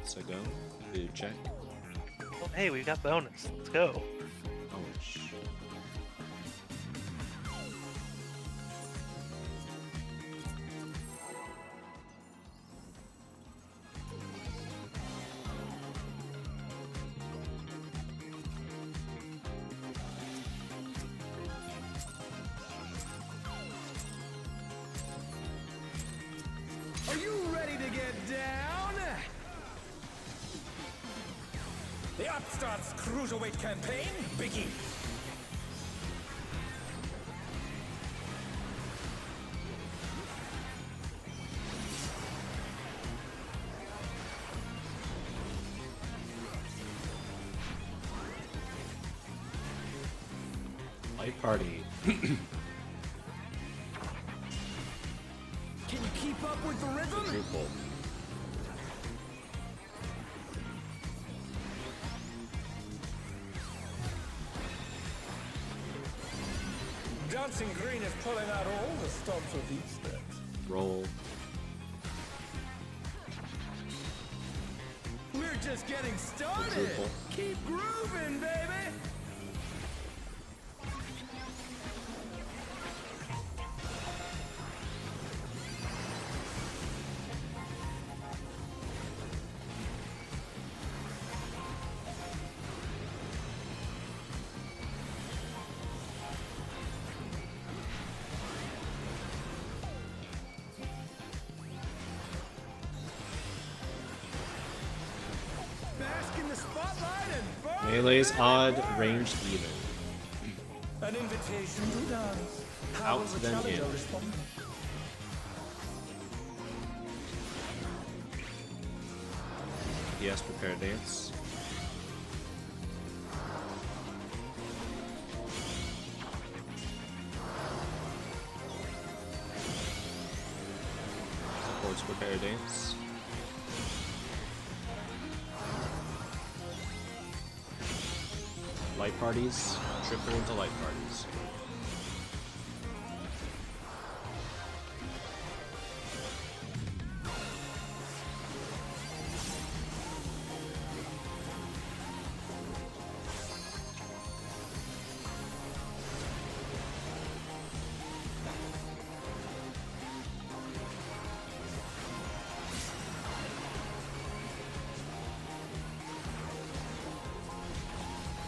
So go to check. Well, hey, we've got bonus. Let's go. Oh, shh. Are you ready to get down? The Upstarts Cruiserweight campaign begins. Light party. keep up with the rhythm? Quadruple. Dancing Green is pulling out all the stops with these steps. Roll. We're just getting started. Quadruple. Keep grooving, baby. Bask in the spotlight and burn. Melee's odd, ranged even. An invitation to dance. How Out will the then challenger in. respond? Yes, prepare dance. Supports prepare dance. Light parties, triple into light parties.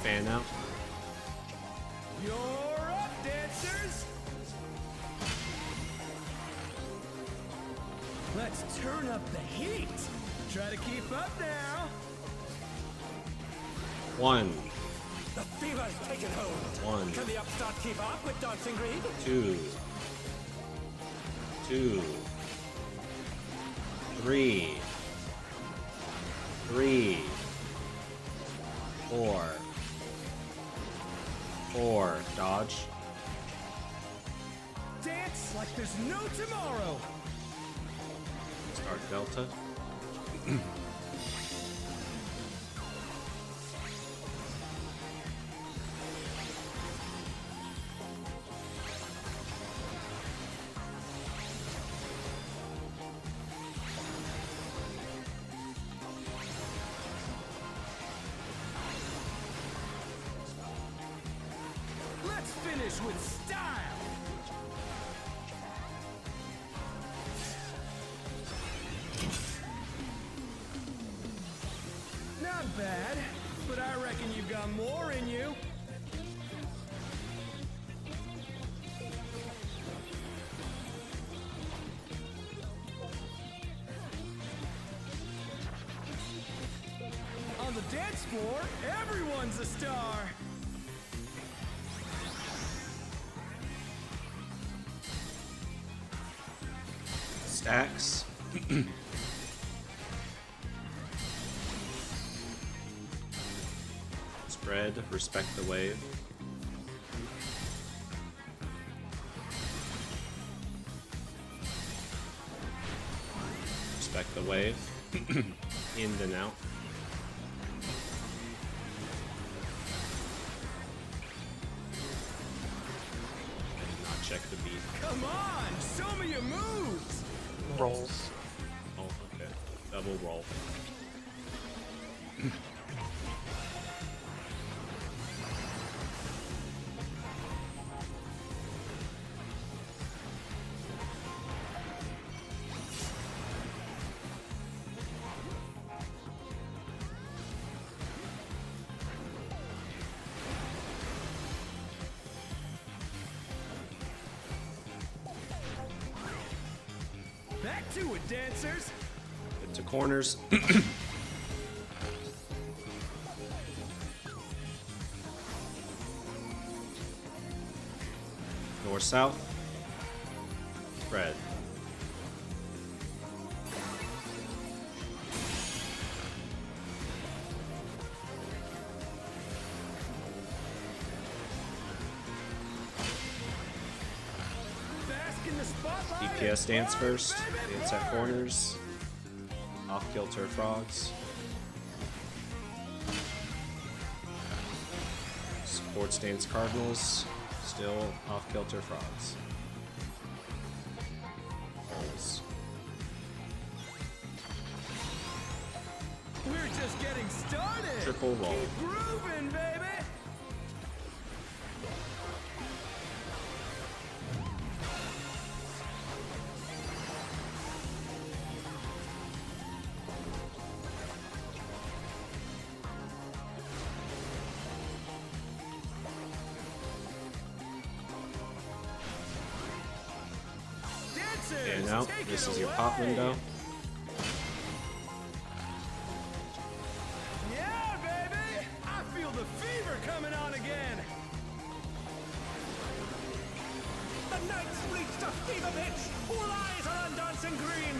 Fan out. You're up, dancers. Let's turn up the heat. Try to keep up now. 1, The fever's taken hold. 1, Can the upstart keep up with Dancing Green? 2, 2, 3, 3, 4, 4, dodge, Dance like there's no tomorrow. start delta, Let's finish with style. Not bad, but I reckon you've got more in you. On the dance floor, everyone's a star. stacks, spread, respect the wave, respect the wave, in and out, not check the beat. Come on, show me your moves. Rolls. Oh, okay. Double roll. Back to it, dancers. Into corners. North south. Spread. Bask in the DPS dance first. Dance at corners. Off-kilter frogs. Support stance cardinals. Still off-kilter frogs. Holes. We're just getting started. Triple roll. Keep grooving, baby. And out. This is your pop window. Yeah, baby! I feel the fever coming on again! The night's reached a fever pitch! All eyes are on Dancing Green!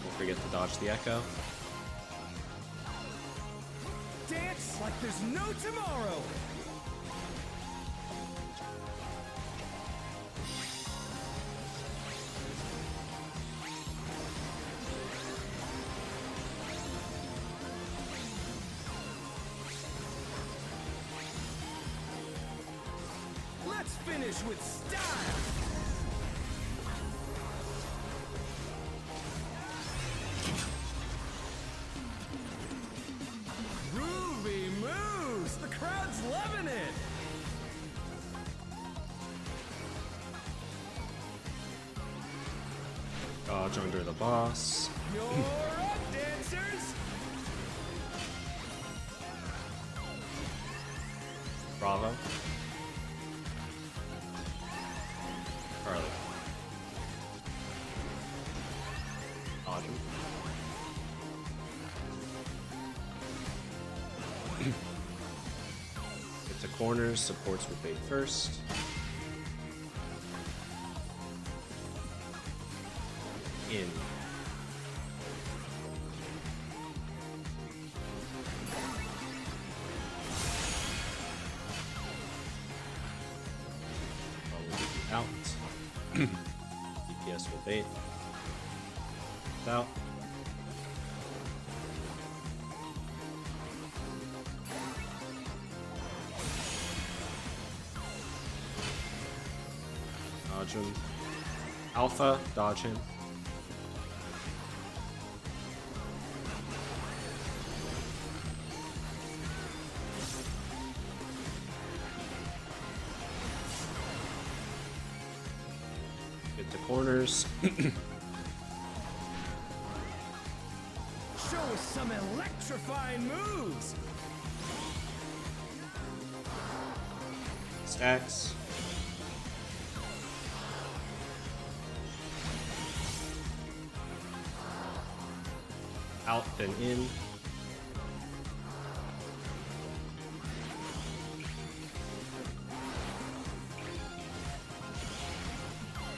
Don't forget to dodge the echo. Dance like there's no tomorrow! Let's finish with style! Groovy moves! The crowd's loving it! Dodge under the boss. You're up, dancers! Bravo. Charlie. Dodge him. Get to corners, supports with bait first. In. Probably out. DPS with bait. Out. Dodge him. Alpha, dodge him. Get to corners. Show us some electrifying moves! Stacks. Out and in.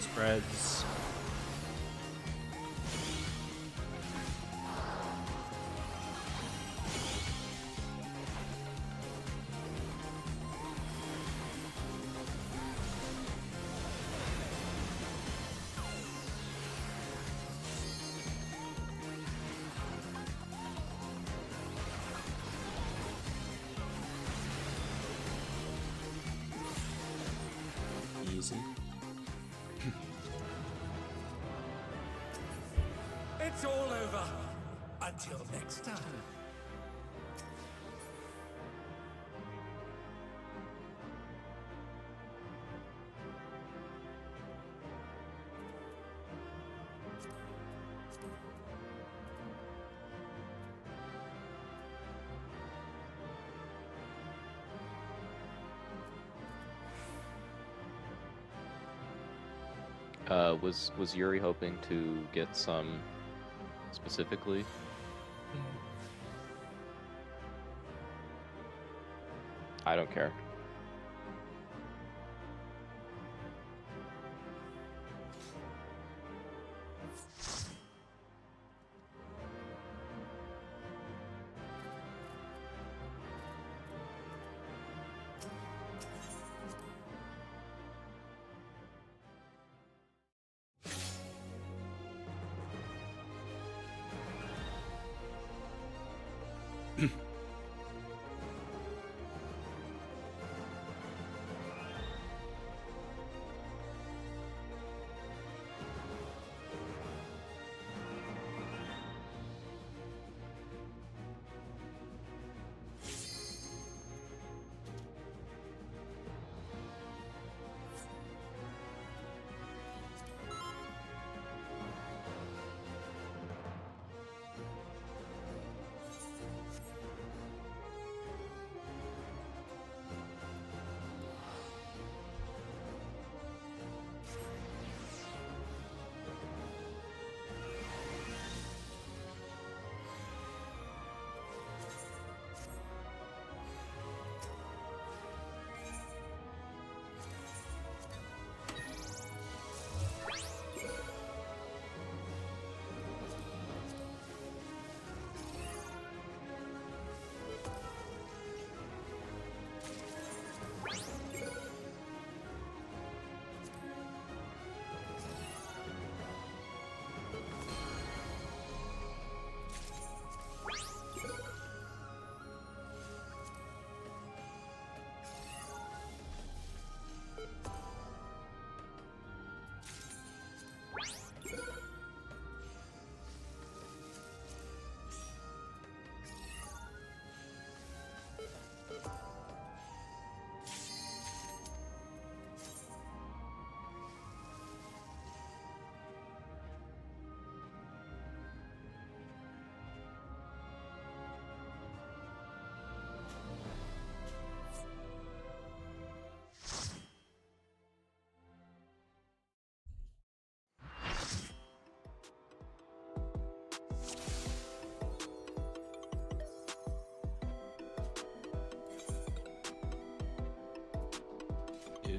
Spreads. Easy. It's all over. Until next time. Was Yuri hoping to get some specifically? I don't care.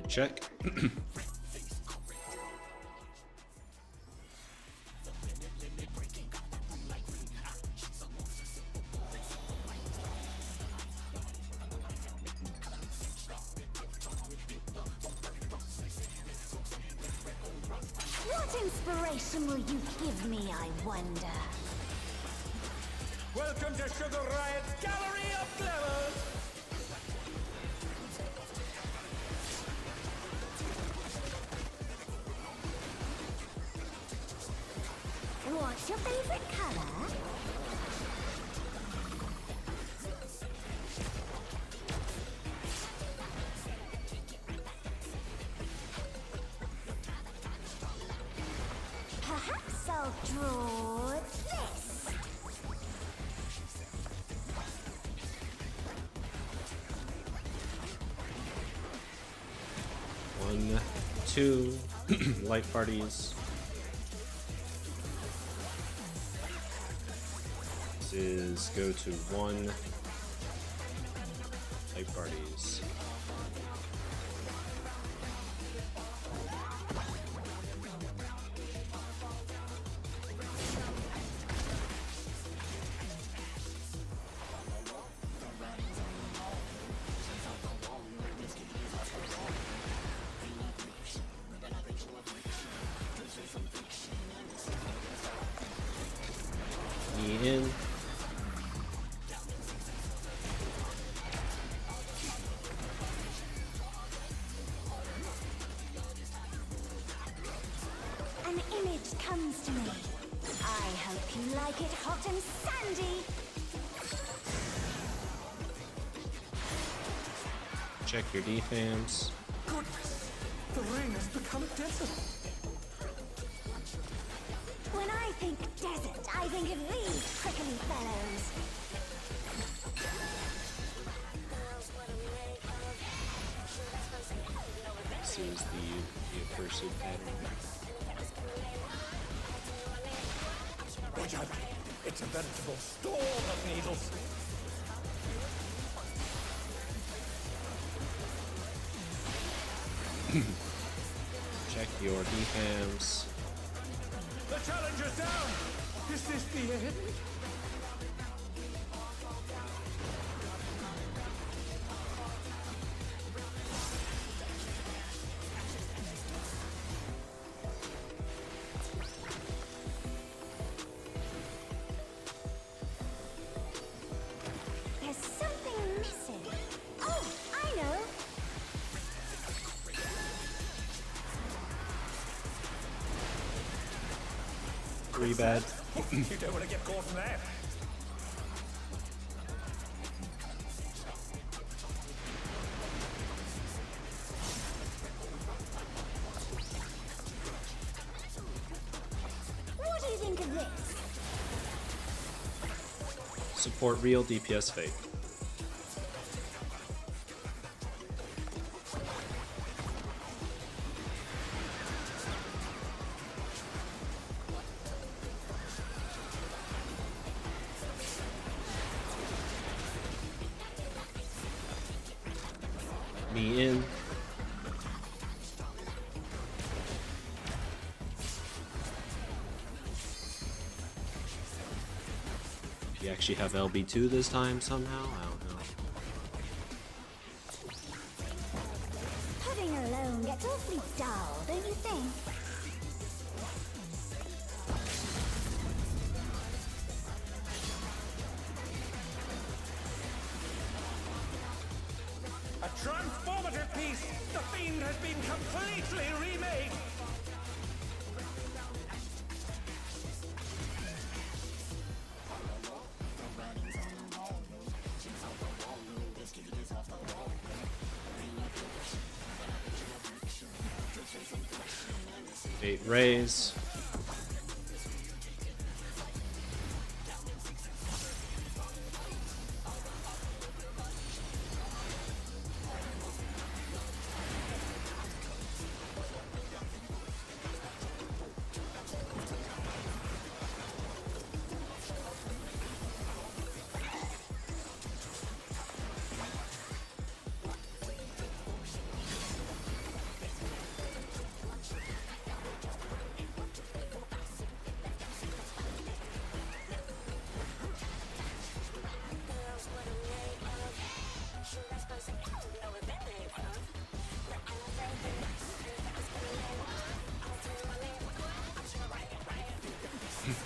Check. What inspiration will you give me, I wonder? Welcome to Sugar Riot's Gallery of Glamours! What's your favorite color? Perhaps I'll draw this. One, two, light parties. This is go to one, light parties. In. An image comes to me. I hope you like it hot and sandy. Check your defams. Goodness! The ring has become a desert! When I think desert, I think of these prickly fellows. This is the accursed pattern. Watch out! It's a veritable storm of needles! Check your defams. The challenger's down! Is this the end? pretty bad. You don't want to get caught in that. What do you think of this? Support real DPS fate. Me in. You actually have LB2 this time somehow? I don't know. Pudding alone gets awfully dull, don't you think? A transformative piece! The Fiend has been completely remade! Bait raise.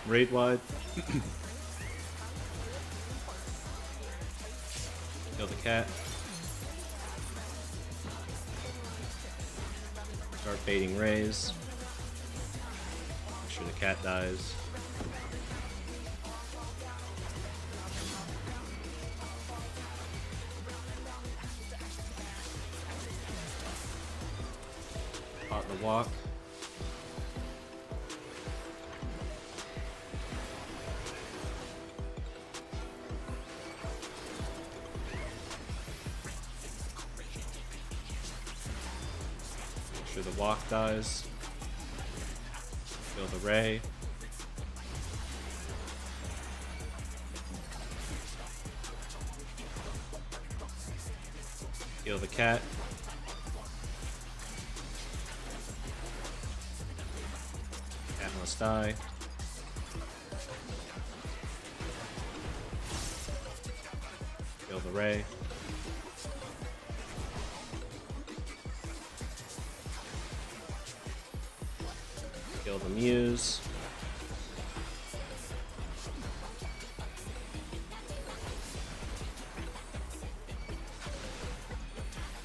Raid wide. Kill the cat. Start baiting raise. Make sure the cat dies. Pot the walk. Make sure the walk dies. Kill the ray. Kill the cat. Cat must die. Kill the ray. Kill the muse.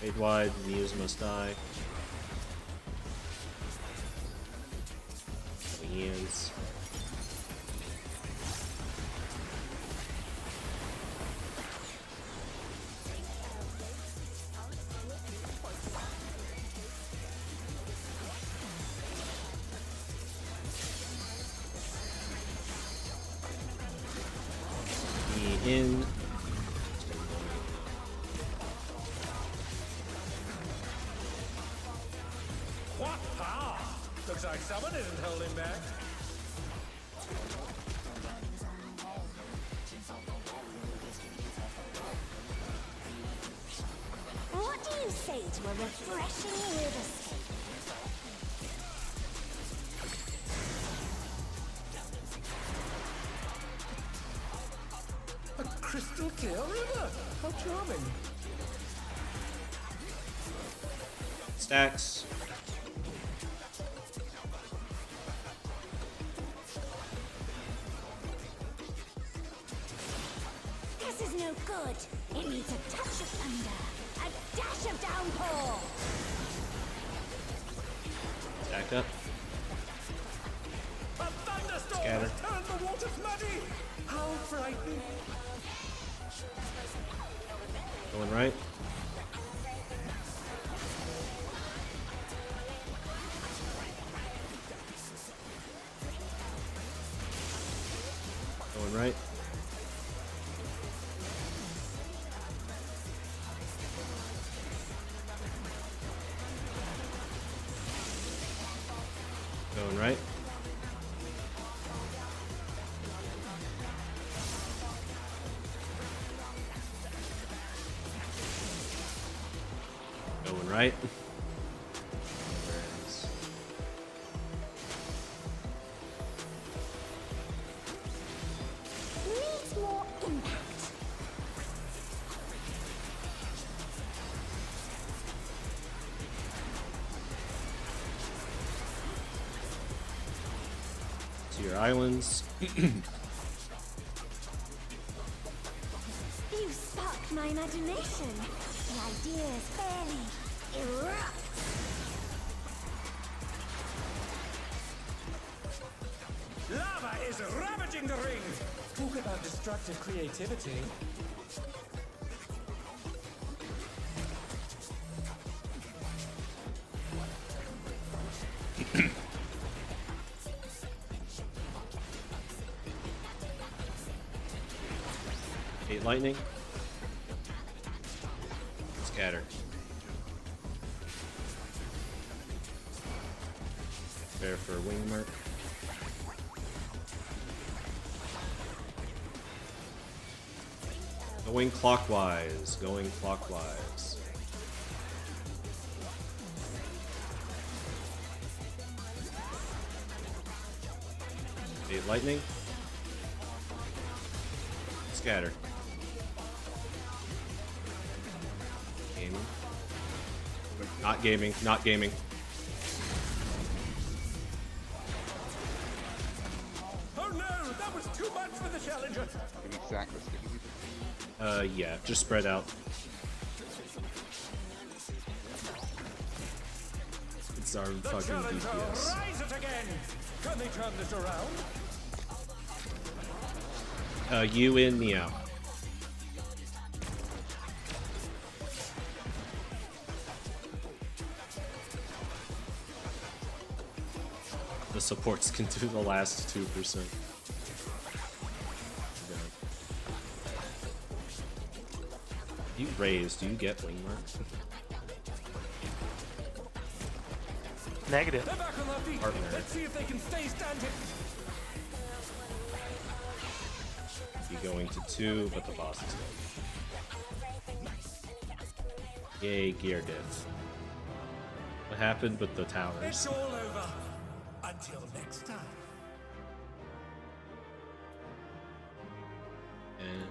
Fade wide, the muse must die. The Ians. In. What power! Looks like someone isn't holding back. What do you say to a refreshing weird escape? A crystal clear river! How charming! Stacks. This is no good. It needs a touch of thunder, a dash of downpour. Stacked up. A thunderstorm Scatter. Turn the waters muddy! How frightening! Going right. Going right. Going right. Going right. Whereas Needs more impact. to your islands. You sparked my imagination. The ideas fairly erupt. Lava is ravaging the ring! Talk about destructive creativity. Hate lightning. Scatter. Prepare for wing mark. Going clockwise. Going clockwise. Hate lightning. Scatter. Gaming. Not gaming. Not gaming. Oh no! That was too much for the challenger! Yeah, just spread out. It's our The fucking challenger DPS. rises again! Can they turn this around? You in, me out. The supports can do the last 2%. You raise, do you get wing mark? Negative. They're back on their feet! Partner. Let's see if they can stay standing! Be going to 2, but the boss is dead. Yay, gear diff. What happened with the It's towers? all over! Until next time. And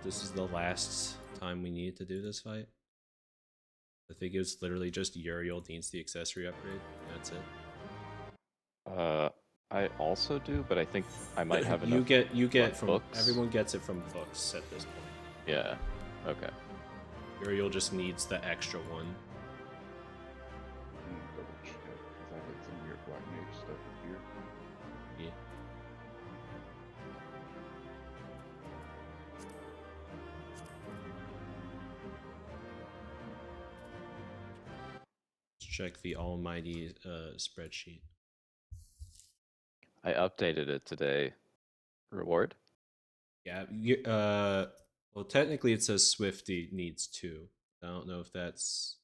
this is the last time we need to do this fight. I think it's literally just Uriel needs the accessory upgrade. That's it. I also do, but I think I might have You enough. get what, from books? everyone gets it from books at this point. Yeah. Okay. Uriel just needs the extra one. Double check, because I had some weird Black Mage stuff here. Yeah. Let's check the almighty spreadsheet. I updated it today. Reward? Yeah, well, technically it says Swifty needs 2. I don't know if that's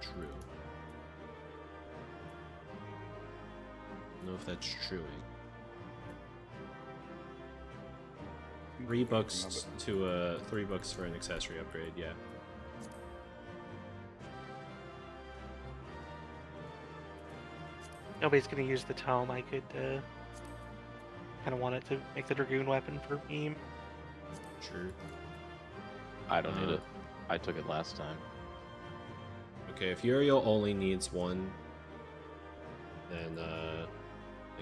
true. I don't know if that's true. $3 to $3 for an accessory upgrade, yeah. Nobody's gonna use the tome. I could kind of want it to make the Dragoon weapon for meme. Sure. I don't need it. I took it last time. Okay, if Uriel only needs 1, then I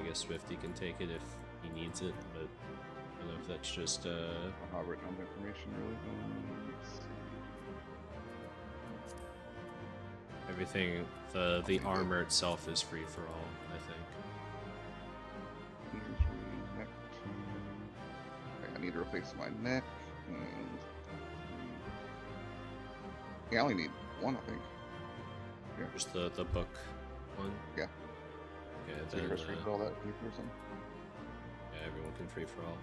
guess Swifty can take it if he needs it, but I don't know if that's just Not written on the information really. Let's see. Everything, the armor itself is free for all, I think. Here's neck to... Okay, I need to replace my neck, and... Yeah, I only need one, I think. Just the book one. Yeah. Okay, So then you guys free for all that, free for something? yeah, everyone can free for all.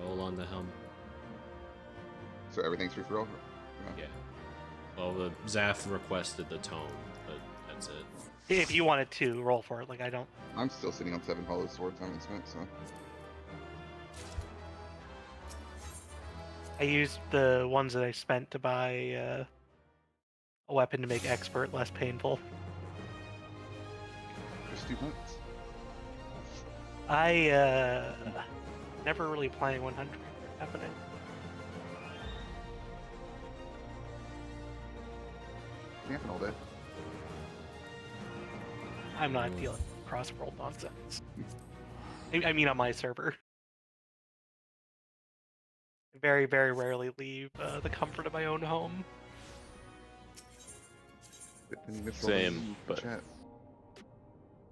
Roll on the helm. So everything's free for all? Yeah. Well, the Zaf requested the tome, but that's it. If you wanted to roll for it, like I don't. I'm still sitting on 7 hollow swords I haven't spent, so... I used the ones that I spent to buy a weapon to make expert less painful. Just 2 points. I never really playing 100 happening. Camping all day. I'm not dealing with cross-world nonsense. I mean, on my server. I very, very rarely leave the comfort of my own home. Didn't miss all Same, the but chat.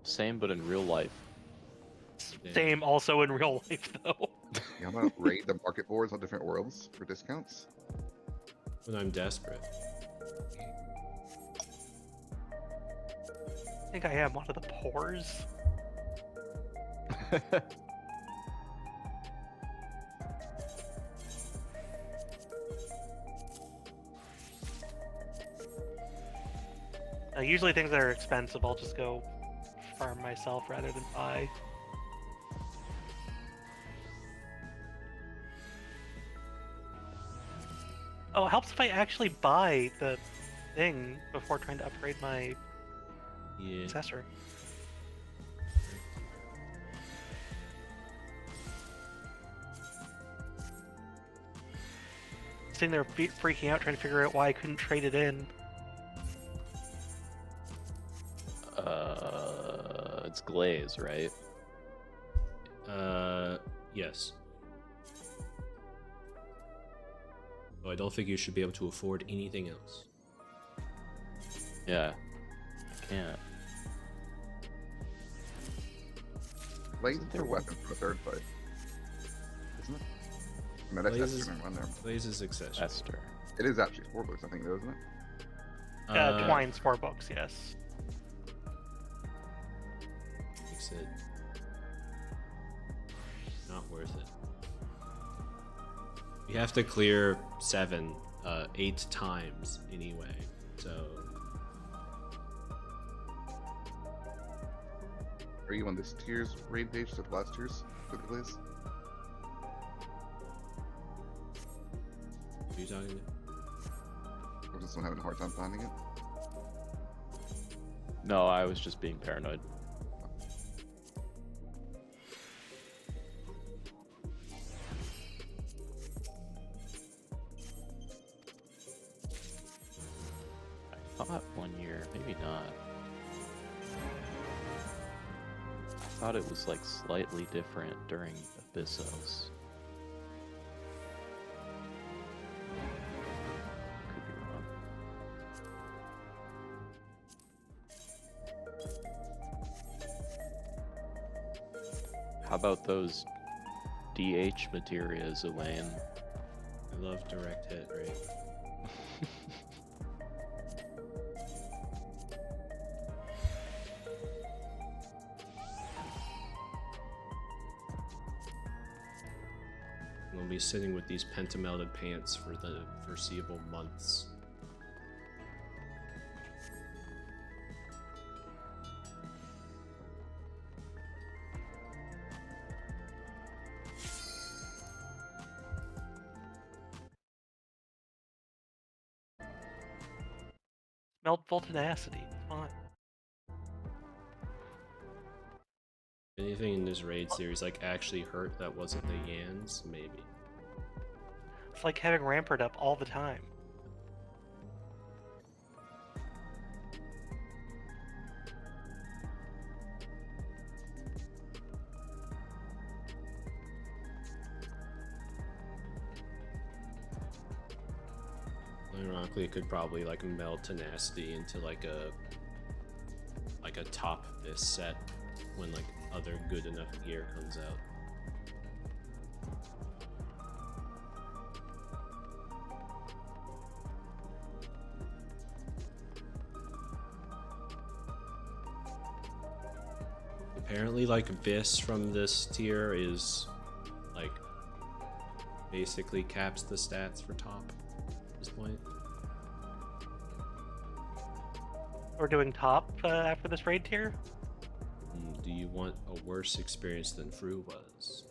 same, but in real life. Yeah. Same, also in real life, though. Yeah, I'm gonna raid the market boards on different worlds for discounts. When I'm desperate. I think I am one of the pores. Usually things that are expensive, I'll just go farm myself rather than buy. Oh, it helps if I actually buy the thing before trying to upgrade my Yeah. accessory. Sitting there freaking out trying to figure out why I couldn't trade it in. It's glaze, right? Yes. Oh, I don't think you should be able to afford anything else. Yeah. I can't. Blaze Isn't is there a one? weapon for the third fight. Isn't it? No, that's Blaze is- Esther one there. Blaze is accessory. Esther. It is actually 4 books, I think, though, isn't it? Twine's 4 books, yes. Makes it not worth it. You have to clear 8 times anyway, so Are you on this tier's raid page, so the last tiers for the Blaze? who are you talking to? Or just someone having a hard time finding it? No, I was just being paranoid. I thought one year, maybe not. I thought it was like slightly different during Abyssos. Could be wrong. How about those DH materials, Elaine? I love direct hit rate. We'll be sitting with these pentamelted pants for the foreseeable months. Smelled full tenacity. It's fine. Anything in this raid series like actually hurt that wasn't the Yans? Maybe. It's like having Rampart up all the time. ironically, it could probably like meld tenacity into like a top this set when like other good enough gear comes out. Apparently, like Abyss from this tier is like basically caps the stats for top at this point. We're doing top after this raid tier. Do you want a worse experience than Fru was?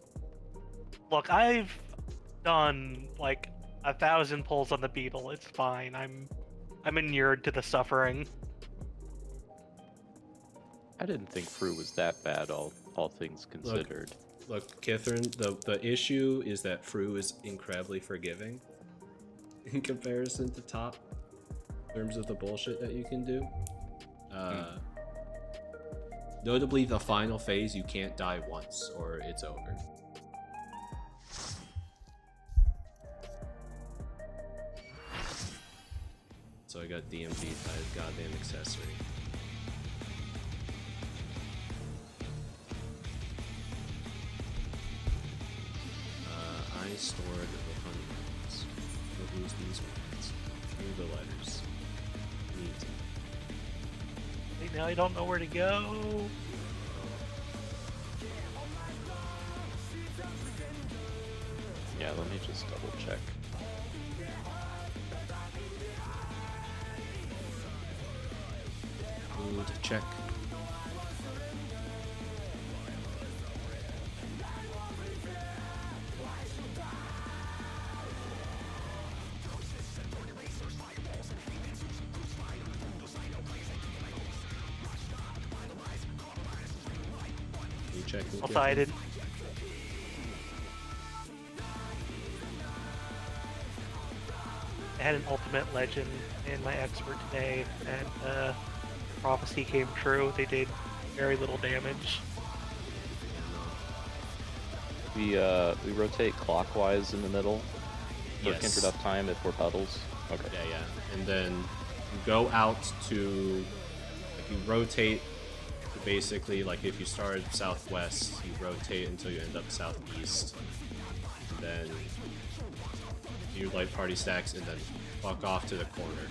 Look, I've done like 1,000 pulls on the beetle. It's fine. I'm inured to the suffering. I didn't think Fru was that bad, all things considered. Look, Kithrin, the issue is that Fru is incredibly forgiving in comparison to top in terms of the bullshit that you can do. Notably, the final phase, you can't die once or it's over. So I got DMV'd by a goddamn accessory. I stored the honey ones. We'll lose these ones. Through the letters. Neat. Wait, now I don't know where to go. Yeah, let me just double check. Food check. Also, I didn't. I had an ultimate legend in my expert today, and prophecy came true. They did very little damage. We rotate clockwise in the middle for Yes. Kindred uptime if we're puddles. Okay. Yeah. And then you go out to, like, you rotate. Basically, like if you started southwest, you rotate until you end up southeast. And then you light party stacks and then fuck off to the corner.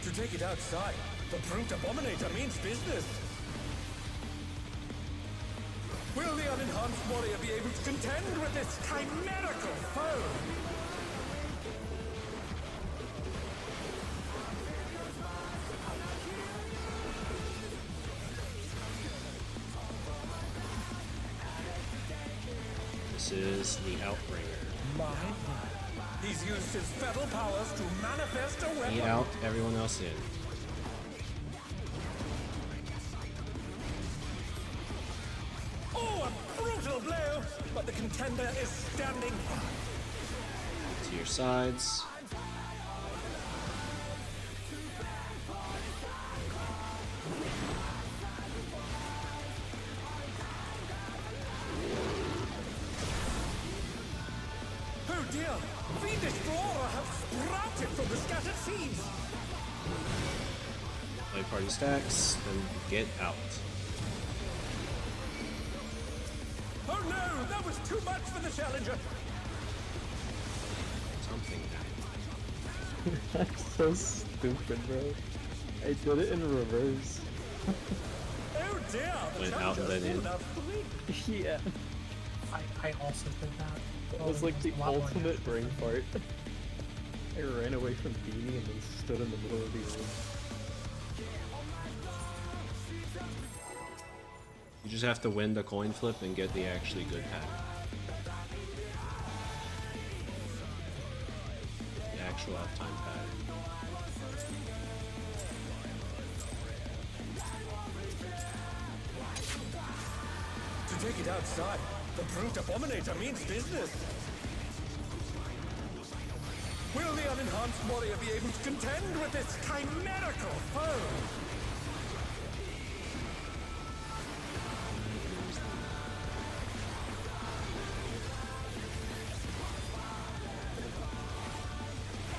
To take it outside, the brute abominator means business. Will the unenhanced warrior be able to contend with this chimerical foe? This is the Outbringer. He's used his feral powers to manifest a weapon. Me out, everyone else in. Oh, a brutal blow! But the contender is standing. To your sides. Oh dear! Fiendish flora have sprouted from the scattered seeds! Play party stacks, then get out. Oh no! That was too much for the challenger! Something happened. That's so stupid, bro. I did it in reverse. Oh dear! The Went out and then in. Yeah. I also did that. That was like the ultimate brain fart. I ran away from Beanie and then stood in the middle of the room. You just have to win the coin flip and get the actually good pack. The actual uptime pack. take it outside. The brute abominator means business. Will the unenhanced warrior be able to contend with this chimerical foe?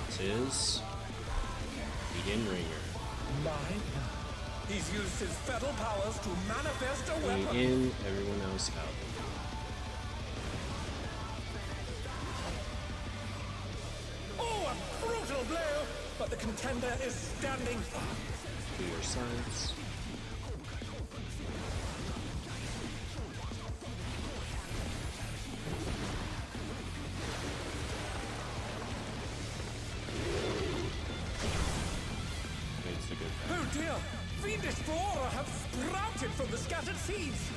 This is the In-Ringer. Mine. He's used his fetal powers to manifest a The weapon. in, everyone else out. Oh, a brutal blow! But the contender is standing fast. To your sides. It's the good guy. Oh dear! Fiendish flora have sprouted from the scattered seeds!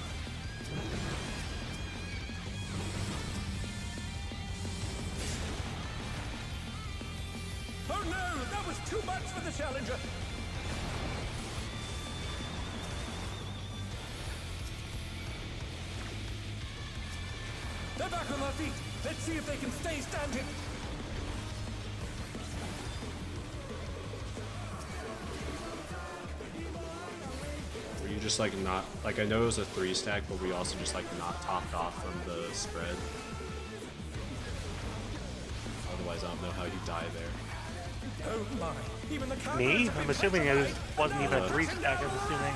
Oh no! That was too much for the challenger! They're back on their feet! Let's see if they can stay standing! Were you just like not like I know it was a 3-stack, but we also just like not topped off from the spread? Otherwise, I don't know how you die there. Oh my! Even the Me? I'm assuming it wasn't even a 3-stack. I was assuming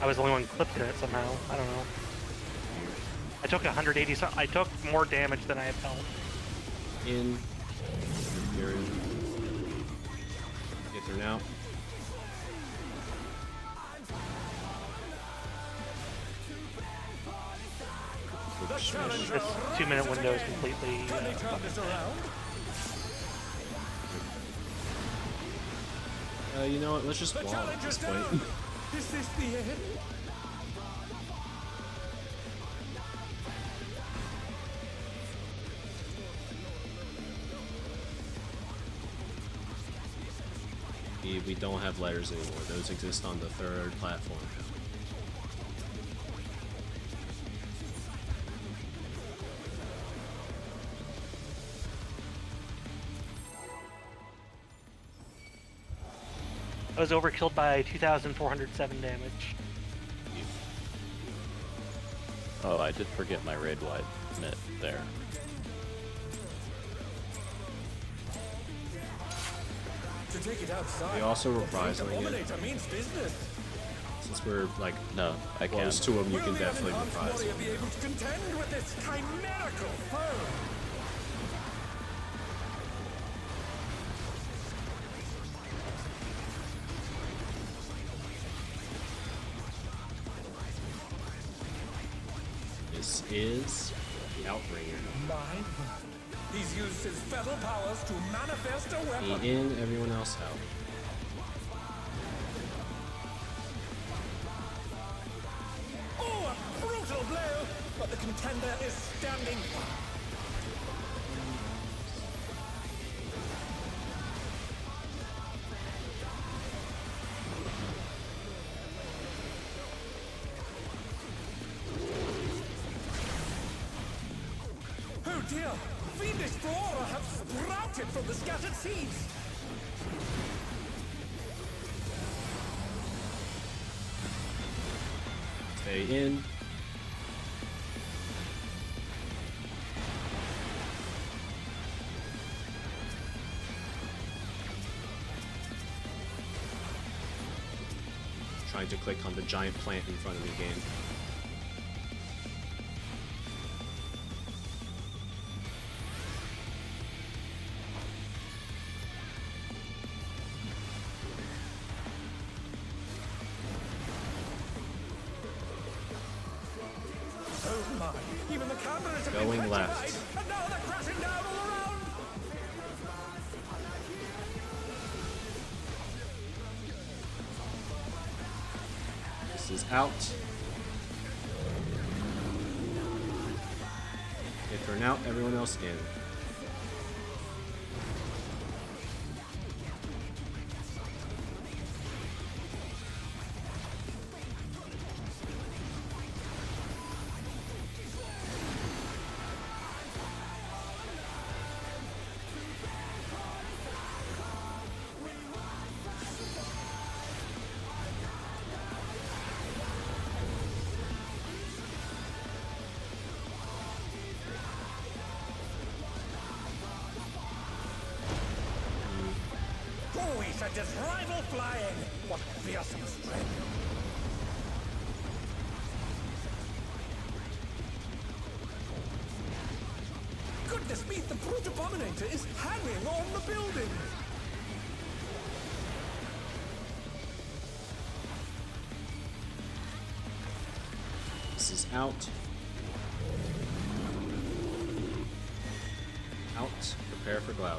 I was the only one clipped in it somehow. I don't know. I took 180. I took more damage than I had felt. In. Period. Get through now. This 2-minute window is completely. Can they turn this around? You know what? Let's just The wall at challenger's this point. down! Is this the end? We don't have letters anymore. Those exist on the 3rd platform. I was overkilled by 2,407 damage. Oh, I did forget my raid wide mitt there. To take it outside. They also the reprising it. abominator means business. Since we're like No, I can't. close to them, you Will can the definitely unenhanced reprise warrior them. be able to contend with this chimerical foe? This is the Outringer. Mine. He's used his fetal powers to manifest a The weapon. in, everyone else out. Oh, a brutal blow! But the contender is standing fast. Oh dear! Fiendish flora have sprouted from the scattered seeds! Stay in. Trying to click on the giant plant in front of me again. Oh my! Even the cameras have Going been left. petrified, and now they're crashing down all around! This is out. Okay, turn out, everyone else in. at his rival flying. What fearsome strength. Goodness me, the brute abominator is hanging on the building. This is out. Out. Prepare for Glower.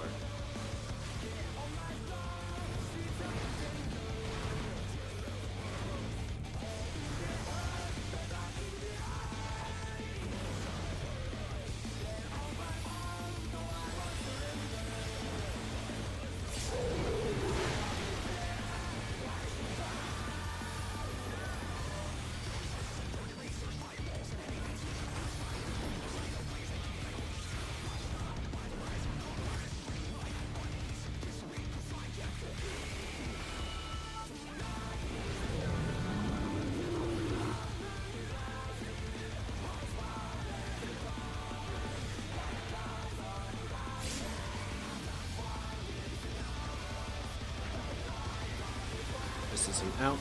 This is an out.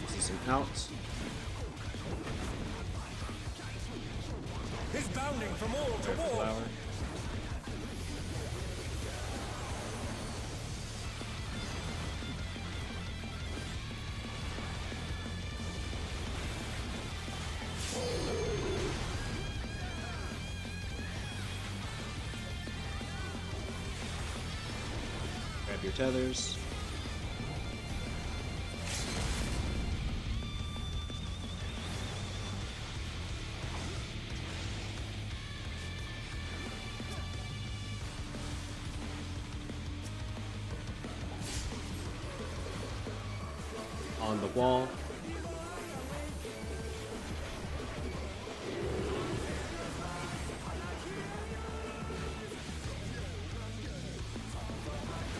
This is an out. He's bounding from wall to Prepare for wall. Glower. Grab your tethers. On the wall.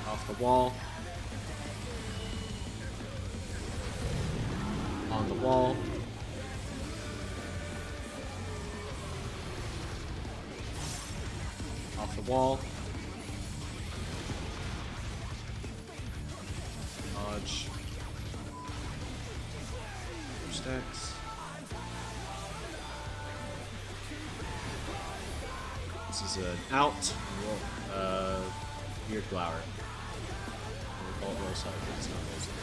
Off the wall. On the wall. Off the wall. Dodge. Stacks. This is an out. Weird Glower. We'll call it roll side, but it's not roll side.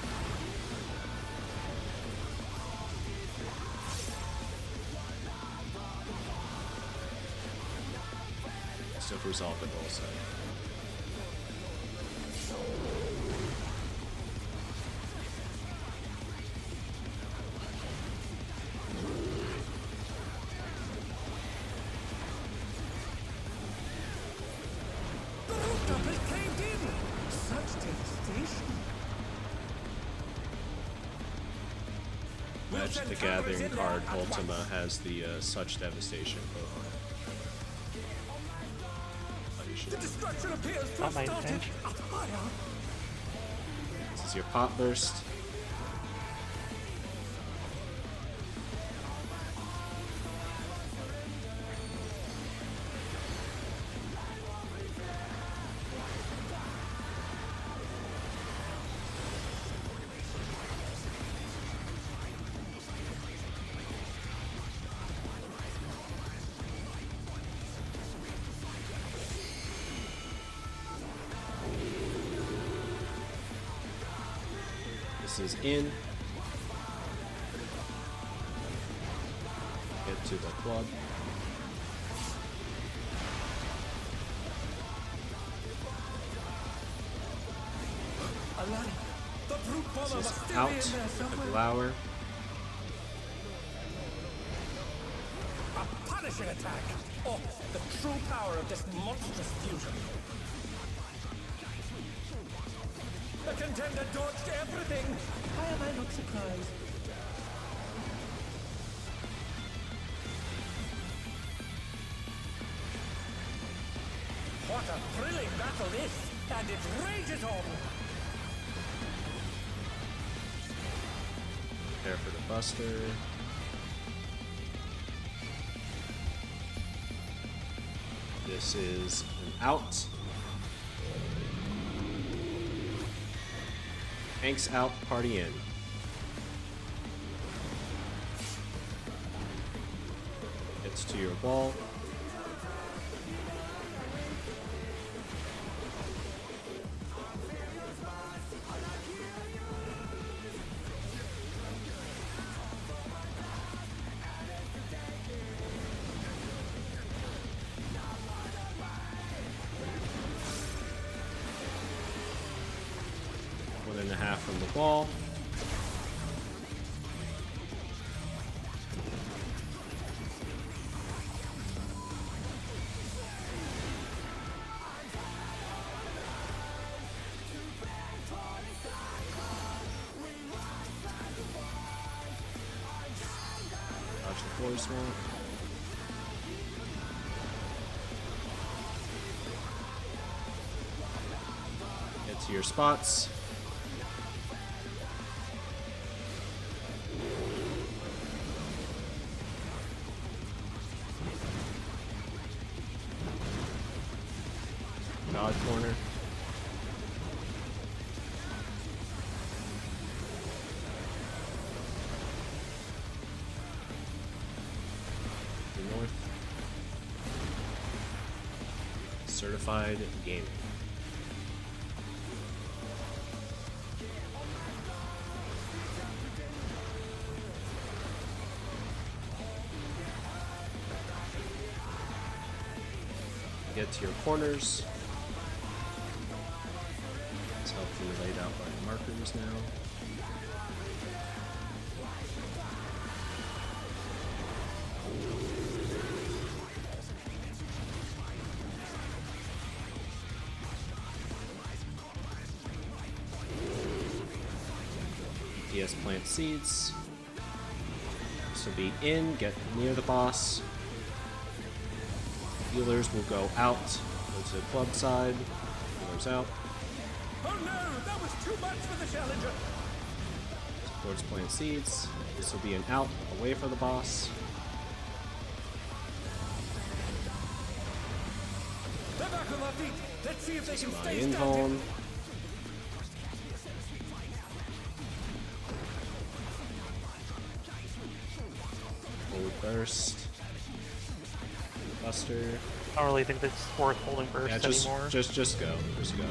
Still resolved at roll side. The rooftop has caved in. Such devastation. We'll Magic send the travelers Gathering in there card at Ultima once. has the Such Devastation quote on it. Oh, you should The know. destruction appears to Not have my started intention. a fire. This is your Pop Burst. This is in. Get to the club. Aladdin, the brute bomber This must is still out. be in there The somewhere. Glower. A punishing attack. Oh, the true power of this monstrous fusion. The contender dodged everything. Why am I not surprised? What a thrilling battle this, and it rages on. Prepare for the Buster. This is an out. Tanks out, party in. Gets to your wall. One and a half from the wall. Dodge the force swamp. Get to your spots. God corner. North. Certified gaming. Get to your corners. It's helpfully laid out by the markers now. BTS plant seeds. This will be in, get near the boss. Healers will go out, go to the club side. Healers out. Oh no, that was too much for the challenger. Supports plant seeds. This will be an out, away for the boss. They're back on their feet. Let's see if they can My stay invuln. standing. Forward burst. Buster. I don't really think that's worth holding burst Yeah, anymore. just go. Just go.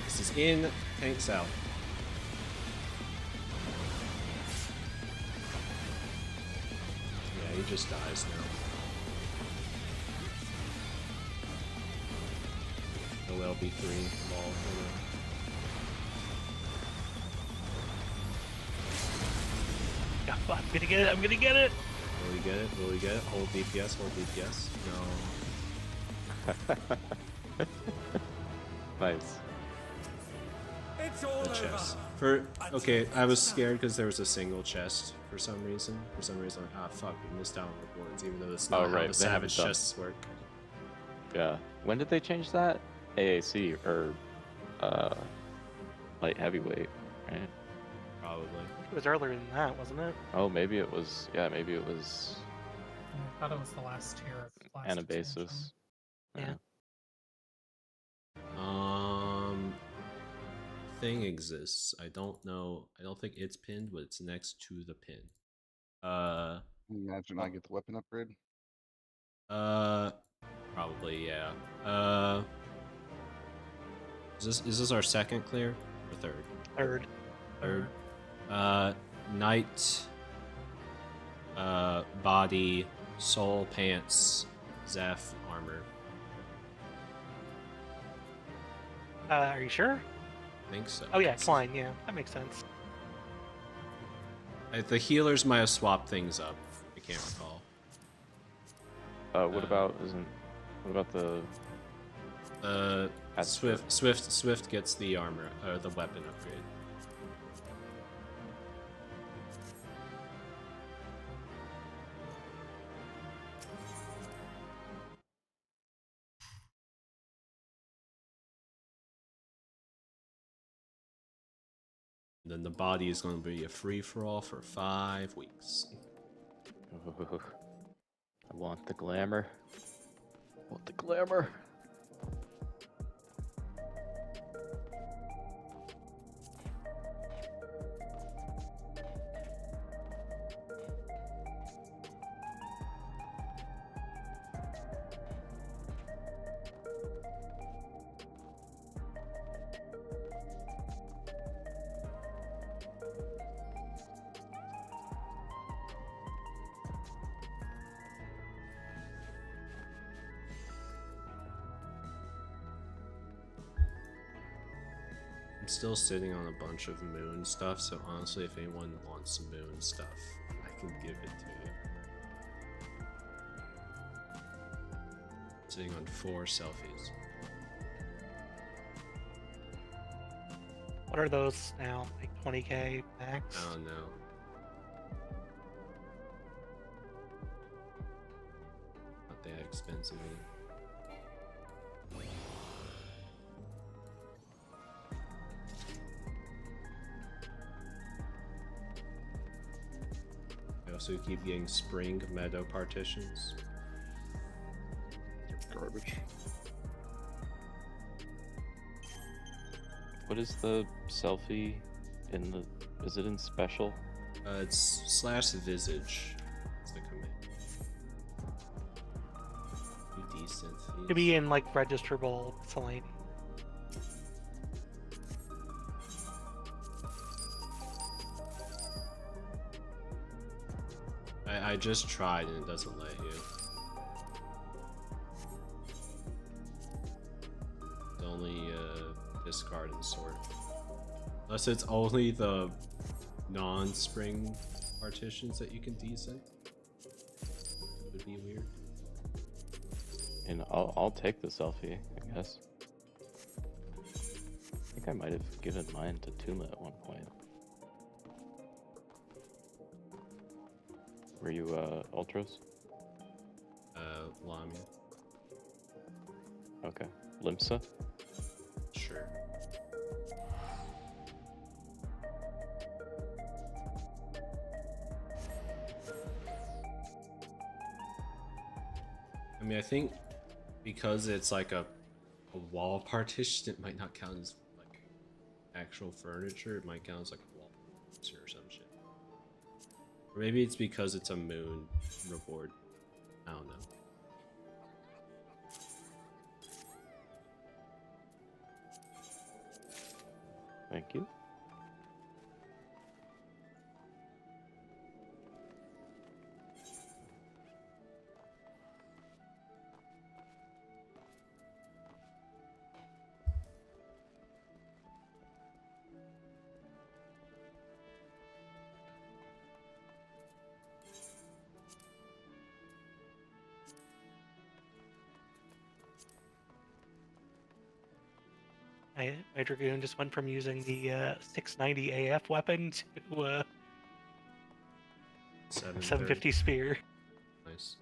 This is in, tanks out. Yeah, he just dies now. No LB3 wall for them. Yeah, I'm gonna get it. I'm gonna get it. Will we get it? Will we get it? Hold DPS, hold DPS. No. Nice. It's all The over. chest. Okay, I was scared because there was a single chest for some reason. For some reason, like, ah, fuck, we missed out on rewards, even though that's not Oh, how right, the they haven't savage done- chests work. Yeah. When did they change that? AAC or light heavyweight, right? Probably. It was earlier than that, wasn't it? Oh, maybe it was. Yeah, maybe it was I thought it was the last tier of last Anabasis. expansion. Yeah. Thing exists. I don't know. I don't think it's pinned, but it's next to the pin. Imagine I get the weapon upgrade. Probably, yeah. Is this our second clear or third? Third. Third. Knight, body, soul, pants, Zeph, armor. Are you sure? I think so. Oh yeah, fine. Yeah, that makes sense. The healers might have swapped things up. I can't recall. What about the That's Swift gets the armor or the weapon upgrade. And then the body is going to be a free-for-all for 5 weeks. I want the glamour. Want the glamour. I'm still sitting on a bunch of moon stuff, so honestly, if anyone wants some moon stuff, I can give it to you. Sitting on 4 selfies. What are those now? Like 20k max? I don't know. Not that expensive. I also keep getting spring meadow partitions. Garbage. What is the selfie in the? Is it in special? It's /visage. It's the command. Pretty decent. To be in like registrable Selenium. I just tried and it doesn't let you. It's only discard and sort. Unless it's only the non-spring partitions that you can descent. Would be weird. And I'll take the selfie, I guess. I think I might have given mine to Tuma at one point. Were you Ultros? Lamia. Okay. Limsa? Sure. I mean, I think because it's like a wall partition, it might not count as like actual furniture. It might count as like a wall or some shit. Or maybe it's because it's a moon reward. I don't know. Thank you. My Dragoon just went from using the 690 AF weapon to 750 spear. Nice.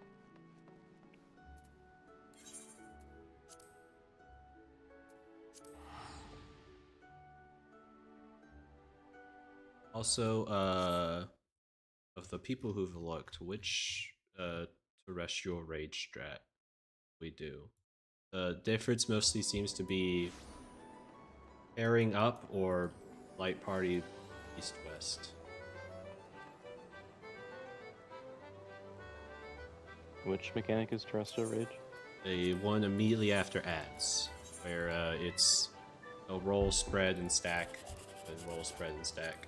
Also, of the people who've looked, which terrestrial rage strat we do? The difference mostly seems to be pairing up or light party east-west. Which mechanic is Terrestrial Rage? The one immediately after ads, where it's a roll, spread, and stack, and roll, spread, and stack.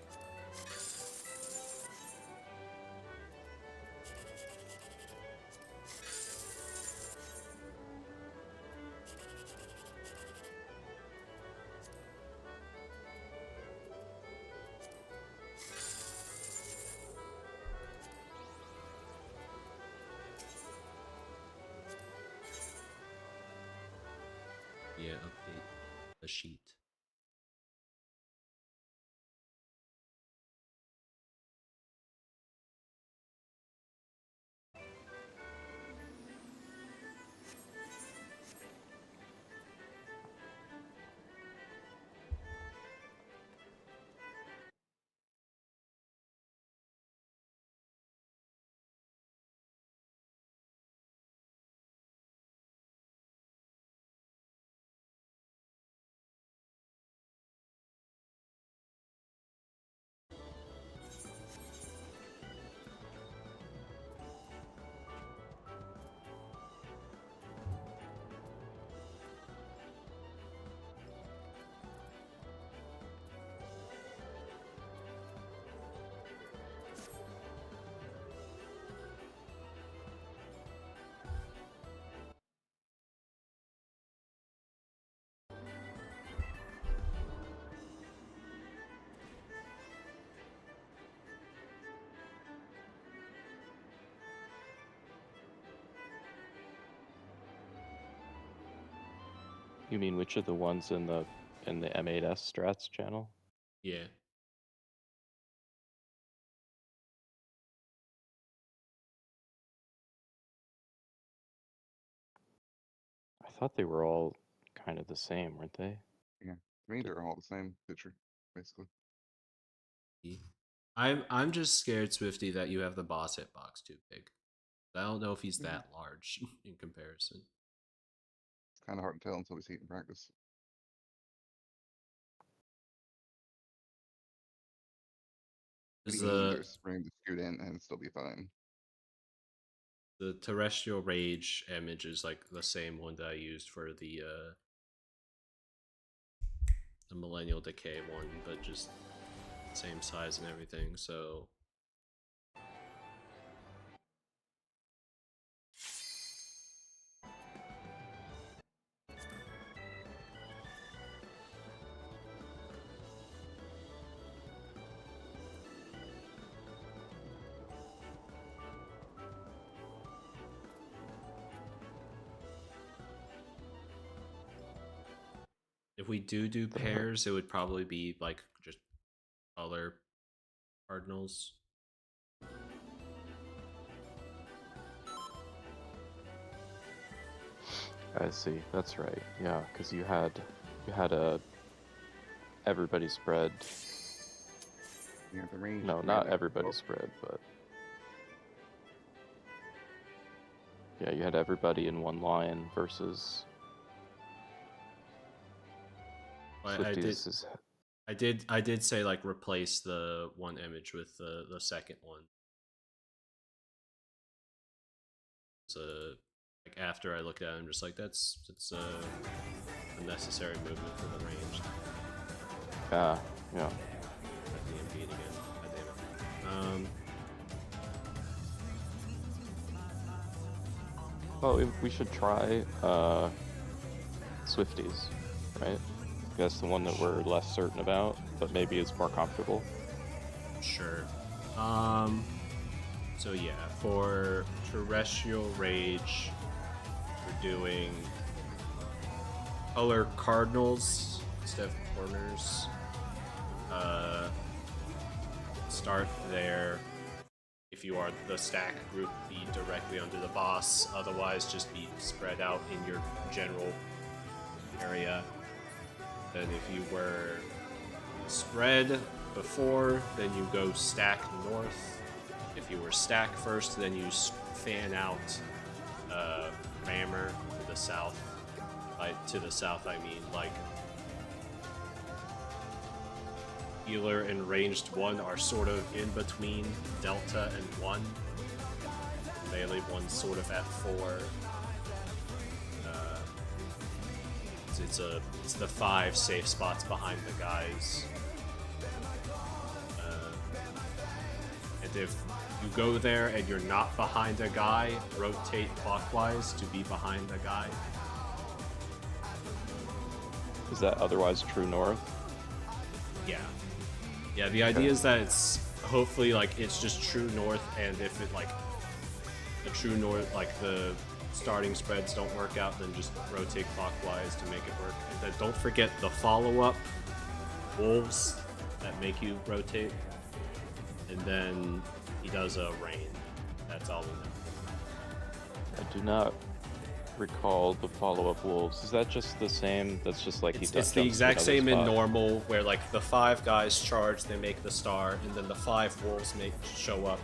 Yeah, update the sheet. You mean which of the ones in the M8S strats channel? Yeah. I thought they were all kind of the same, weren't they? Yeah, to me they're all the same picture, basically. I'm just scared, Swifty, that you have the boss hitbox too big. I don't know if he's Yeah. that large in comparison. It's kind of hard to tell until we see it in practice. Is Pretty easy to the just bring the scoot in and still be fine. the terrestrial rage image is like the same one that I used for the millennial decay one, but just same size and everything. So if we do pairs, it would probably be like just color cardinals. I see. That's right. Yeah, because you had a everybody spread. Yeah, the range. No, not everybody spread, but yeah, you had everybody in one line versus. I did say like replace the one image with the second one. So like after I looked at it, I'm just like that's a necessary movement for the range. Yeah. DMP'd again. God damn it. Well, we should try Swifties, right? That's the one that we're less certain about, but maybe it's more comfortable. Sure. So yeah, for terrestrial rage, we're doing color cardinals instead of corners. Start there. If you are the stack group, be directly under the boss. Otherwise, just be spread out in your general area. Then if you were spread before, then you go stack north. If you were stack first, then you fan out rammer to the south. To the south, I mean like healer and ranged 1 are sort of in between delta and 1. Melee 1's sort of at 4. It's the 5 safe spots behind the guys. And if you go there and you're not behind a guy, rotate clockwise to be behind a guy. Is that otherwise true north? Yeah. Yeah, the idea is that it's hopefully like it's just true north, and if it like the true north, like the starting spreads don't work out, then just rotate clockwise to make it work. And then don't forget the follow-up wolves that make you rotate. And then he does a rain. That's all we know. I do not recall the follow-up wolves. Is that just the same? That's just like it's the exact same in normal, where like the 5 guys charge, they make the star, and then the 5 wolves show up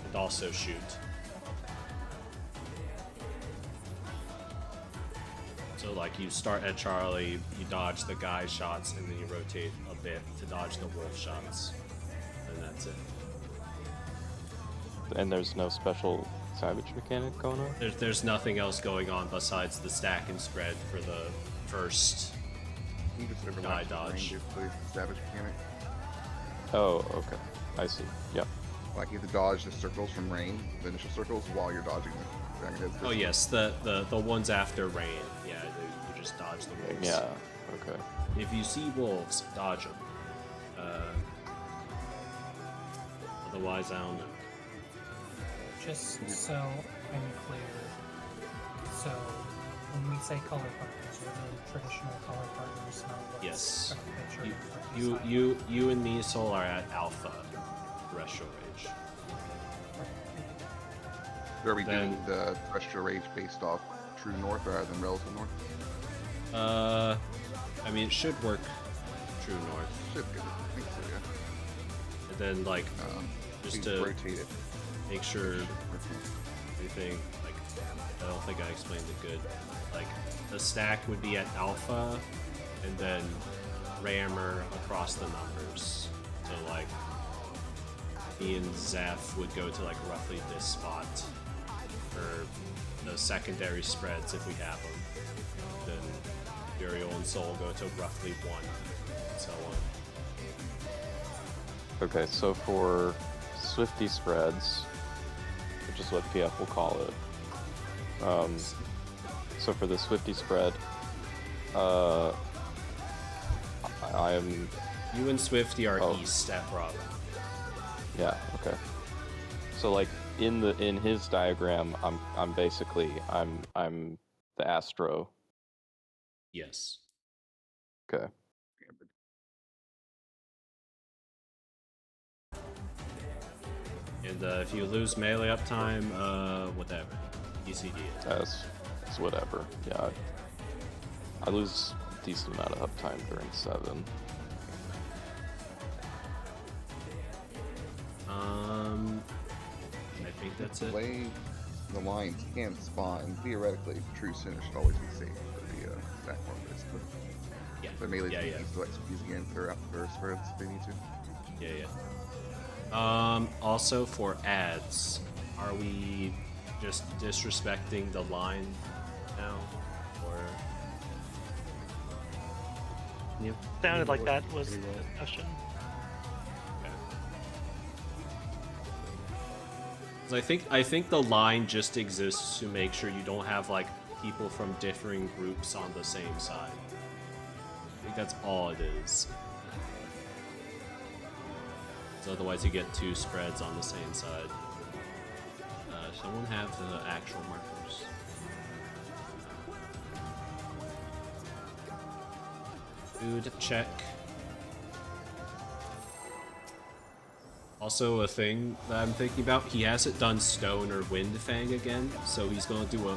and also shoot. So like you start at Charlie, you dodge the guy shots, and then you rotate a bit to dodge the wolf shots, and that's it. And there's no special savage mechanic going on? There's nothing else going on besides the stack and spread for the first You just overlap guy the dodge. range with the savage mechanic. Oh, okay. I see. Yep. Like you have to dodge the circles from rain, the initial circles, while you're dodging the dragon heads. Oh yes, the ones after rain. Yeah, you just dodge the wolves. Yeah, okay. If you see wolves, dodge them. Otherwise, I don't know. Just so I'm clear, so when we we say color partners, are the traditional color partners, not what's Yes. kind of pictured for design. You and me, Soul, are at Alpha Terrestrial Rage. Are we Then- doing the Terrestrial Rage based off True North rather than Relative North? I mean, it should work True North. Should be. I think so, yeah. And then, like, just Please to rotate it. make sure everything, like, I don't think I explained it good. Like, the stack would be at Alpha, and then Rammer across the numbers. So, like, me and Zeph would go to, like, roughly this spot for the secondary spreads if we have them. Then Uriel and Soul go to roughly 1, and so on. Okay, so for Swifty spreads, which is what PF will call it. So for the Swifty spread, I am. You and Swifty are Oh. east at Bravo. Yeah. Okay. So like in his diagram, I'm basically I'm the Astro. Yes. Okay. And if you lose melee uptime, whatever. ECD it. That's whatever. Yeah. I lose a decent amount of uptime during 7. I think that's The it. way the lines can spawn, theoretically, True Sinner should always be safe for the stack markers. But Yeah. the melee Yeah, can yeah. still execute again throughout the spreads if they need to. Yeah, yeah. Also for ads, are we just disrespecting the line now, or? Yeah. Sounded like that was the discussion. Okay. 'Cause I think the line just exists to make sure you don't have like people from differing groups on the same side. I think that's all it is. So otherwise you get 2 spreads on the same side. Someone have the actual markers. Food check. Also a thing that I'm thinking about, he hasn't done Stone or Wind Fang again, so he's gonna do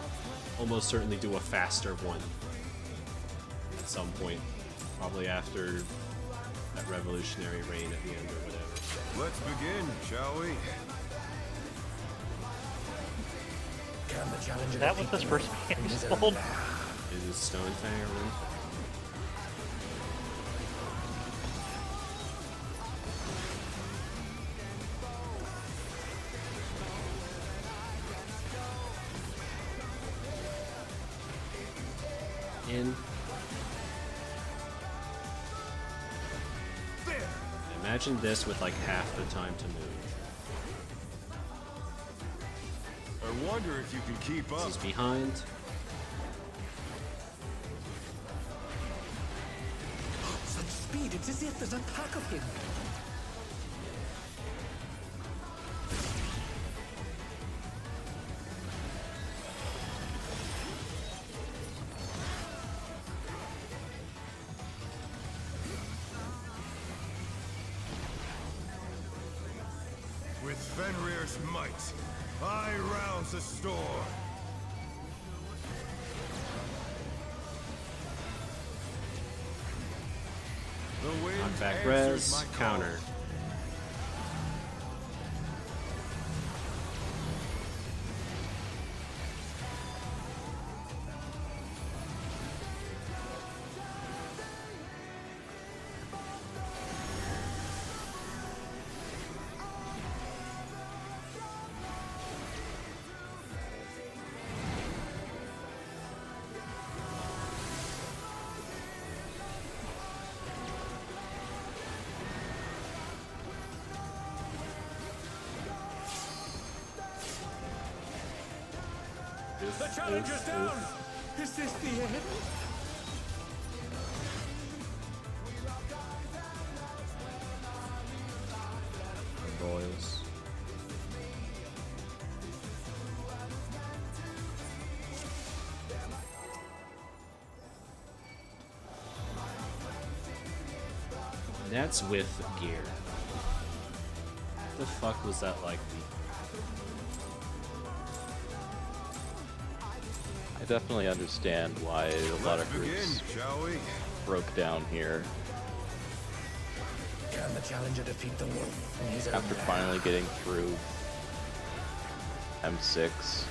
almost certainly do a faster one at some point. Probably after that Revolutionary Reign at the end or whatever. Let's begin, shall we? Is that what this first game is called? Is it Stone Fang or Wind Fang? In. Imagine this with like half the time to move. I wonder if you can keep up. This is behind. Such speed, it's as if there's a pack of him. With Fenrir's might, I rouse the storm. The wind Knockback answers res, my counter. call. The challenger's down! Is this the end? Royals. That's with gear. What the fuck was that like? I definitely understand why a lot of groups shall we? broke down here Can the challenger defeat the wolf in his own after lair? finally getting through M6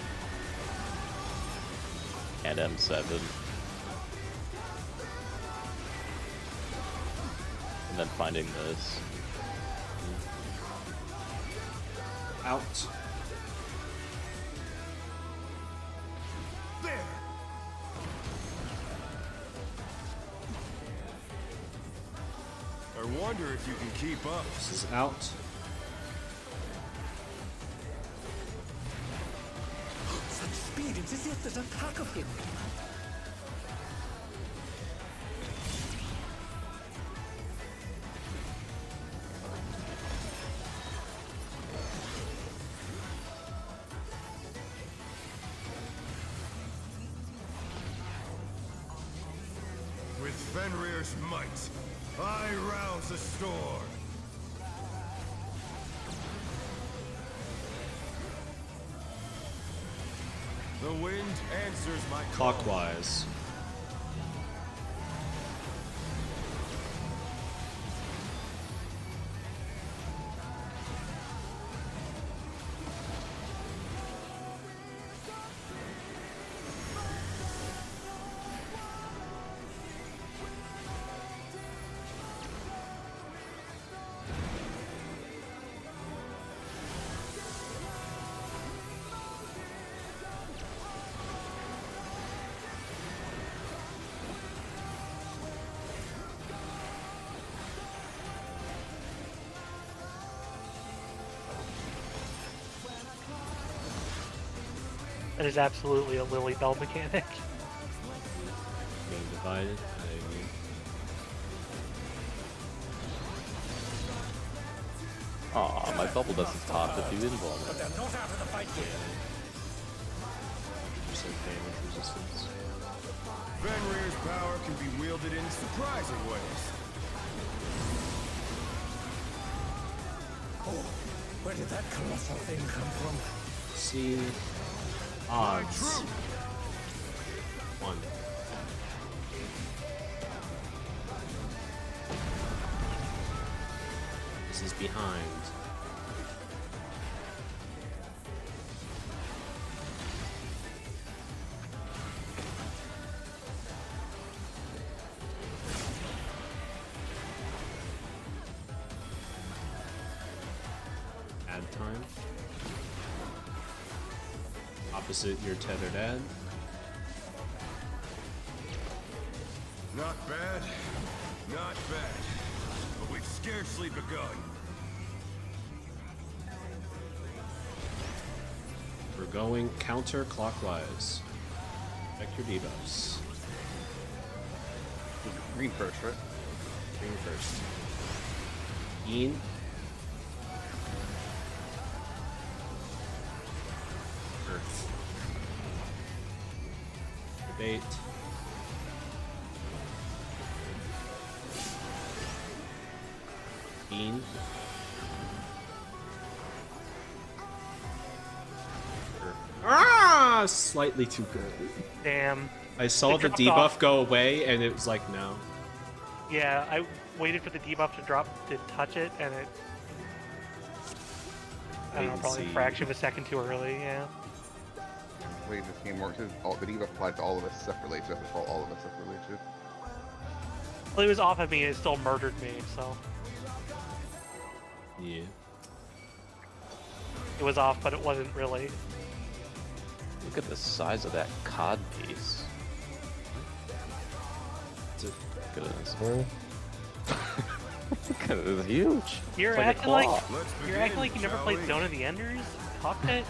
and M7. And then finding this. Out. There! I wonder if you can keep up. This is out. Such speed, it's as if there's a pack of him. With Fenrir's might, I rouse the storm. The wind answers my call. Clockwise. That is absolutely a Lily Bell mechanic. Being divided. I agree. Aw, my bubble doesn't top if you invuln But it. they're not out of the fight yet. 100% damage resistance. Fenrir's power can be wielded in surprising ways. Oh, where did that colossal thing come from? See. My Odds. troop! 1. This is behind. Add time. Opposite your tethered ad. Not bad, not bad. But we've scarcely begun. We're going counterclockwise. Check your debuffs. Green first, right? Green first. Ian. Earth. Debate. Ian. Earth. Ah! Slightly too good. Damn. I saw It the dropped debuff off. go away and it was like, no. Yeah, I waited for the debuff to drop to touch it, and it. I don't know, probably a Latency. fraction of a second too early. Yeah. The way this game works is all the debuff applies to all of us separately, so that's what all of us separately too. Well, it was off of me, and it still murdered me. So Yeah. it was off, but it wasn't really. Look at the size of that cod piece. It's a- Goodness. Look at it, it's huge. You're It's like a acting like claw. Let's you're begin, acting like you never shall played we? Zone of the Enders. Cockpit.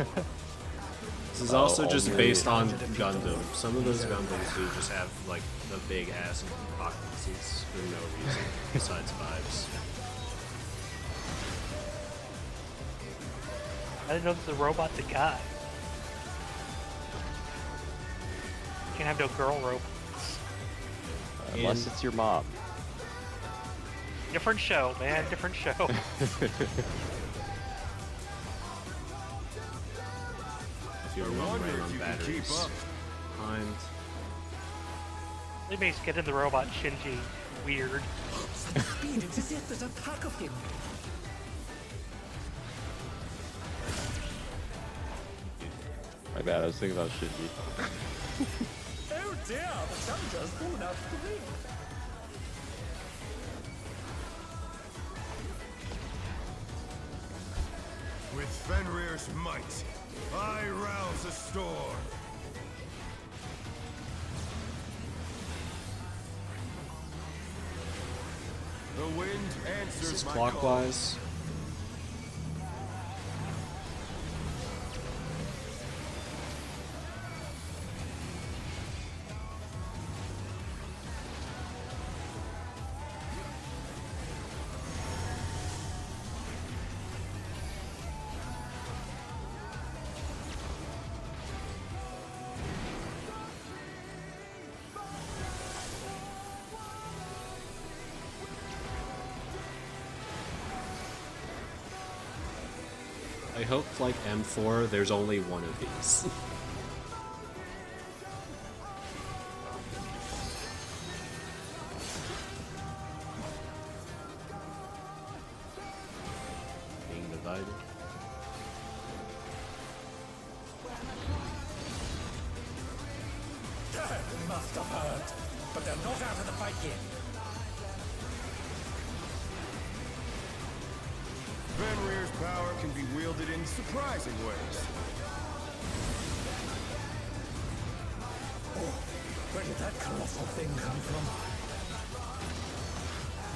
This is also just only- based on Gundam. Some of those Gundams do just have like the big ass pocket pieces for no reason besides vibes. I didn't know that the robot's a guy. Can't have no girl robots. Unless And- it's your mom. Different show, man. Different show. If you're running on batteries. Behind. They makes getting the robot Shinji weird. Such speed, it's as if there's a pack of him. My bad, I was thinking about Shinji. Oh dear, the challenger's fallen out of the ring. With Fenrir's might, I rouse a storm. The wind answers This is my clockwise. I hope, like M4, there's only one of these. Being divided. That must have hurt. But they're not out of the fight yet. Fenrir's power can be wielded in surprising ways. Oh, where did that colossal thing come from?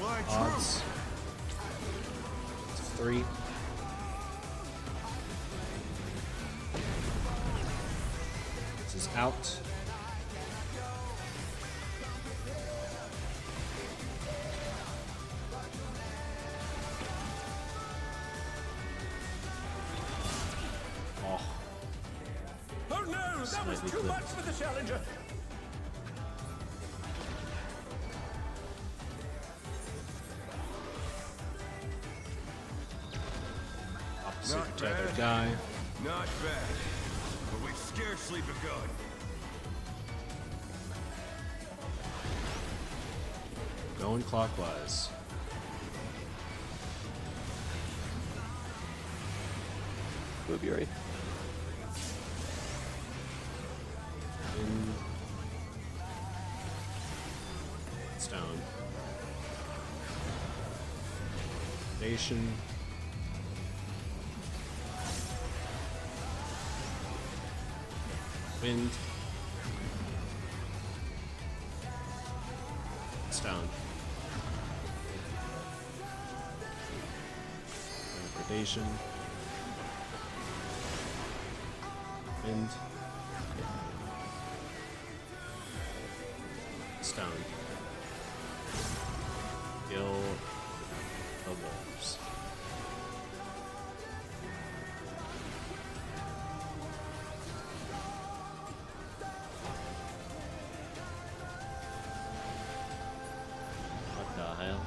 Fly true. Odds. 3. This is out. Oh, Oh no, that was Slightly too clipped. much for the challenger. opposite Not each other bad. guy. Not bad. But we've scarcely begun. Going clockwise. Blueberry. In. It's down. Nation. Wind. It's down. Transportation. Wind. It's down. Kill the wolves. What the hell?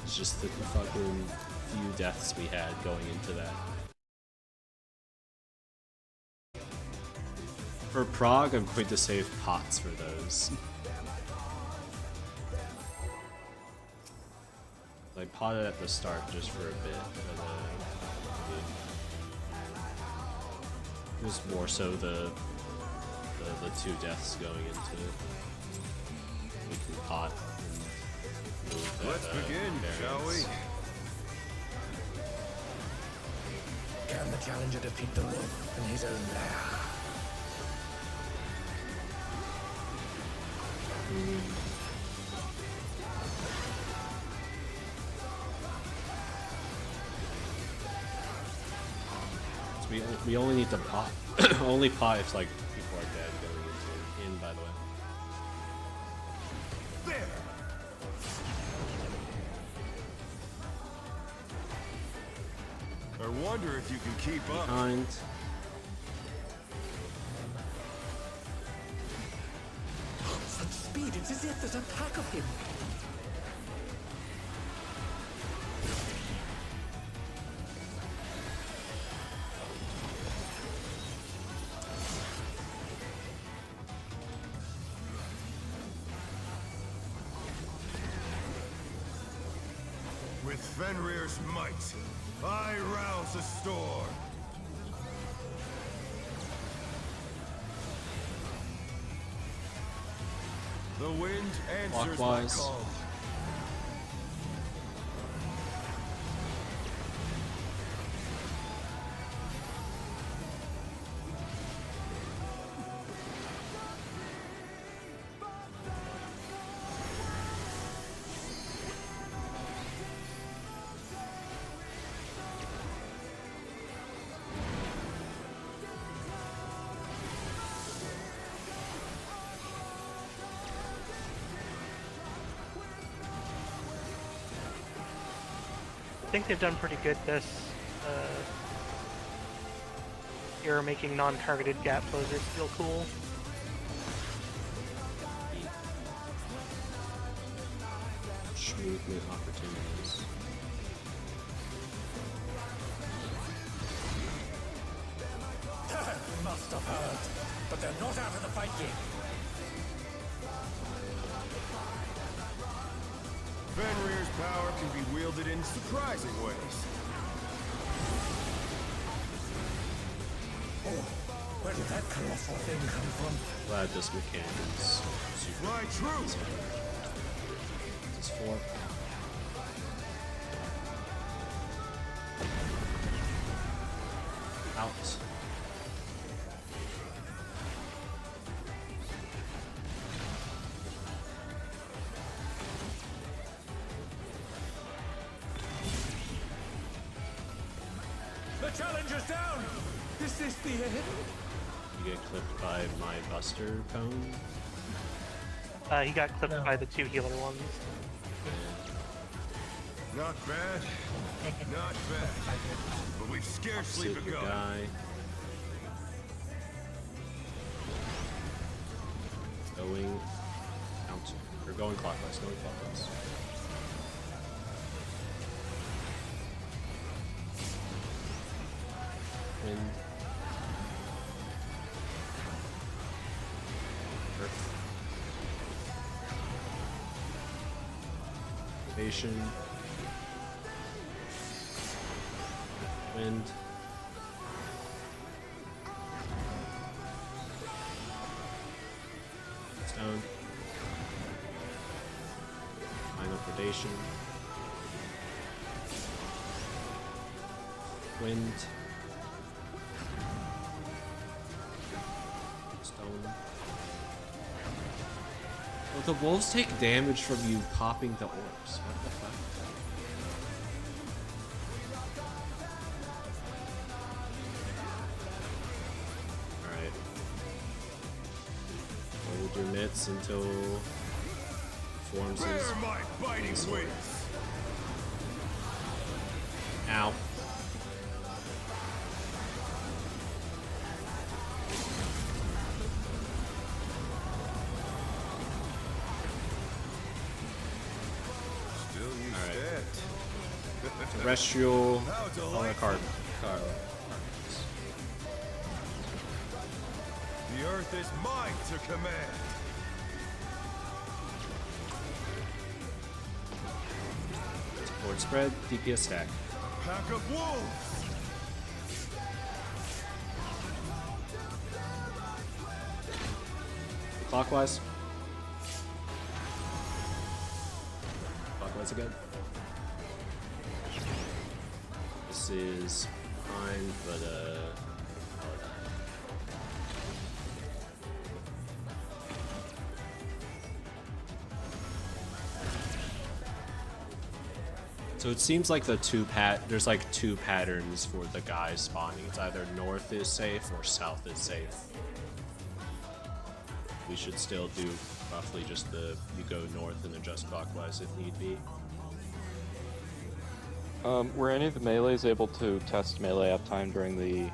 It's just the fucking few deaths we had going into that. For Prague, I'm going to save pots for those. I potted at the start just for a bit, but it was more so the two deaths going into it. We can pot and move that, Let's begin, shall we? variance. Can the challenger defeat the wolf in his own lair? So we only need to pot. Only pot if like people are dead going into in, by the way. There! I wonder if you can keep up. Behind. Such speed, it's as if there's a pack of him. Fenrir's might, I rouse the storm. The wind answers my Clockwise. call. I think they've done pretty good this year, making non-targeted gap closers feel cool. Movement opportunities. Must have heard, but they're not out of the fight yet. Fenrir's power can be wielded in surprising ways. Oh, where did that colossal thing come from? Glad this mechanic is super. Fly true! This is 4. Out. The challenger's down! Is this the end? You get clipped by my Buster Cone. He got clipped by the 2 healer ones. Not bad. Not bad. But we've scarcely Opposite the begun. guy. Going out. Or going clockwise. Going clockwise. Wind. Earth. Ovation. Wind. Stone. Final predation. Wind. Stone. Well, the wolves take damage from you popping the orbs. What the fuck? Alright. Hold your mitts until forms his Bear my biting sword. wings! Ow. Still you Alright. stand. Terrestrial How color delightful. card. The earth is mine to command. Board spread, DPS stack. Pack of wolves! Clockwise. Clockwise again. This is fine, but so it seems like there's like 2 patterns for the guys spawning. It's either north is safe or south is safe. We should still do roughly just you go north and adjust clockwise if need be. Were any of the melees able to test melee uptime during the?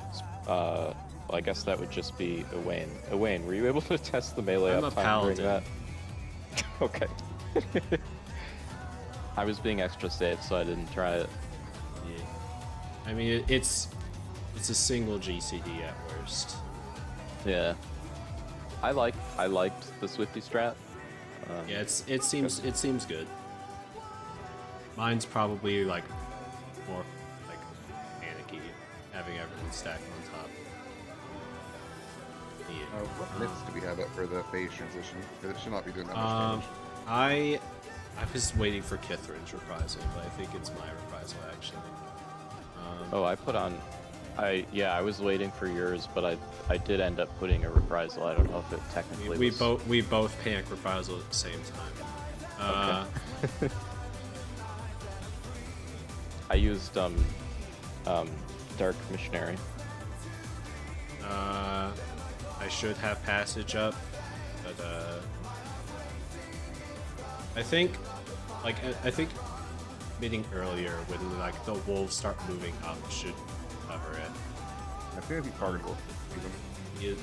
Well, I guess that would just be Owain. Owain, were you able to test the melee I'm a uptime during paladin. that? Okay. I was being extra safe, so I didn't try it. Yeah. I mean, it's a single GCD at worst. Yeah. I liked the Swifty strat. Yeah, it seems good. Mine's probably like more like panicky, having everyone stacked on top. Yeah. What myths do we have up for the phase transition? Because it should not be doing that much damage. I was waiting for Kithrin's reprisal, but I think it's my reprisal actually. Oh, I put on. I was waiting for yours, but I did end up putting a reprisal. I don't know if it technically we both panic reprisal at the same time. Okay. I used Dark Missionary. I should have passage up, but I think meeting earlier when like the wolves start moving up should cover it. I think he's targetable.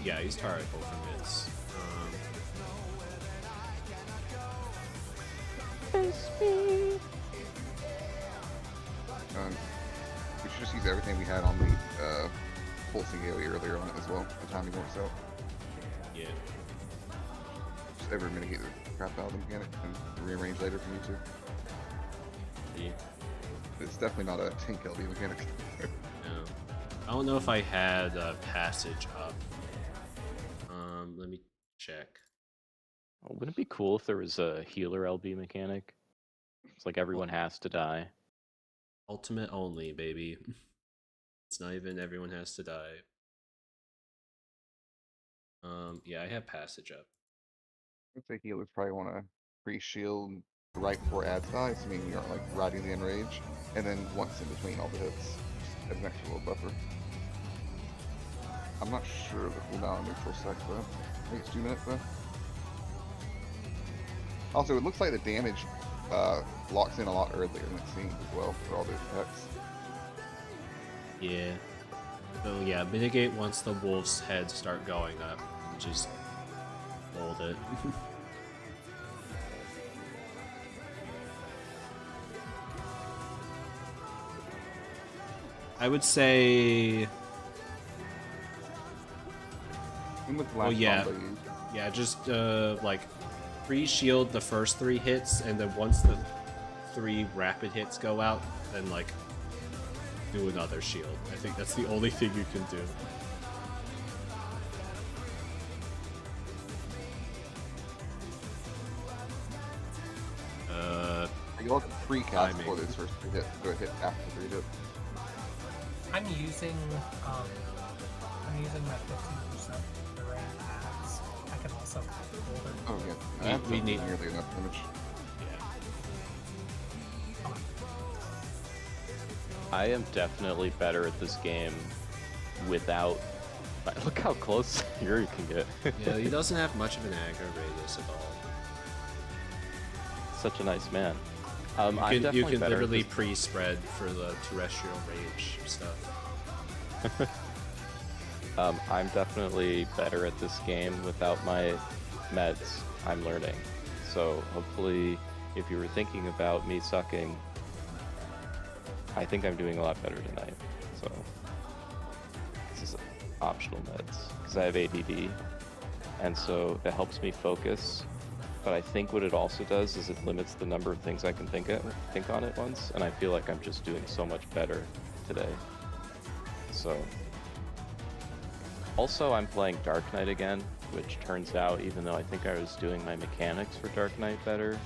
Yeah, he's targetable from his. We should just use everything we had on the pulsing AoE earlier on it as well. The timing works out. Yeah. Just ever mitigate the crap out of the mechanic and rearrange later if you need to. Yeah. It's definitely not a tank LB mechanic. No. I don't know if I had passage up. Let me check. Oh, wouldn't it be cool if there was a healer LB mechanic? It's like everyone has to die. Ultimate only, baby. It's not even everyone has to die. Yeah, I have passage up. I'd say healers probably want to pre-shield right before ad size, meaning you aren't like riding the enrage, and then once in between all the hits, as an extra little buffer. I'm not sure of the cooldown on neutral sec though. I think it's 2 minutes though. Also, it looks like the damage locks in a lot earlier than it seems as well for all the effects. Yeah. So yeah, mitigate once the wolves' heads start going up. Just hold it. I would say. Oh yeah, yeah. Just like pre-shield the first 3 hits, and then once the 3 rapid hits go out, then like do another shield. I think that's the only thing you can do. You all can pre-cast before those first 3 hits. Go hit after the 3 hits. I'm using my 15% the rank ads. I can also hold it. Oh yeah, we need nearly enough damage. I am definitely better at this game without. Look how close Yuri can get. Yeah, he doesn't have much of an aggro radius at all. Such a nice man. You can literally pre-spread for the terrestrial rage stuff. I'm definitely better at this game without my meds. I'm learning. So hopefully, if you were thinking about me sucking, I think I'm doing a lot better tonight. So this is optional meds because I have ADD, and so it helps me focus. But I think what it also does is it limits the number of things I can think on at once, and I feel like I'm just doing so much better today. So, also I'm playing Dark Knight again, which turns out, even though I think I was doing my mechanics for Dark Knight better,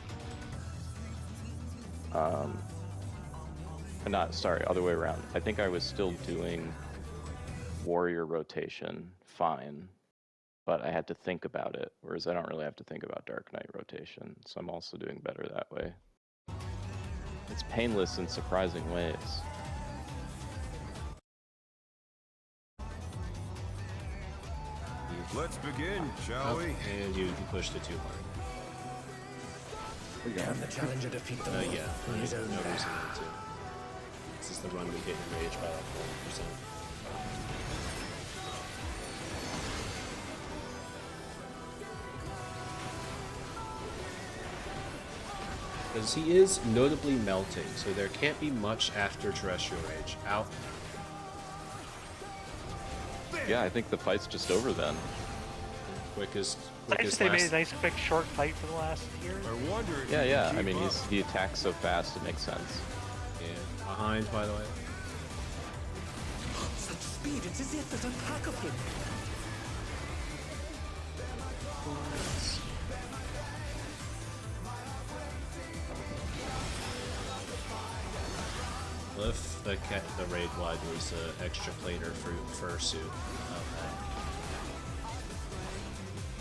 other way around. I think I was still doing warrior rotation fine, but I had to think about it, whereas I don't really have to think about Dark Knight rotation, so I'm also doing better that way. It's painless in surprising ways. Let's begin, shall we? And you pushed it too hard. Can the challenger defeat the wolf Yeah, on his own no back? reason not to. This is the run we get enraged by like 40%. Because he is notably melting, so there can't be much after Terrestrial Rage. Out. Yeah, I think the fight's just over then. Quickest with I his just they made a last. nice quick short fight for the last year. I wonder if Yeah, you yeah. can I mean, keep he attacks so fast, it makes sense. Yeah, behind, by the way. Such speed, it's as if there's a pack of him. Well, if the raid wide was an extra plater for fursuit,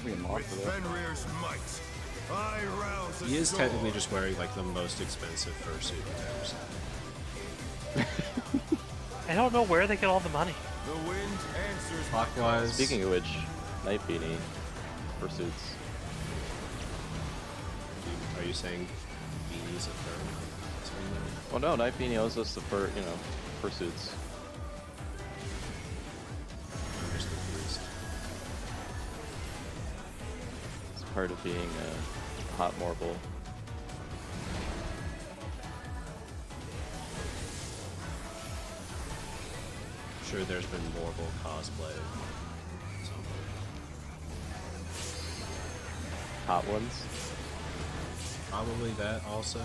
We can lock With for that. Fenrir's might, I rouse the he is storm. technically just wearing like the most expensive fursuit you've ever seen. I don't know where they get all the money. The wind answers my Clockwise. Speaking of which, Night Beanie pursuits. Are you saying beanies at third? Well, no, Night Beanie owes us the pursuits. I'm just confused. It's part of being a hot Morbol. I'm sure there's been Morbol cosplay somewhere. Hot ones. Probably that also.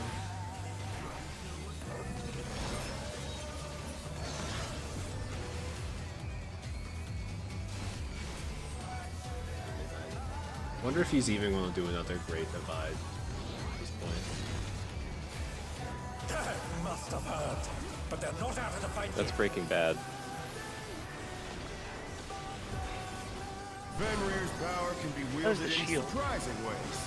Wonder if he's even going to do another Great Divide at this point. That must have hurt. But they're not out of the fight That's yet. Breaking Bad. Fenrir's power can be There's wielded the in shield. surprising ways.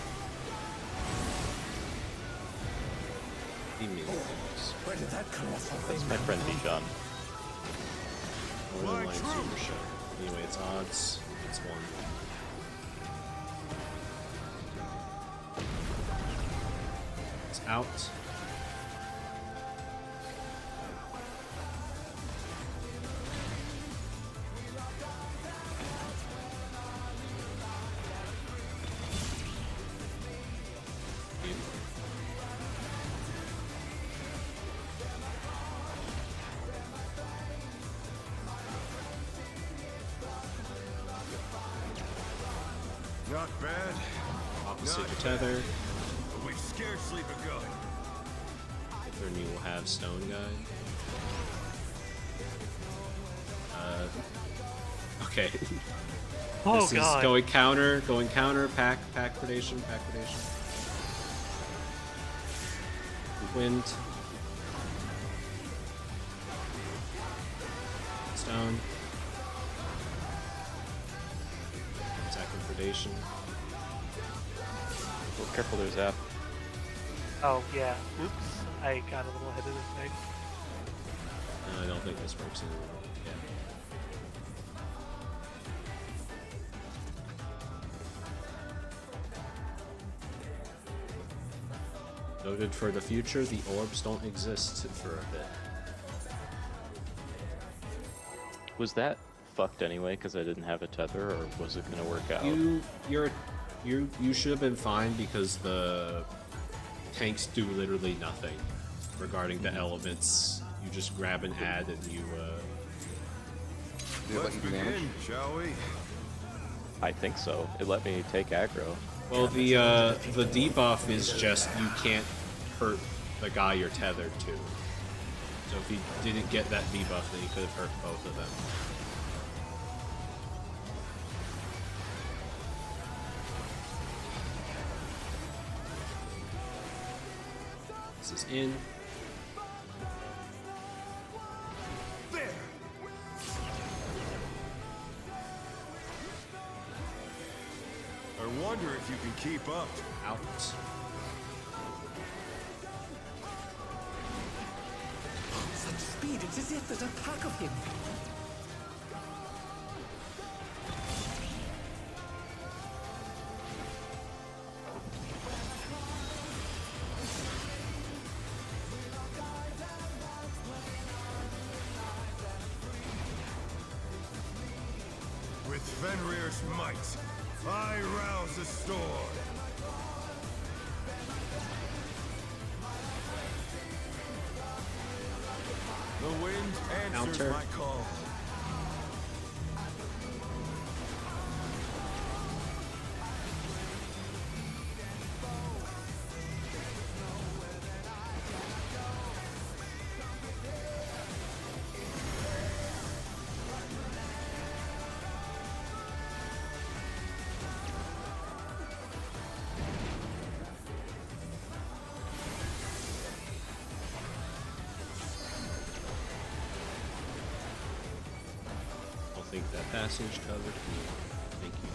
He means things. Where did that colossal That's thing my come friend from? Bijan. More than My like truth. Super Show. Anyway, it's odds. It's one. It's out. Not bad, Opposite Not your tether. but we've scarcely begun. Then you will have Stone Guy. Okay. Oh This god. is going counter, pack predation. Wind. Stone. Attack and predation. Well, careful, there's Zap. Oh yeah. Oops. I got a little ahead of this thing. No, I don't think this works anymore. Yeah. Noted for the future, the orbs don't exist for a bit. Was that fucked anyway because I didn't have a tether, or was it gonna work out? You should have been fine because the tanks do literally nothing regarding the elements. You just grab an ad and you Did it let Let's you do damage? begin, shall we? I think so. It let me take aggro. well the debuff is just you can't hurt the guy you're tethered to. So if he didn't get that debuff, then he could have hurt both of them. This is in. There! I wonder if you can keep up. Out. Such speed, it's as if there's a pack of him. With Fenrir's might, I rouse the storm. The wind answers Counter. my call. Take that passage cover. Thank you.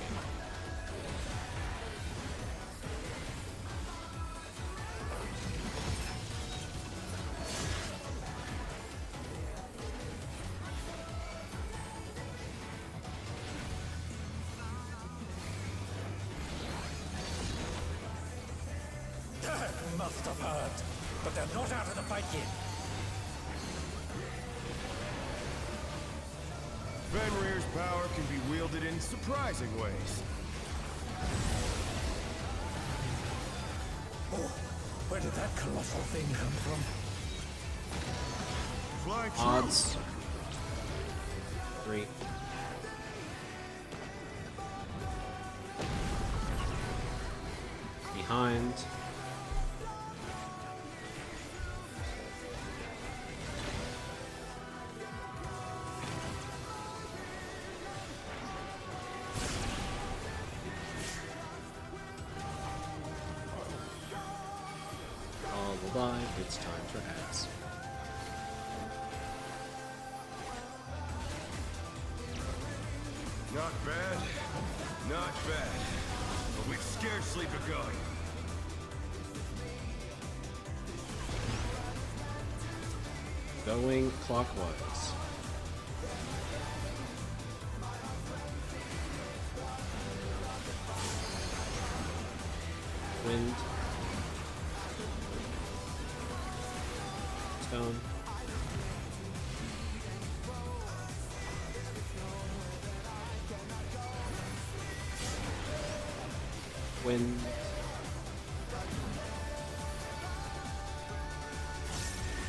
That must have hurt. But they're not out of the fight yet. Fenrir's power can be wielded in surprising ways. Oh, where did that colossal thing come from? Fly true. Odds. 3. Behind. All alive, it's time for ads. Not bad. Not bad. But we've scarcely begun. Going clockwise. Wind. Stone. Wind.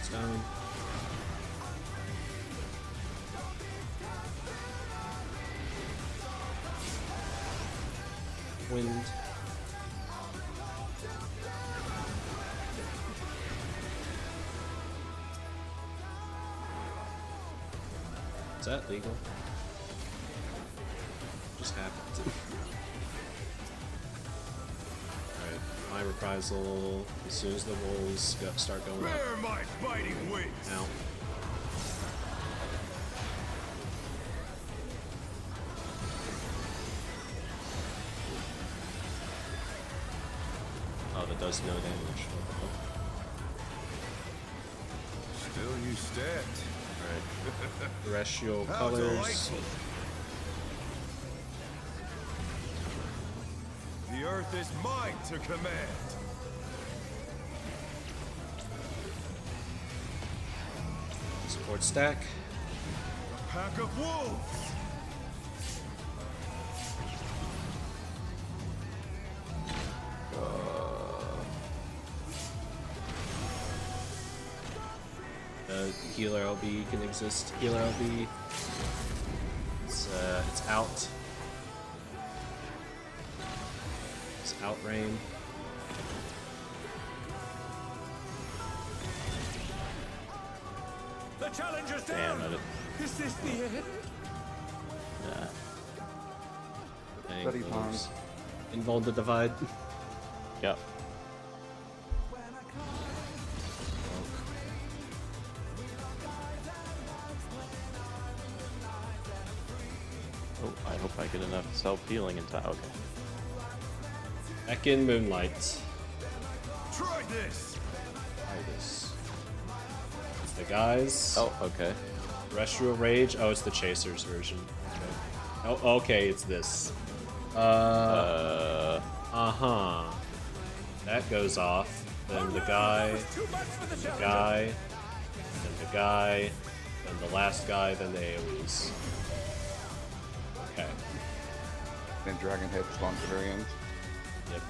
Stone. Wind. Is that legal? Just happened. Alright, my reprisal as soon as the wolves start going up. Bear my biting wings. Now. Oh, that does no damage. Still you stacked. Alright. Terrestrial How colors. delightful. The earth is mine to command. Support stack. A pack of wolves. Healer LB can exist. Healer LB. It's out. It's out rain. The challenger's Damn down. it. Is this the end? Yeah. Study pond. Involve the divide. Yep. Oh, I hope I get enough self-healing in time. Okay. Back in Moonlight. Try this. Try this. It's the guys. Oh, okay. Terrestrial Rage. Oh, it's the Chasers version. Okay. Oh, okay, it's this. Uh-huh. That goes off. Then the guy, Too much for the the challenger. guy, then the guy, then the last guy, then the AoEs. Okay. Then Dragon Head spawns at the very end. Yep.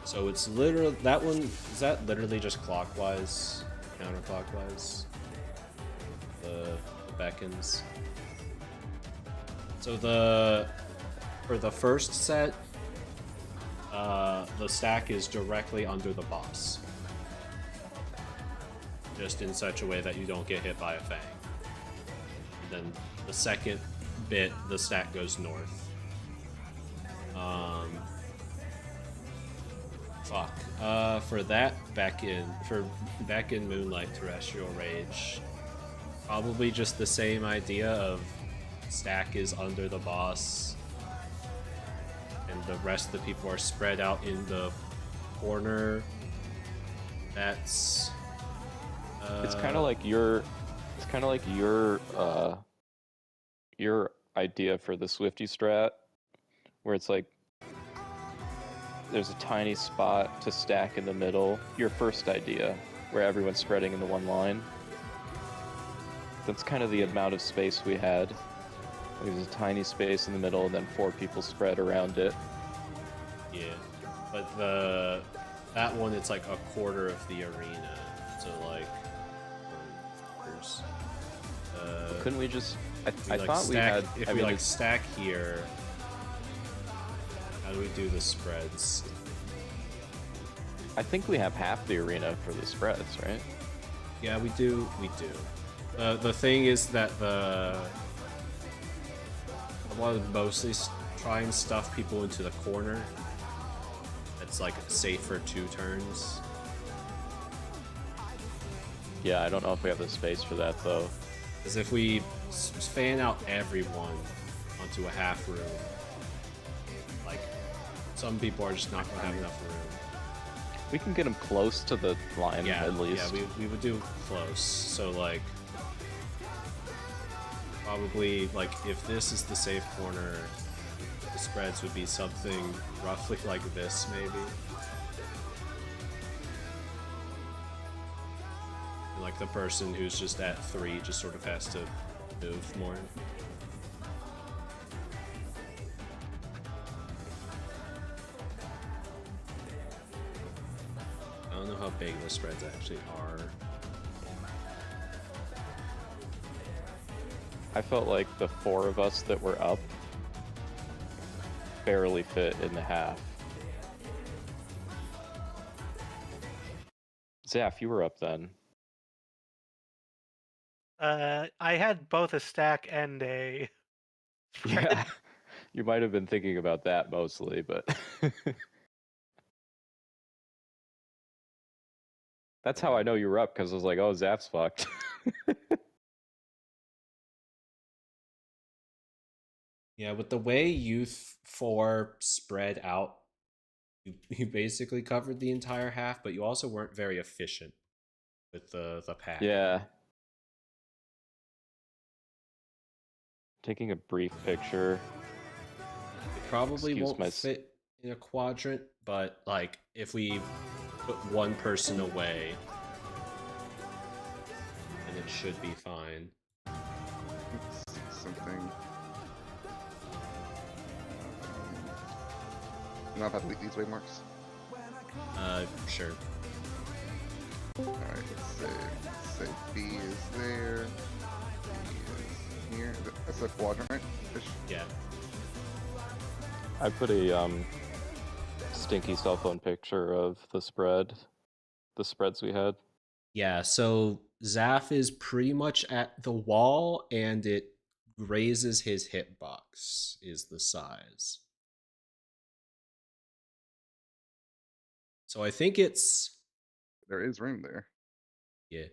So it's literally that one. Is that literally just clockwise, counterclockwise? The beckons. So for the first set, the stack is directly under the boss, just in such a way that you don't get hit by a fang. And then the second bit, the stack goes north. For that back in Moonlight Terrestrial Rage, Probably just the same idea of stack is under the boss, and the rest of the people are spread out in the corner. That's It's kind of like your your idea for the Swifty strat, where it's like there's a tiny spot to stack in the middle. Your first idea, where everyone's spreading into one line. That's kind of the amount of space we had. There's a tiny space in the middle, and then 4 people spread around it. yeah, but that one it's like a quarter of the arena, so like there's Couldn't we just? I like thought stack, we had. if I we mean, like stack here. How do we do the spreads? I think we have half the arena for the spreads, right? Yeah, we do. We do. The thing is that I want to mostly try and stuff people into the corner. That's like safe for 2 turns. Yeah, I don't know if we have the space for that though. Because if we fan out everyone onto a half room, like some people are just not going to have enough room. We can get them close to the line at least. Yeah, we would do close. So like, probably like if this is the safe corner, the spreads would be something roughly like this, maybe. And like the person who's just at 3 just sort of has to move more. I don't know how big the spreads actually are. I felt like the 4 of us that were up barely fit in the half. Zaf, you were up then. I had both a stack and a spread. Yeah, you might have been thinking about that mostly, but that's how I know you were up, because I was like, oh, Zaf's fucked. Yeah, with the way Youth 4 spread out, you basically covered the entire half, but you also weren't very efficient with the pack. Yeah. Taking a brief picture. It probably Excuse won't fit in a quadrant, but like if we put one person away, then it should be fine. Something. You know if I delete these waymarks? Sure. Alright, let's say B is there. B is here. That's a quadrant, right? Fish? Yeah. I put a stinky cell phone picture of the spreads we had. Yeah, so Zaf is pretty much at the wall, and it grazes his hitbox, is the size. So I think it's... There is room there. Yeah.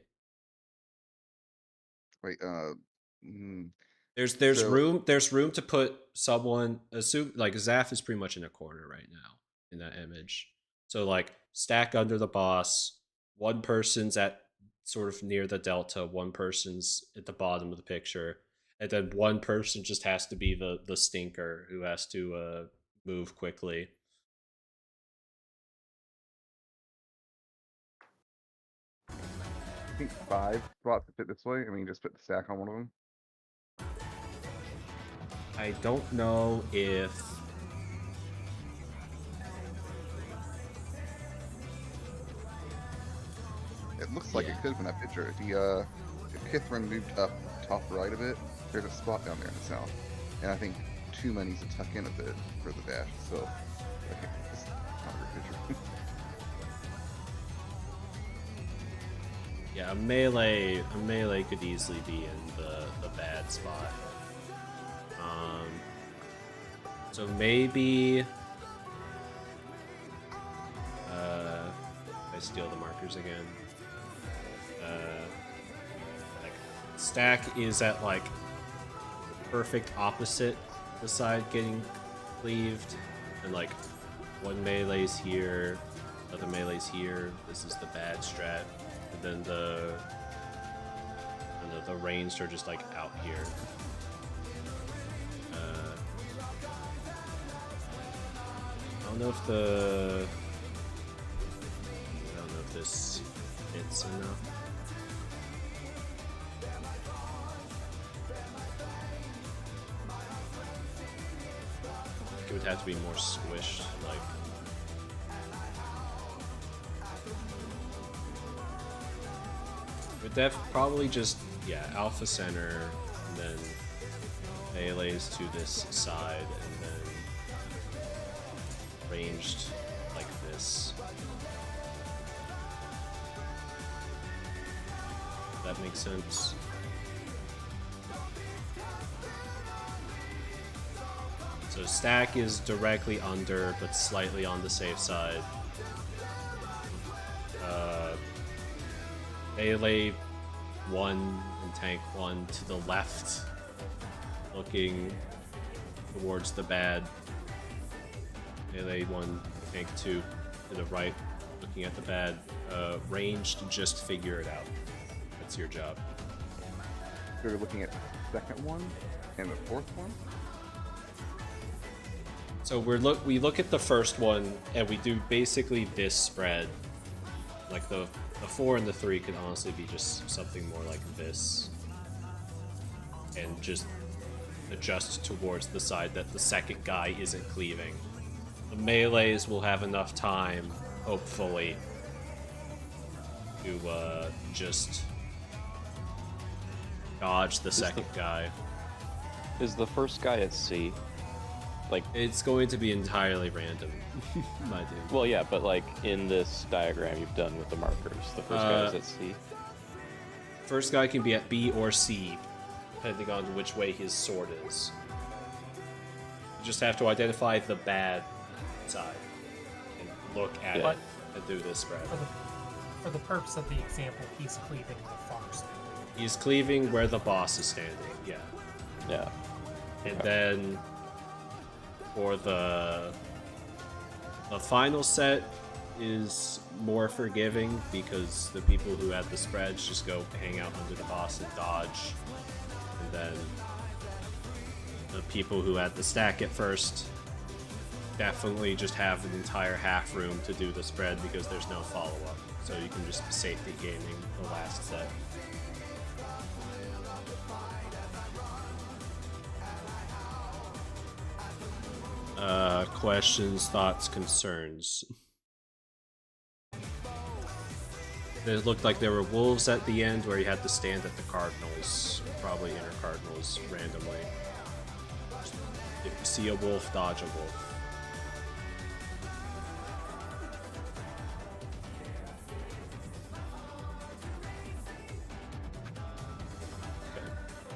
Wait, There's So- room to put someone, assume like Zaf is pretty much in a corner right now in that image. So like stack under the boss, one person's at sort of near the delta, one person's at the bottom of the picture, and then one person just has to be the stinker who has to move quickly. I think 5 spots to fit this way. I mean, just put the stack on one of them. I don't know if... It looks like Yeah. it could have been that picture. If Kithrin moved up top right of it, there's a spot down there in the south. And I think Tuma needs to tuck in a bit for the dash, so I think it's not a good picture. Yeah, a melee could easily be in the bad spot. So maybe if I steal the markers again. Like Stack is at like perfect opposite the side getting cleaved, and like one melee's here, other melee's here. This is the bad strat, and then the ranged are just like out here. I don't know if this fits enough. It would have to be more squished, like. Would probably just, yeah, alpha center, and then melees to this side, and then ranged like this. That makes sense. So stack is directly under, but slightly on the safe side. Melee 1 and tank 1 to the left, looking towards the bad. Melee 1, tank 2 to the right, looking at the bad. Ranged, just figure it out. That's your job. So you're looking at the second one and the fourth one? So we look at the first one, and we do basically this spread. Like the 4 and the 3 could honestly be just something more like this, and just adjust towards the side that the second guy isn't cleaving. The melees will have enough time, hopefully, to just dodge the second guy. Is the first guy at C? Like, it's going to be entirely random, my dude. Well, yeah, but like in this diagram you've done with the markers, the first guy is at C. First guy can be at B or C, depending on which way his sword is. You just have to identify the bad side and look at it and do this spread. For the purpose of the example, he's cleaving the far side. He's cleaving where the boss is standing, yeah. Yeah. And then for the final set is more forgiving, because the people who had the spreads just go hang out under the boss and dodge. And then the people who had the stack at first definitely just have an entire half room to do the spread because there's no follow-up. So you can just safety gaming the last set. Questions, thoughts, concerns. It looked like there were wolves at the end where you had to stand at the cardinals, probably inner cardinals, randomly. If you see a wolf, dodge a wolf.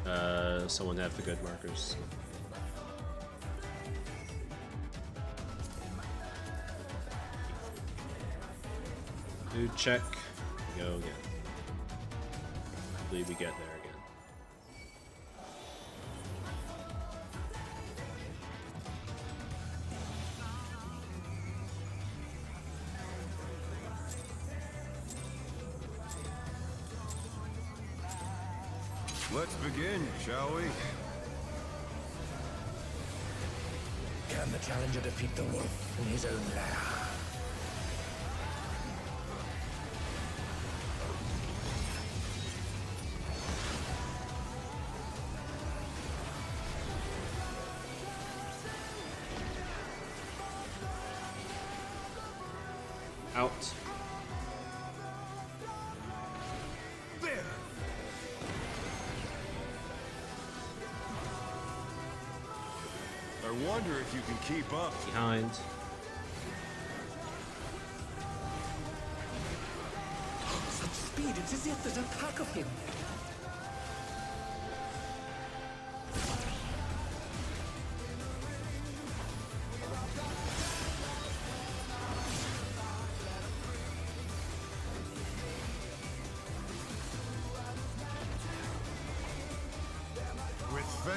Okay. Someone have the good markers. Dude, check. Go again. Hopefully we get there again. Let's begin, shall we? Can the challenger defeat the wolf in his own lair? Out. There! I wonder if you can keep up. Behind. Such speed, it's as if there's a pack of him.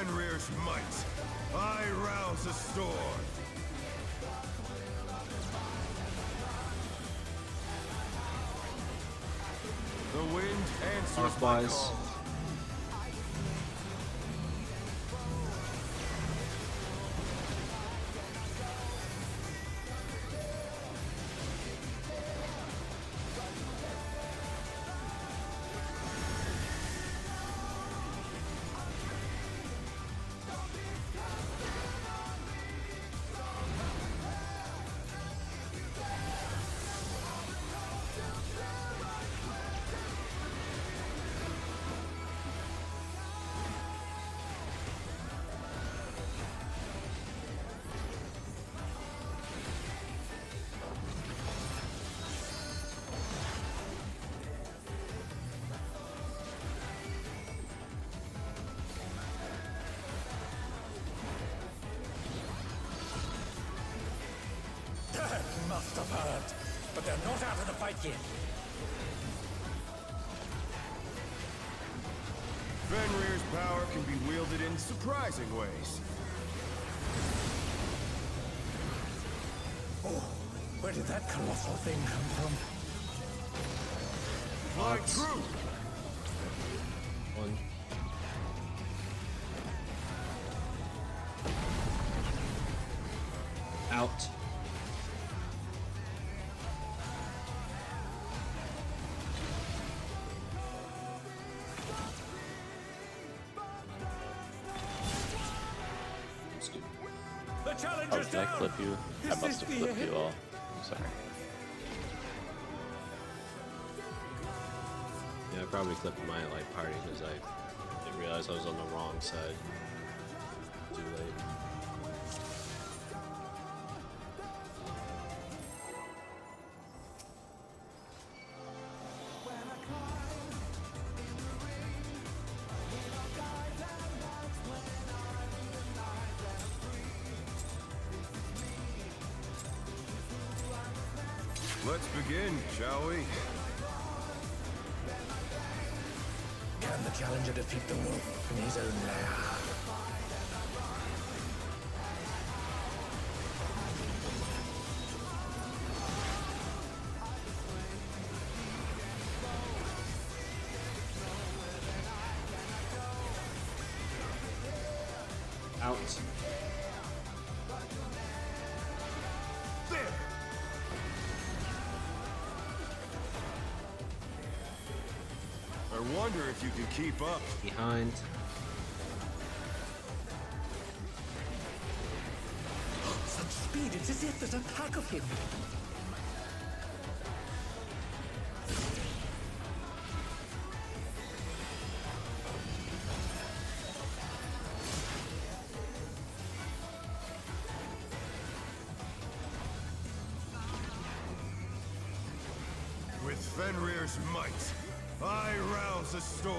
Fenrir's might, I rouse the storm. The wind answers my Clockwise. call. Must have heard, but they're not out of the fight yet. Fenrir's power can be wielded in surprising ways. Oh, where did that colossal thing come from? My true! One. Out. Stupid. The Oh, challenger's did I down! clip you? I This must is have the flipped end. you all. I'm sorry. Yeah, I probably clipped my like party because I didn't realize I was on the wrong side. Too late. Let's begin, shall we? Can the challenger defeat the wolf in his own lair? Out. There! I wonder if you can keep up. Behind. Such speed, it's as if there's a pack of him. With Fenrir's might, I rouse the storm.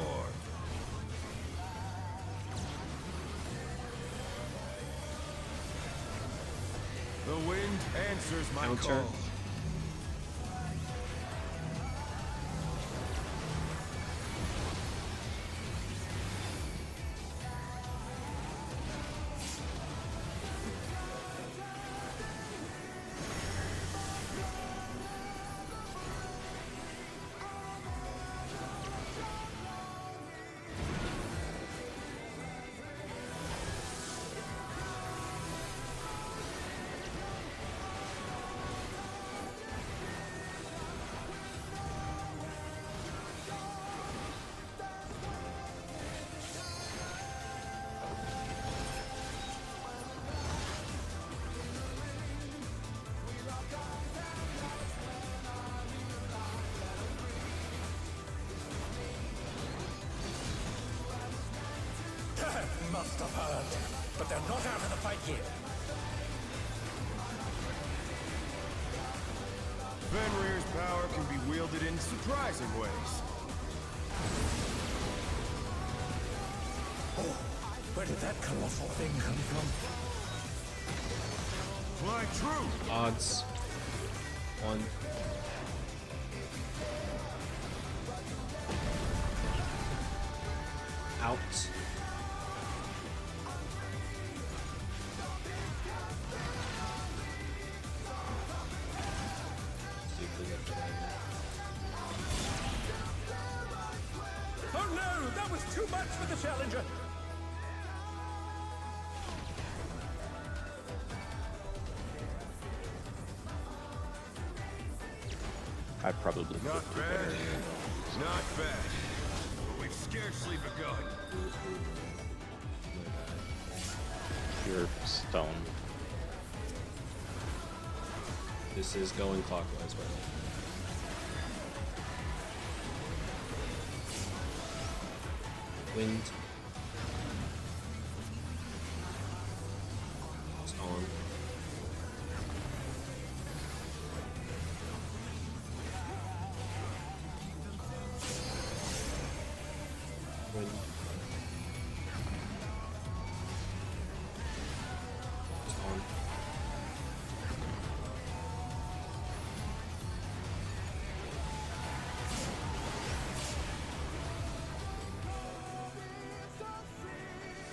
The wind answers my Counter. call. Must have heard, but they're not out of the fight yet. Fenrir's power can be wielded in surprising ways. Oh, where did that colossal thing come from? Fly true! Odds. One. Out. challenger. I probably Not could do bad. better. Not bad. But we've scarcely begun. Pure stone. This is going clockwise, by the way. Wind. It's on. Wind. It's on.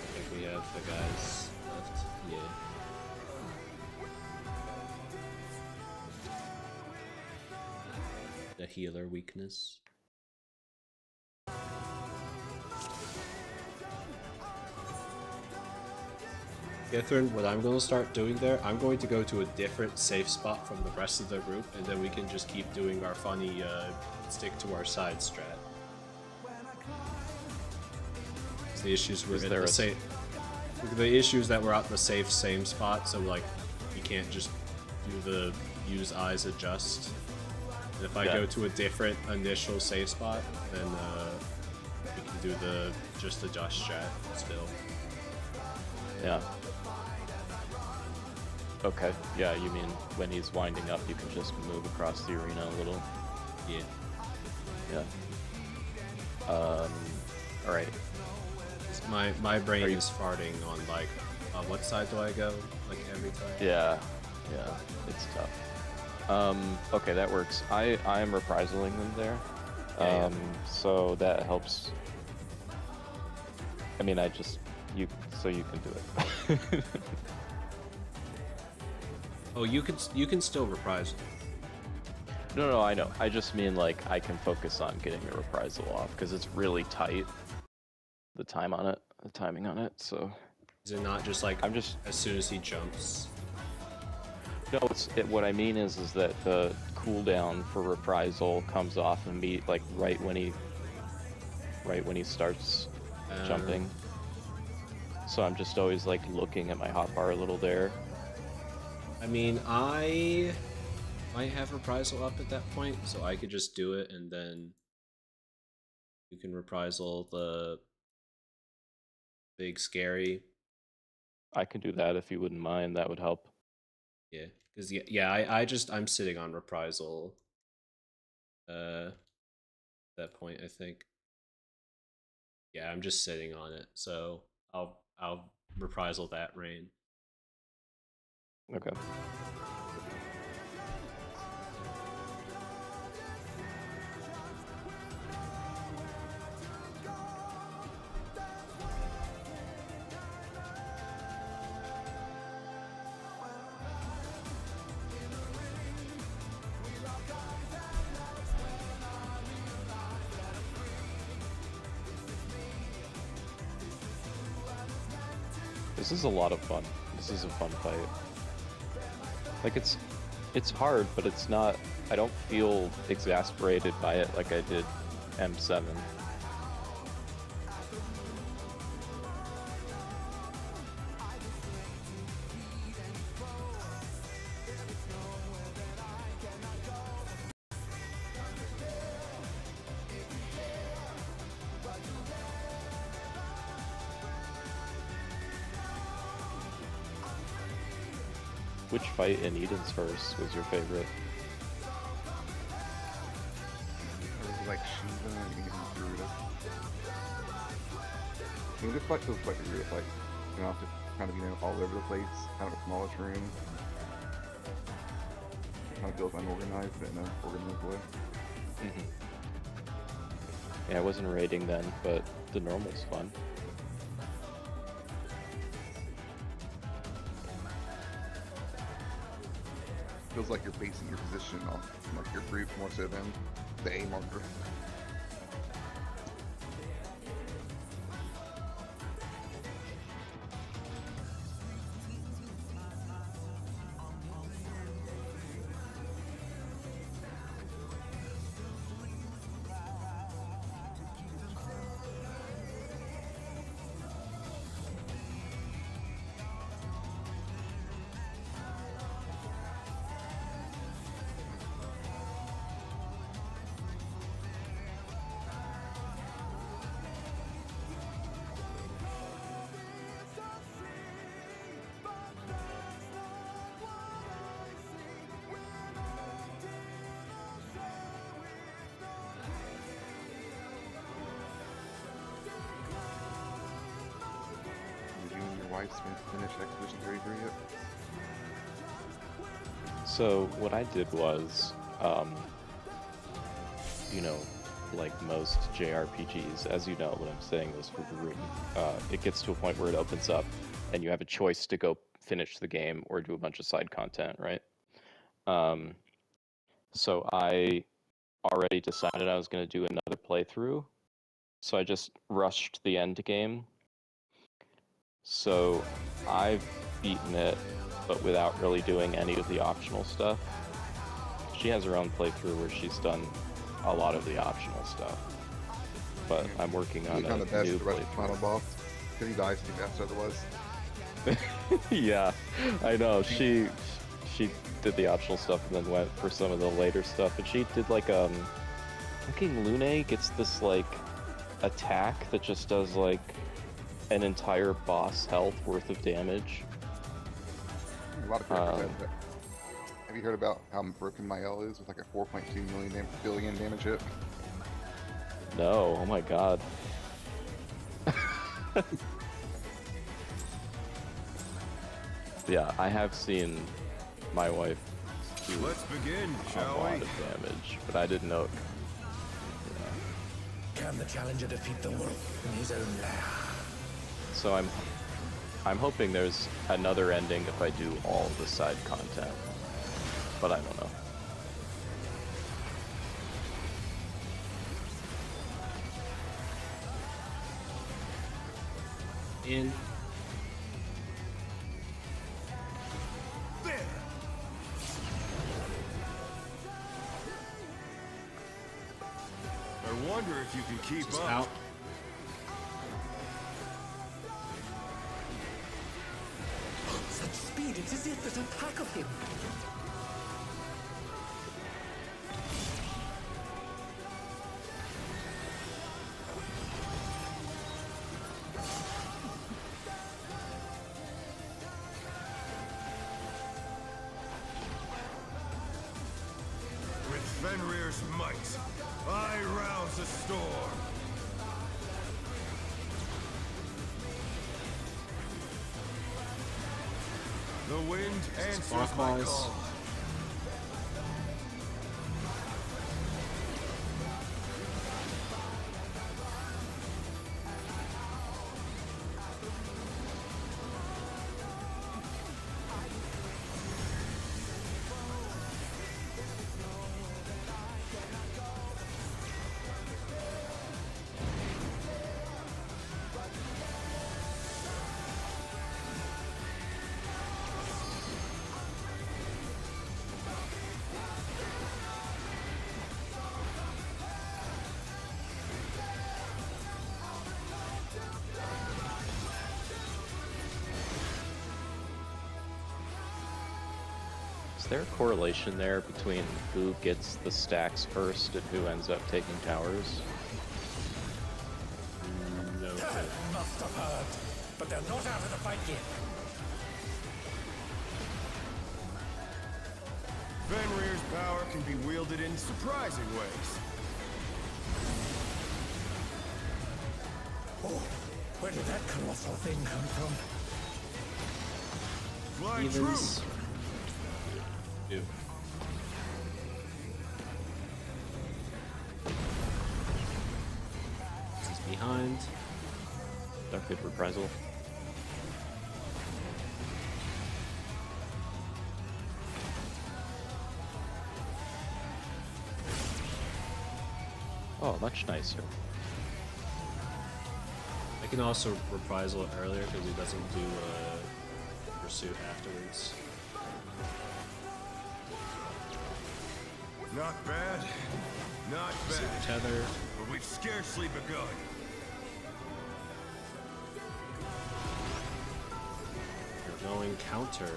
I think we have the guys left. Yeah. The healer weakness. Catherine, what I'm going to start doing there, I'm going to go to a different safe spot from the rest of the group, and then we can just keep doing our funny stick to our side strat. 'Cause the issues were in the same. The issue is that we're at the safe same spot, so like you can't just do the use eyes adjust. And if I go to a different initial safe spot, then we can do the just adjust strat still. Yeah. Okay. Yeah, you mean when he's winding up, you can just move across the arena a little. Yeah. Yeah. All right. My brain is farting on like, what side do I go? Like every time. Yeah. Yeah. It's tough. Okay, that works. I am reprisaling them there. Yeah, So that helps. I mean, so you can do it. Oh, you can still reprise. No, I know. I just mean like I can focus on getting the reprisal off because it's really tight. The timing on it. So Is it not just like as soon as he jumps? no, what I mean is that the cooldown for reprisal comes off like right when he starts jumping. So I'm just always like looking at my hotbar a little there. I mean, I might have reprisal up at that point, so I could just do it, and then you can reprisal the big scary. I can do that if you wouldn't mind. That would help. Yeah, because I'm sitting on reprisal. At that point, I think. Yeah, I'm just sitting on it, so I'll reprisal that rain. Okay. This is a lot of fun. This is a fun fight. Like it's hard, but it's not. I don't feel exasperated by it like I did M7. Which fight in Eden's First was your favorite? I really like Shiva and even Garuda. I mean, this fight feels like a Garuda fight. You know, just kind of, all over the place, kind of a smallish room. Kind of feels unorganized, but in an organized way. Yeah, I wasn't raiding then, but the normal's fun. Feels like you're basing your position on like your group more so than the A marker. wife's finished Expedition 33 yet? So what I did was, you know, like most JRPGs, as you know, when I'm saying this for the room, it gets to a point where it opens up and you have a choice to go finish the game or do a bunch of side content, right? So I already decided I was going to do another playthrough, so I just rushed the end game. So I've beaten it, but without really doing any of the optional stuff. She has her own playthrough where she's done a lot of the optional stuff, but I'm working on You a the best new the rest of the final playthrough. boss. Because he dies too fast otherwise. Yeah, I know. She did the optional stuff and then went for some of the later stuff, and she did like fucking Lune gets this like attack that just does like an entire boss health worth of damage. A lot of characters have that. Have you heard about how broken my L is with like a 4.2 billion damage hit? No, oh my god. Yeah, I have seen my wife do Let's begin, a shall lot we? of damage, but I didn't know. Can the challenger defeat the wolf in his own lair? So I'm hoping there's another ending if I do all the side content, but I don't know. In. There! I wonder if you can keep Just up. out. Such speed, it's as if there's a pack of him. With Fenrir's might, I rouse a storm. The wind answers my clockwise. call. Is there a correlation there between who gets the stacks first and who ends up taking towers? No clue. Must have heard, but they're not out of the fight yet. Fenrir's power can be wielded in surprising ways. Oh, where did that colossal thing come from? Fly Evens. true! Two. This is behind. Dark Fate Reprisal. Oh, much nicer. I can also reprisal it earlier because he doesn't do pursuit afterwards. Not bad. Not Super bad. tether. But we've scarcely begun. You're going counter.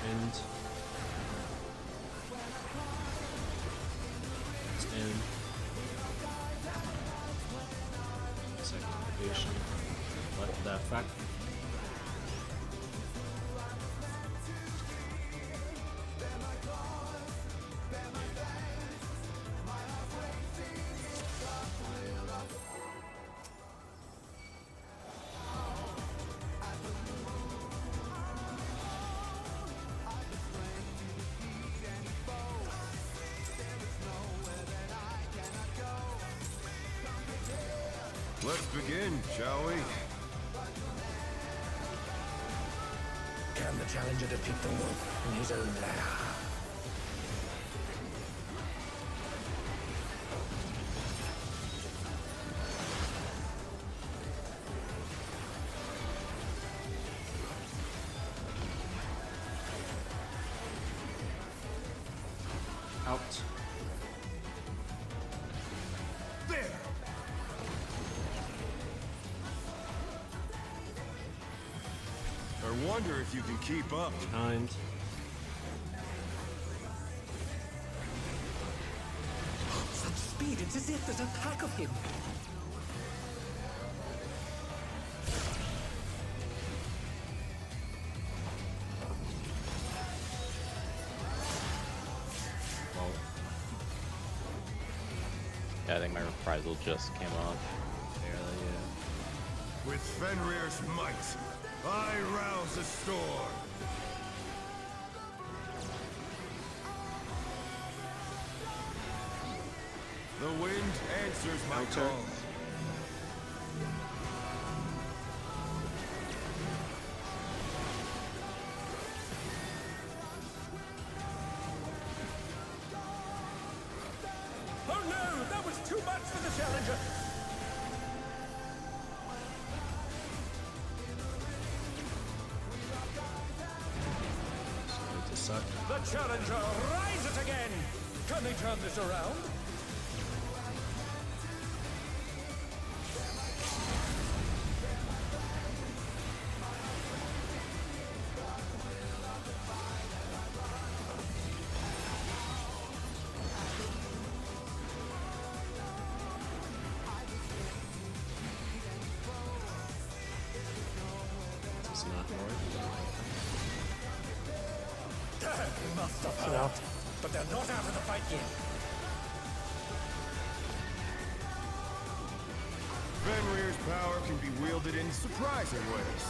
And it's in. Second activation. Let that fact. Let's begin, shall we? Can the challenger defeat the wolf in his own lair? Out. There! I wonder if you can keep up. Behind. Such speed, it's as if there's a pack of him. Well, Yeah, I think my reprisal just came off. barely, yeah. With Fenrir's might, I rouse the storm. The wind answers my Counter. call. Oh no, that was too much for the challenger. Starting to suck. The challenger rises again. Can they turn this around? Does not work. They must have So now, but they're not out of the fight yet. Fenrir's power can be wielded in surprising ways.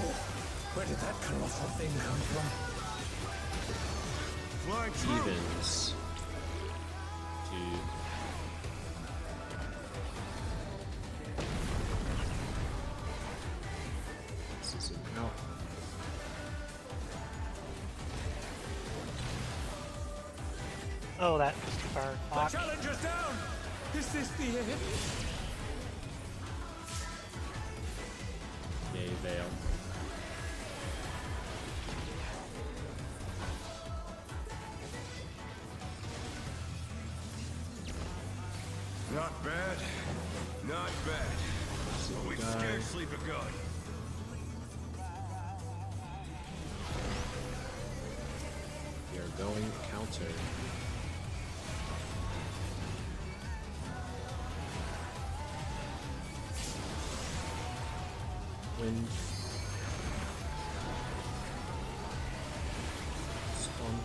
Oh, where did that colossal thing come from? Fly true. Evens. Dude. This is an out. oh, that was too far. The Fuck. challenger's down. Is this the end? Yay, Veil. Not bad. Not bad. But we've guy. scarcely begun. We are going counter. Wind. Storm.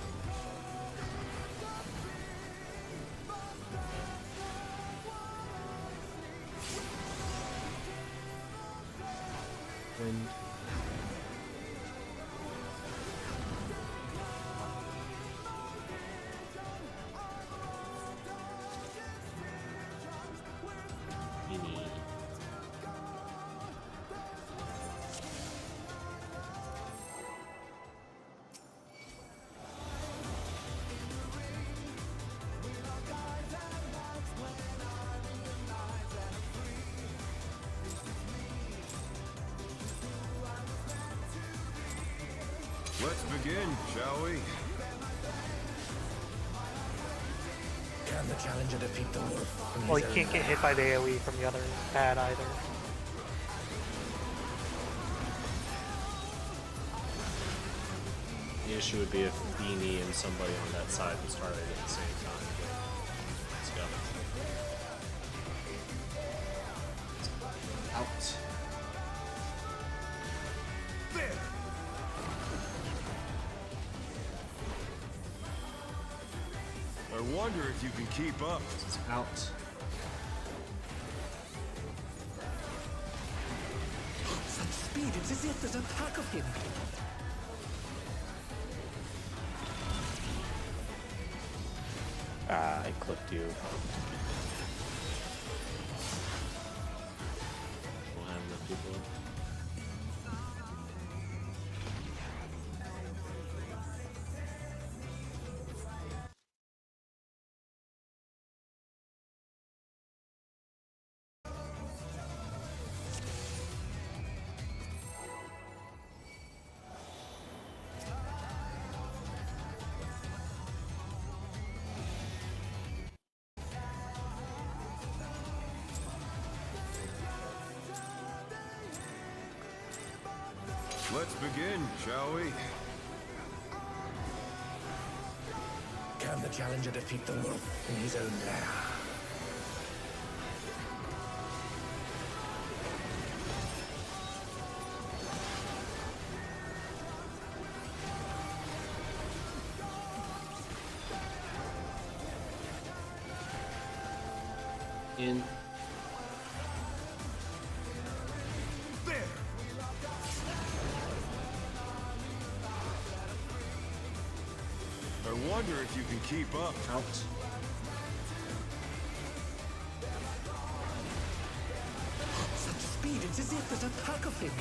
Wind. Beanie. Let's begin, shall we? Can the challenger defeat the wolf? in Well, his he own can't get lair? hit by the AoE from the other pad either. The issue would be if Beanie and somebody on that side was targeted at the same time. Let's go. Out. There! I wonder if you can keep up. It's out. Such speed, it's as if there's a pack of him. Ah, I clipped you. We'll have enough people. Let's begin, shall we? Can the challenger defeat the wolf in his own lair? In. There! I wonder if you can keep up. Out. Such speed, it's as if there's a pack of him.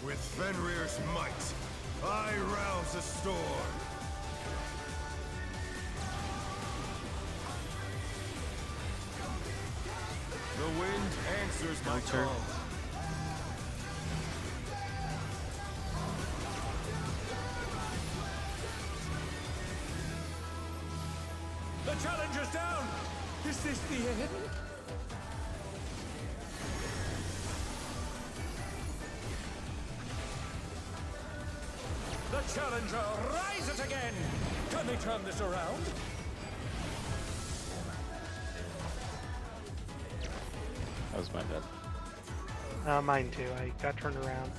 With Fenrir's might, I rouse a storm. The wind answers my Counter. call. The challenger's down! Is this the end? The challenger rises again! Can they turn this around? That was my bad. Mine too. I got turned around.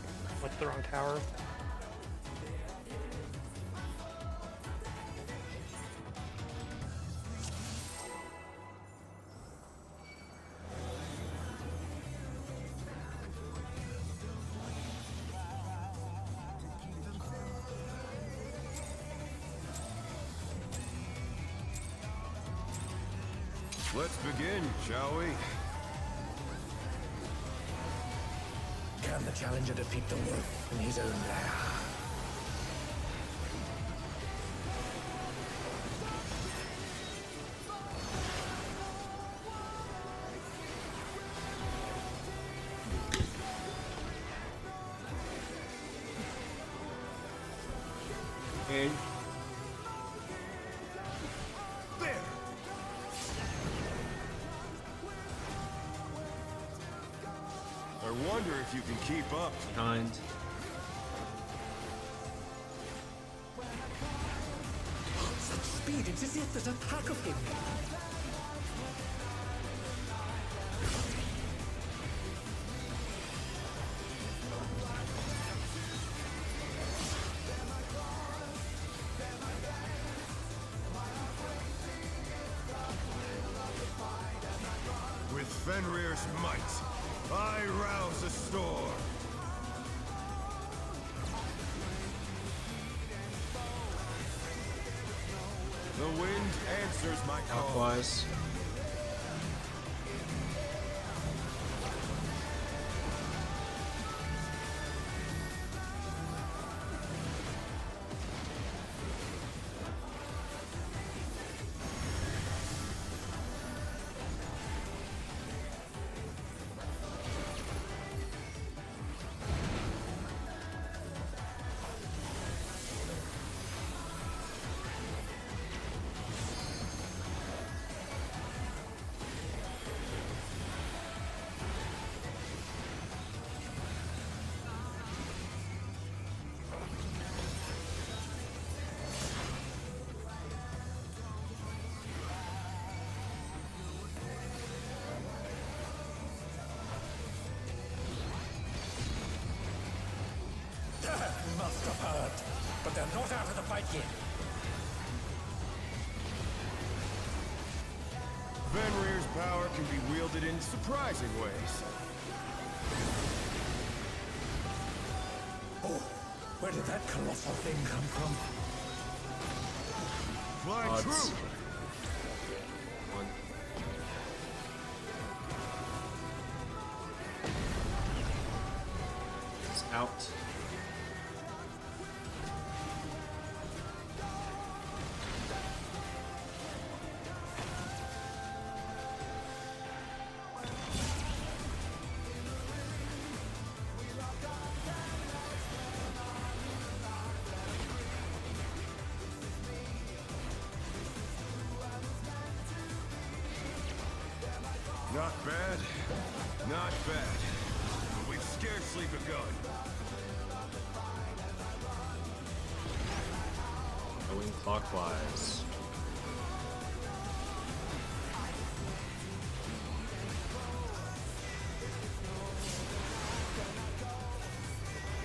Went to the wrong tower. Let's begin, shall we? Can the challenger defeat the wolf in his own lair? In. There! I wonder if you can keep up. Behind. Such speed, it's as if there's a pack of him. With Fenrir's might, I rouse a storm. The wind answers my call. Clockwise. Must have hurt, but they're not out of the fight yet. Fenrir's power can be wielded in surprising ways. Oh, where did that colossal thing come from? Fly Odds. true! One. It's out. Not bad. Not bad. But we've scarcely begun. Going clockwise.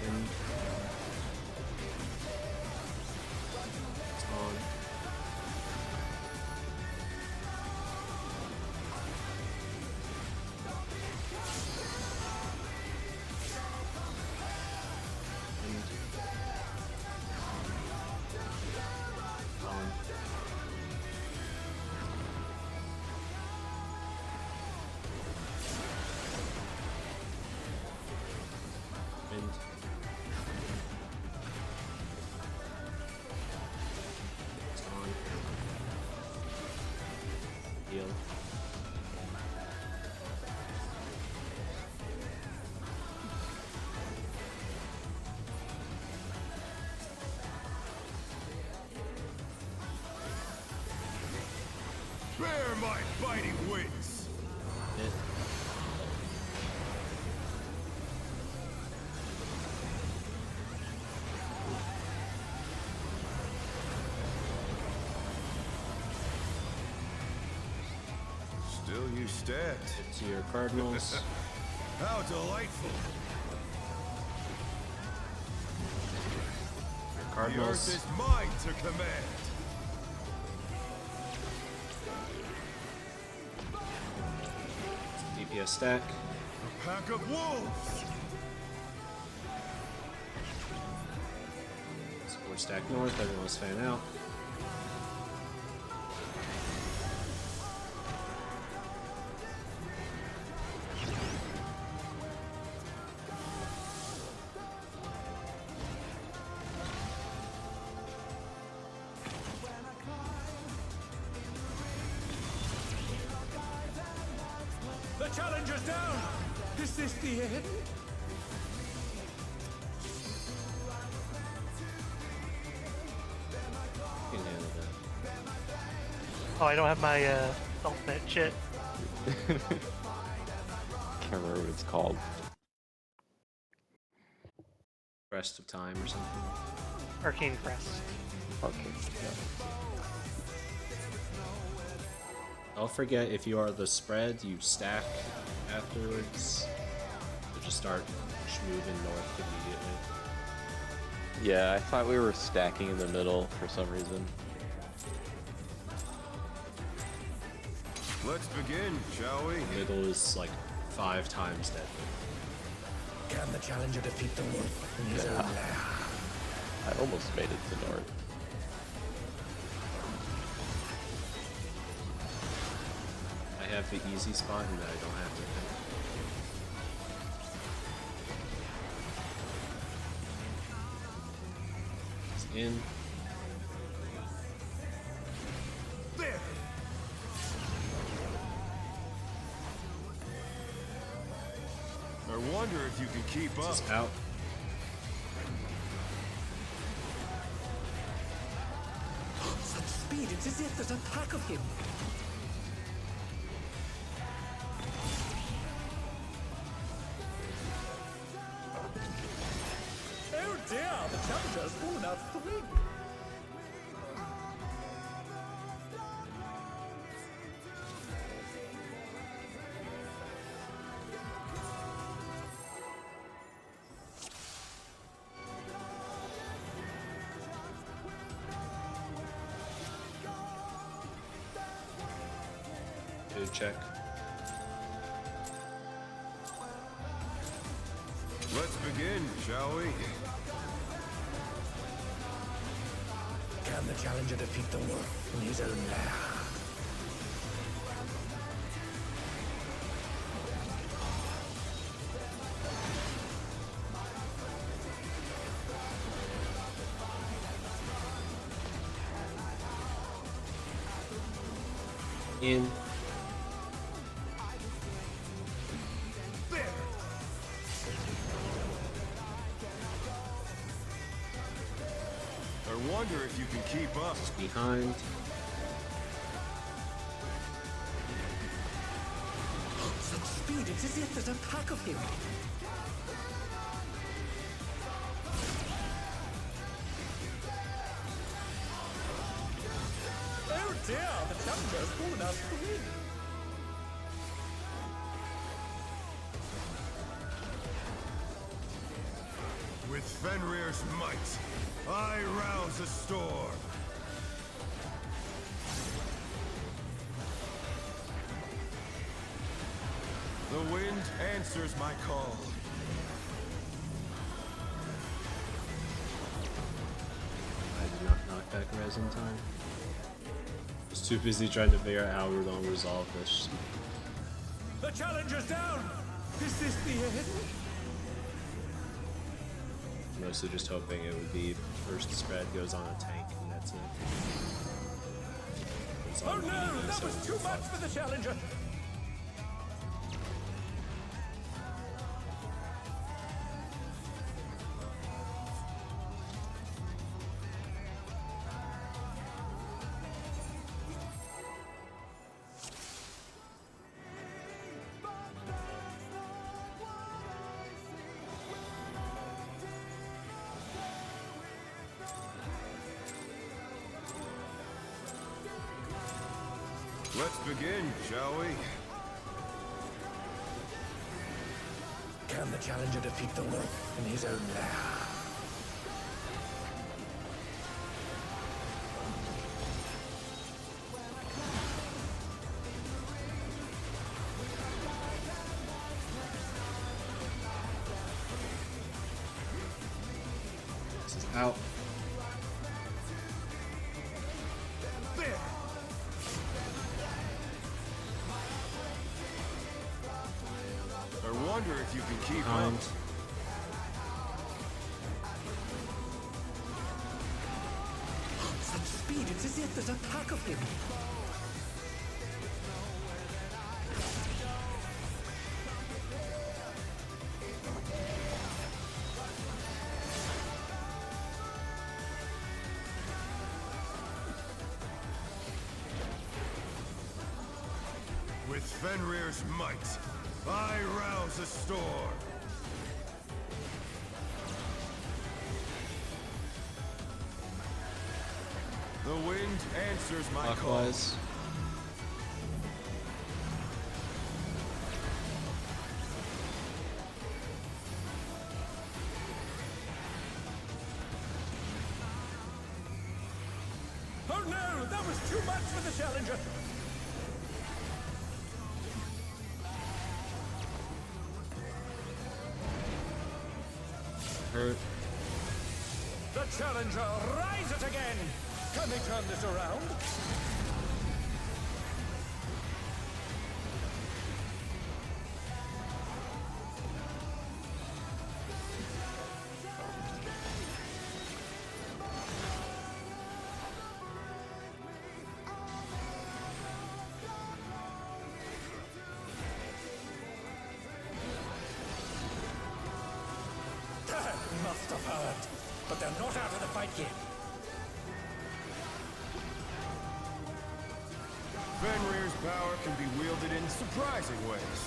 And it's on. On. And it's on. Heal. Bear my biting wings! Hit. Still you stand. To your Cardinals. How delightful! Your The Cardinals. earth is mine to command! DPS stack. A pack of wolves! Support stack north. Everyone's fan out. The challenger's down! Is this the end? You can handle that. Oh, I don't have my ultimate shit. Can't remember what it's called. Rest of time or something. Arcane Crest. Okay. Yeah. Don't forget, if you are the spread, you stack afterwards. So just start moving north immediately. Yeah, I thought we were stacking in the middle for some reason. Let's begin, shall we? Middle is like 5 times deadly. Can the challenger defeat the wolf in his own lair? I almost made it to north. I have the easy spot and I don't have to. It's in. There! I wonder if you can keep up. It's out. Such speed, it's as if there's a pack of him. Oh dear, the challenger's fallen out of the ring. Fortitude check. Let's begin, shall we? Can the challenger defeat the wolf in his own lair? In. I wonder if you can keep up. Behind. Such speed, it's as if there's a pack of him. Oh dear, the challenger's fallen out of the win. With Fenrir's might, I rouse a storm. The wind answers my call. I did not knock back res in time. Was too busy trying to figure out how we're gonna resolve this. The challenger's down. Is this the end? Mostly just hoping it would be first spread goes on a tank and that's it. Goes Oh on no, BD, that so was we're too much fucked. for the challenger. Let's begin, shall we? Can the challenger defeat the wolf in his own lair? This is out. I wonder if you can keep Behind. up. Such speed, it's as if there's a pack of him. With Fenrir's might, I rouse a storm. The wind answers my call. Clockwise. Oh no, that was too much for the challenger. Hurt. The challenger rises again. Can they turn this around? That must have hurt. But they're not out of the fight yet. Fenrir's power can be wielded in surprising ways.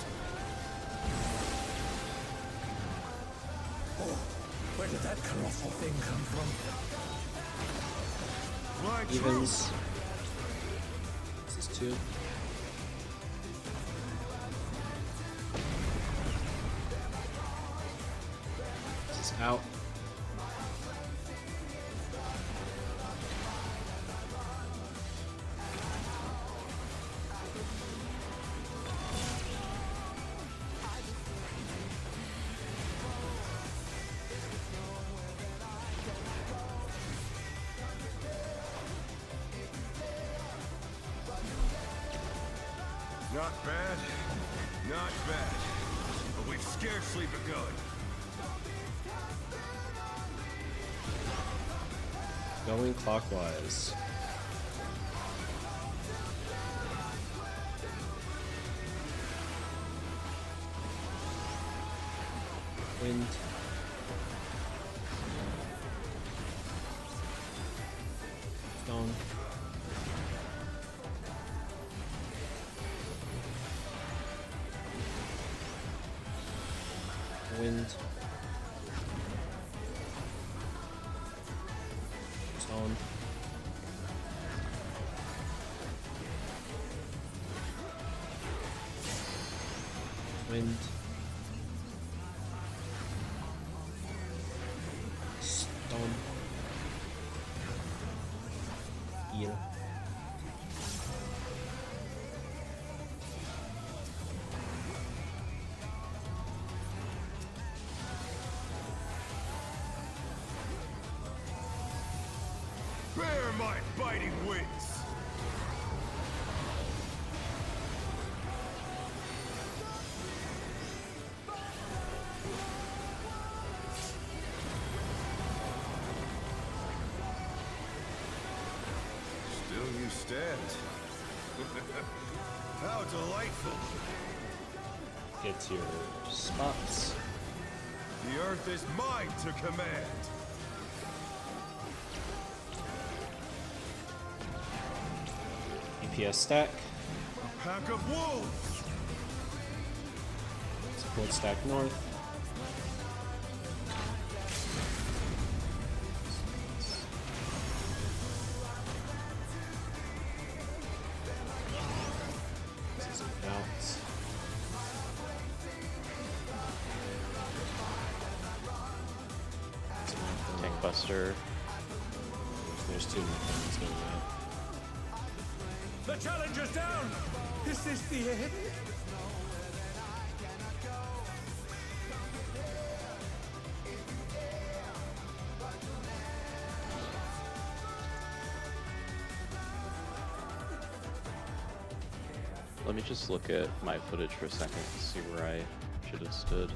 Oh, where did that colossal thing come from? My Evens. truth. This is 2. This is out. Not bad. Not bad. But we've scarcely begun. Going clockwise. Wind. Stone. Wind. Stone. Wind. Stone. Heal. Bear my biting wings! Still you stand. How delightful! Get your spots. The earth is mine to command! EPS stack. A pack of wolves! Support stack north. This is out. Tank Buster. There's two more things going out. The challenger's down! Is this the end? Let me just look at my footage for a second to see where I should have stood.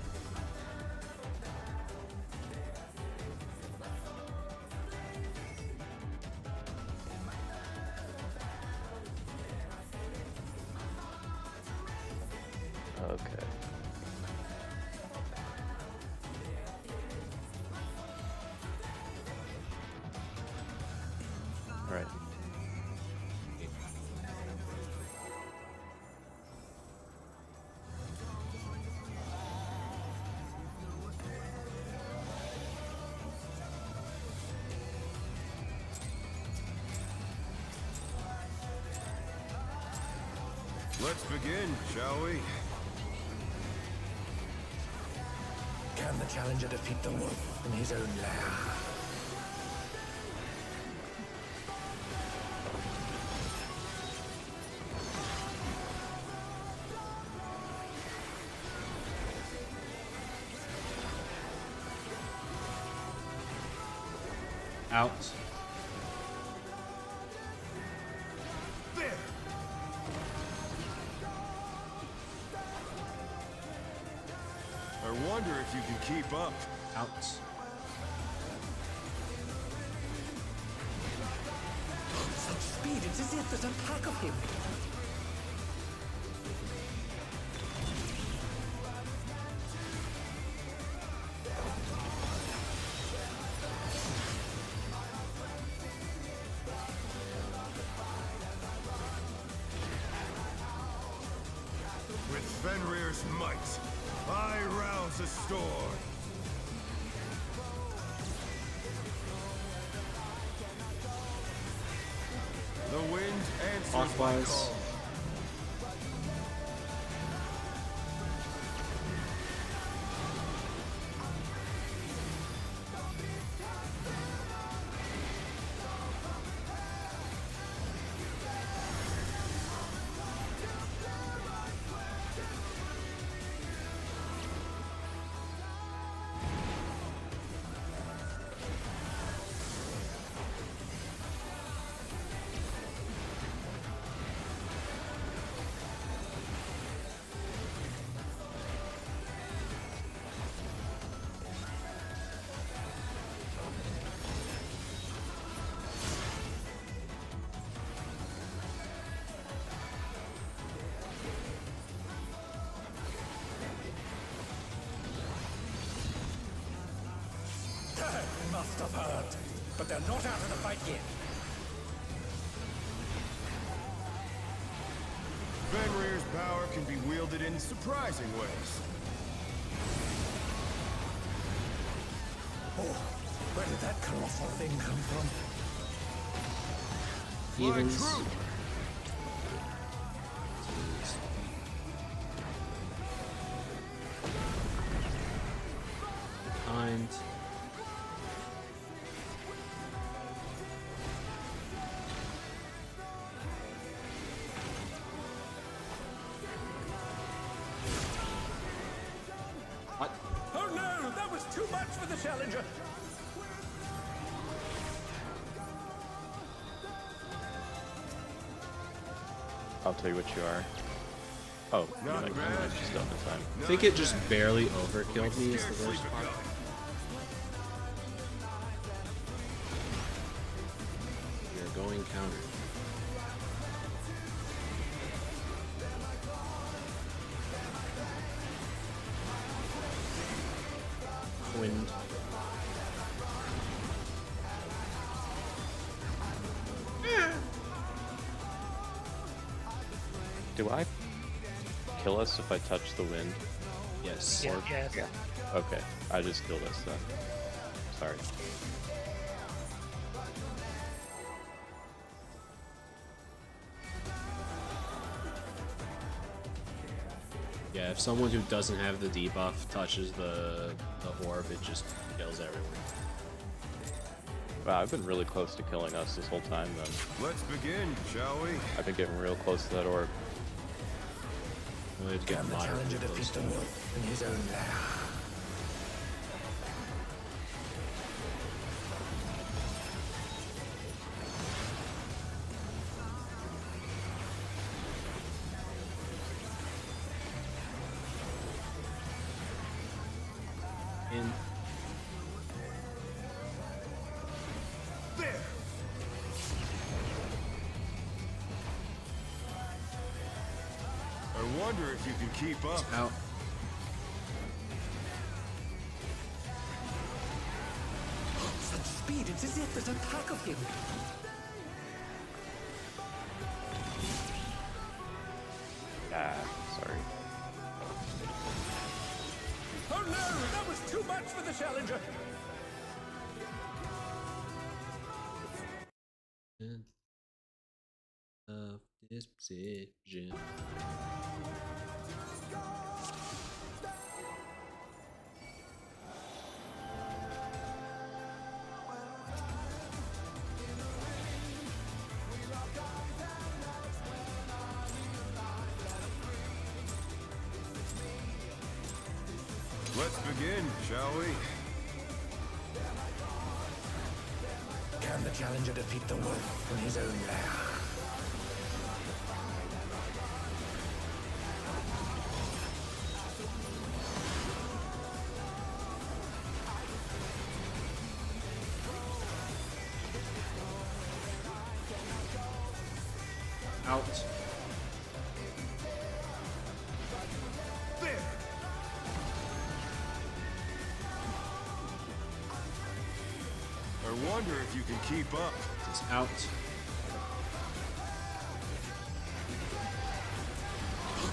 Okay. All right. Let's begin, shall we? Can the challenger defeat the wolf in his own lair? Out. There! I wonder if you can keep up. Out. Such speed, it's as if there's a pack of him. With Fenrir's might, I rouse a storm. The wind answers my Clockwise. call. I've heard. But they're not out of the fight yet. Fenrir's power can be wielded in surprising ways. Oh, where did that colossal thing come from? Evens. True. Behind. What? Oh no, that was too much for the challenger. I'll tell you what you are. Oh, you're Not like bad. just done in time. I think it just barely overkilled me is the Scarcely worst part. begun. You're going counter. Wind. Do I kill us if I touch the wind? Yes. Yeah, yes. Okay, I just killed us then. Sorry. Yeah, if someone who doesn't have the debuff touches the orb, it just kills everyone. Wow, I've been really close to killing us this whole time then. Let's begin, shall we? I've been getting real close to that orb. Well, it'd get Can the moderately challenger close defeat to the it. wolf in his own lair? In. There! I wonder if you can keep up. Out. Such speed, it's as if there's a pack of him. Ah, sorry. Oh no, that was too much for the challenger. Of decision. Let's begin, shall we? Can the challenger defeat the wolf in his own lair? Out. There! I wonder if you can keep up. It's out.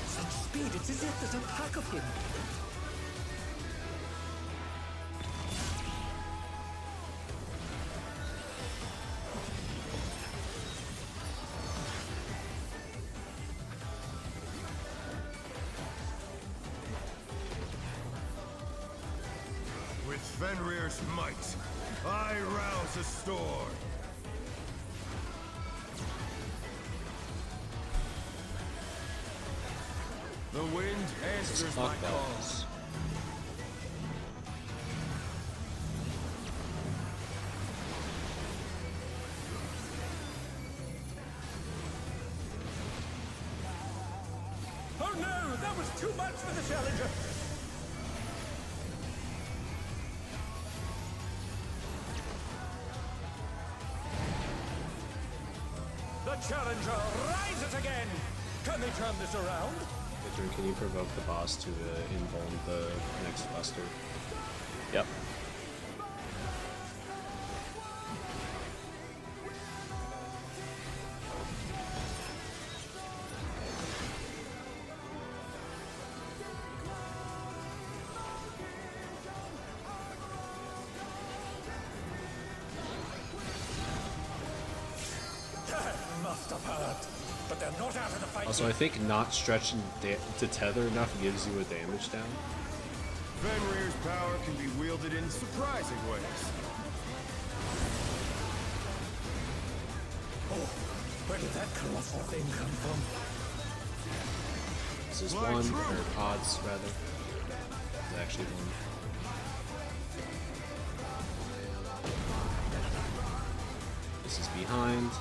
Such speed, it's as if there's a pack of him. With Fenrir's might, I rouse a storm. The wind answers my Fuck calls. that. Oh no, that was too much for the challenger. The challenger rises again. Can they turn this around? Victor, can you provoke the boss to invuln the next buster? Yep. have heard, but they're not out of the fight. Also, I think not stretching to tether enough gives you a damage down. Fenrir's power can be wielded in surprising ways. Oh, where did that colossal thing come from? This is one, or odds rather. It's actually one. This is behind.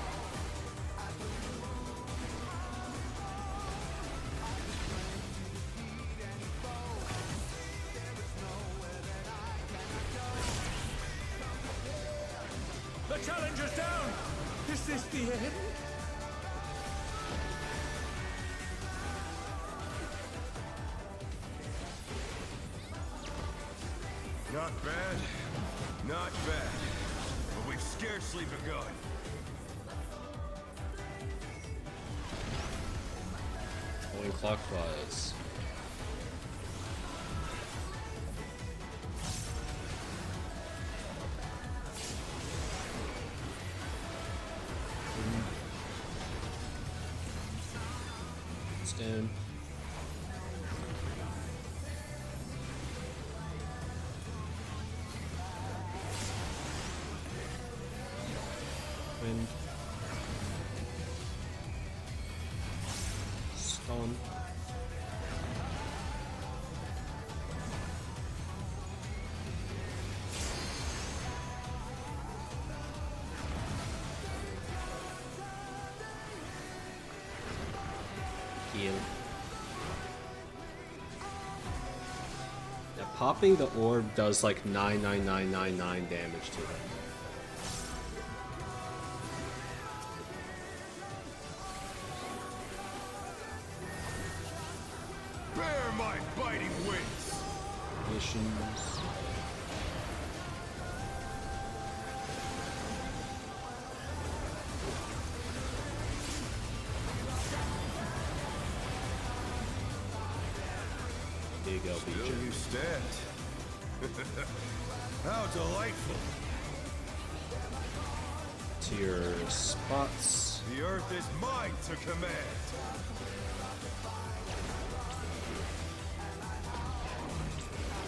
The challenger's down! Is this the end? Not bad, not bad. But we've scarcely begun. Going clockwise. Stand. Wind. Stone. Heal. Yeah, popping the orb does like 99999 damage to them. Bear my biting wings! Missions. Big Still LBJ. you stand. How delightful! To your spots. The earth is mine to command.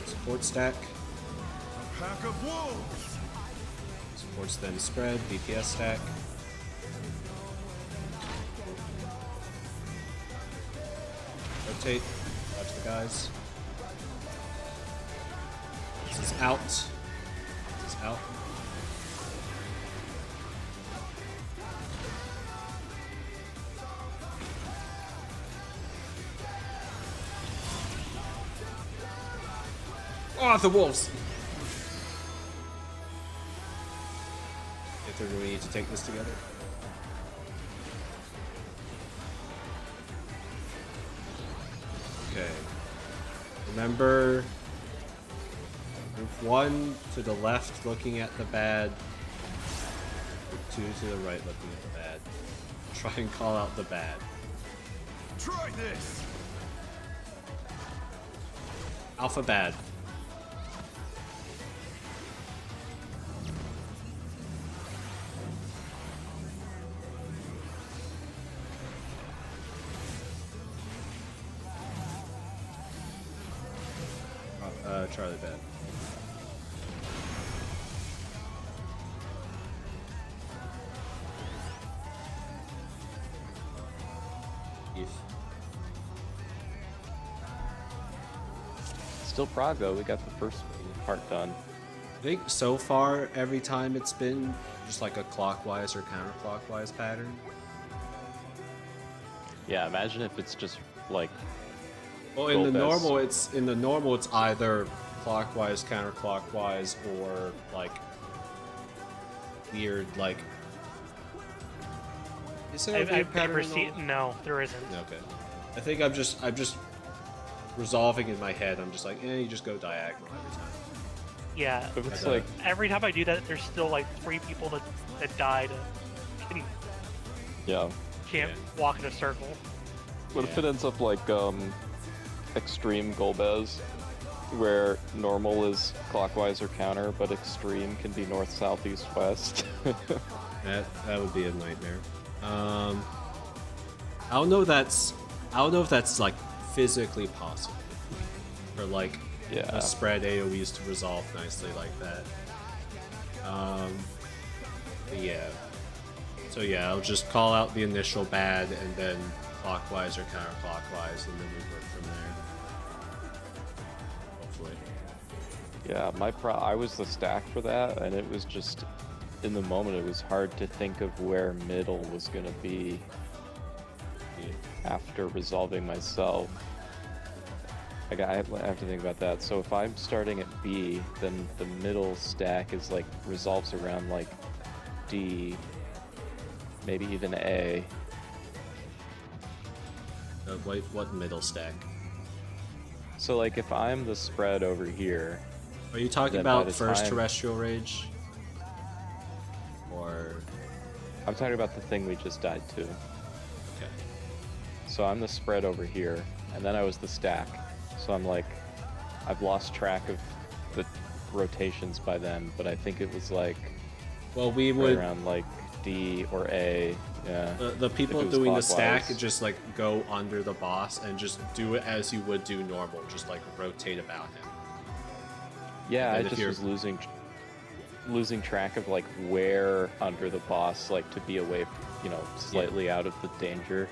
Support stack. A pack of wolves! Supports then spread. DPS stack. Rotate. Watch the guys. This is out. This is out. Oh, the wolves! If we need to take this together. Okay. Remember, group 1 to the left looking at the bad, group 2 to the right looking at the bad. Try and call out the bad. Try this! Alpha bad. Charlie bad. If Still Prago, we got the first part done. I think so far every time it's been just like a clockwise or counterclockwise pattern. Yeah, imagine if it's just like Well, in the Golbez. normal it's either clockwise, counterclockwise, or like weird like. Is there a I've weird pattern never in seen. normal? No, there isn't. Okay. I think I'm just resolving in my head. I'm just like, you just go diagonal every time. Yeah. if it's I like Every time I do that, there's still like 3 people that died and yeah. can't walk in a circle. What if it ends up like extreme Golbez, where normal is clockwise or counter, but extreme can be north, south, east, west? That would be a nightmare. I don't know if that's like physically possible for like Yeah. a spread AoEs to resolve nicely like that. But yeah. So yeah, I'll just call out the initial bad and then clockwise or counterclockwise, and then we work from there. Hopefully. Yeah, I was the stack for that, and it was just, in the moment, it was hard to think of where middle was gonna be after resolving myself. I have to think about that. So if I'm starting at B, then the middle stack is like resolves around like D, maybe even A. What middle stack? So like if I'm the spread over here, Are you talking then by about the first time- terrestrial rage? Or I'm talking about the thing we just died to. okay. So I'm the spread over here, and then I was the stack. So I'm like, I've lost track of the rotations by then, but I think it was like Well, we right would around like D or A. Yeah. the people If it was doing the stack clockwise. just like go under the boss and just do it as you would do normal, just like rotate about him. Yeah, And I if just you're- was losing track of like where under the boss, like to be away, slightly out of the danger.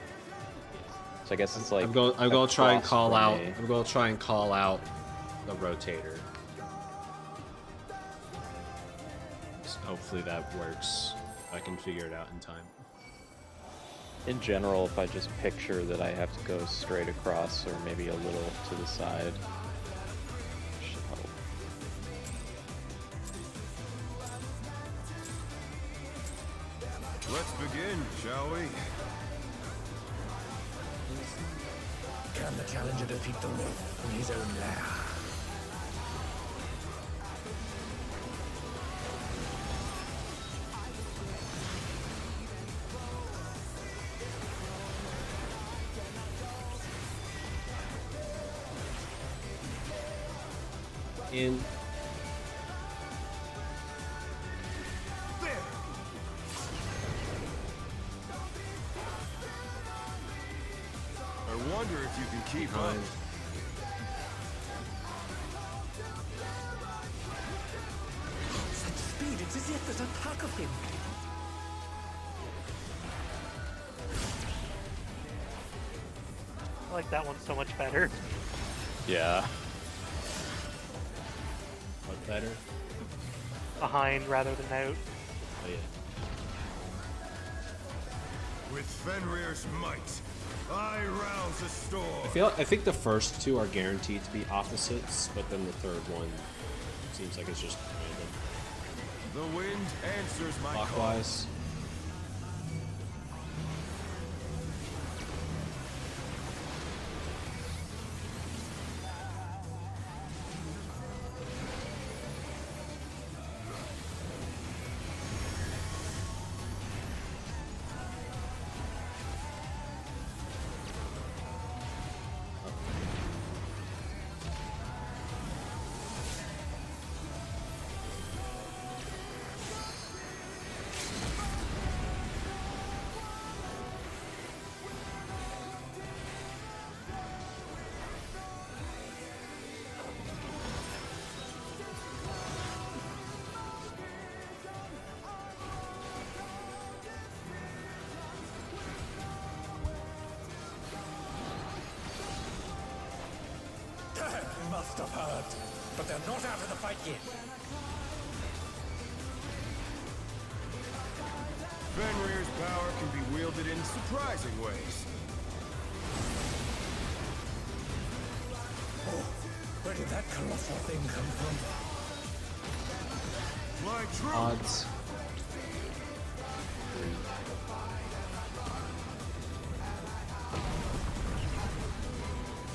So I guess it's like I'm gonna try and across call from out. me. I'm gonna try and call out the rotator. So hopefully that works. I can figure it out in time. In general, if I just picture that I have to go straight across or maybe a little to the side, should help. Let's begin, shall we? Can the challenger defeat the wolf in his own lair? In There! I wonder if you can keep up. behind. Such speed, it's as if there's a pack of him. I like that one so much better. Yeah. What better? Behind rather than out. Oh yeah. With Fenrir's might, I rouse the storm. I think the first two are guaranteed to be opposites, but then the third one seems like it's just random. The wind answers my call. Clockwise. You must have heard, but they're not out of the fight yet. Fenrir's power can be wielded in surprising ways. Oh, where did that colossal thing come from? Fly true. Odds.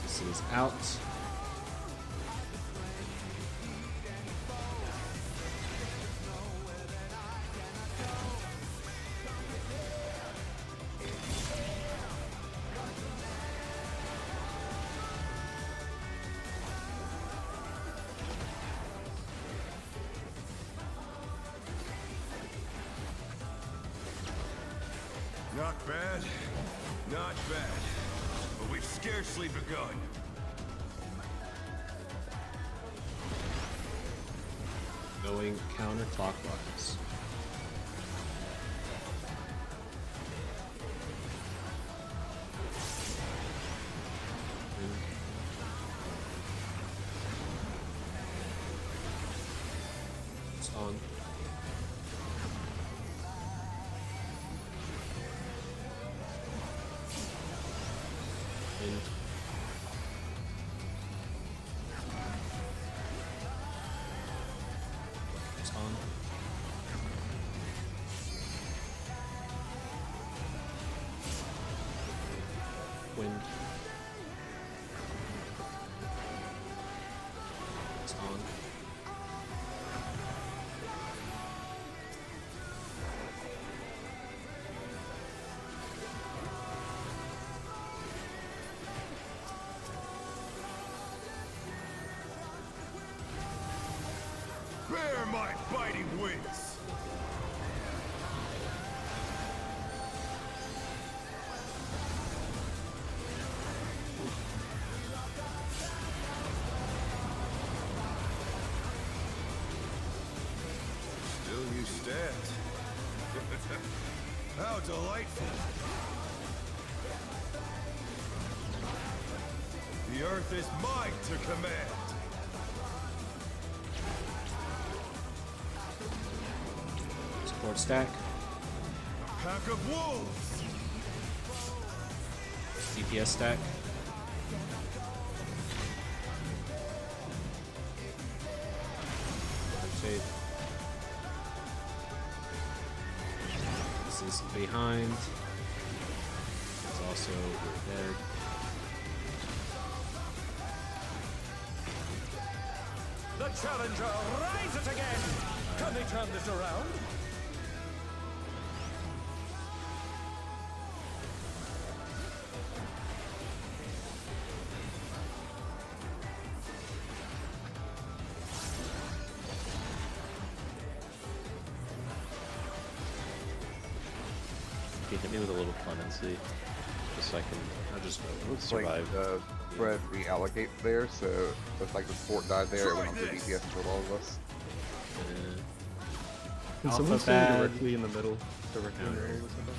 This is out. Not bad. Not bad. But we've scarcely begun. Going counterclockwise. It's on. In. It's on. Wind. It's on. Bear my biting wings! Still you stand. How delightful! The earth is mine to command! Support stack. A pack of wolves! DPS stack. Rotate. This is behind. It's also dead. The challenger rises again! Can they turn this around? Can you hit me with a little clemency? Just so I can I'll just go. Looks survive. like the spread reallocate there, so if like the support died there, it went on to DPS for all of us. Can Alpha someone stand bad. directly in the middle? Directly in the No. middle with something?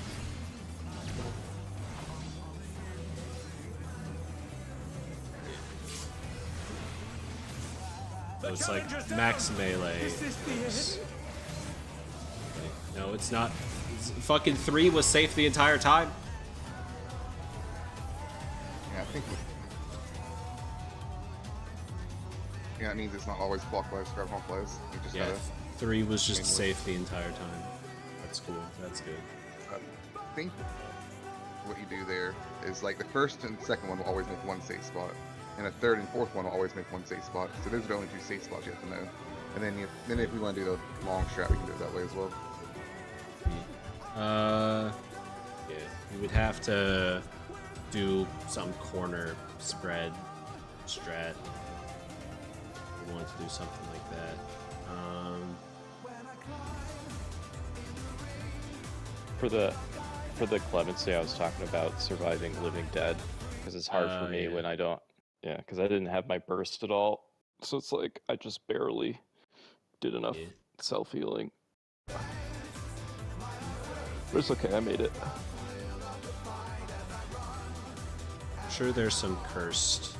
So it's like max melee. No, it's not. Fucking 3 was safe the entire time. Yeah, I think. Yeah, it means it's not always clockwise, counterclockwise. You just Yeah, gotta. 3 was just Mainly. safe the entire time. That's cool. That's good. I think what you do there is like the first and second one will always make one safe spot, and a third and fourth one will always make one safe spot. So those are the only 2 safe spots you have to know. And then if we want to do the long strat, we can do it that way as well. Yeah, you would have to do some corner spread strat. If you wanted to do something like that. For the clemency, I was talking about surviving Living Dead, because it's hard for me yeah. when I don't. Yeah, because I didn't have my burst at all, so it's like I just barely did enough Yeah. self healing. But it's okay, I made it. I'm sure there's some cursed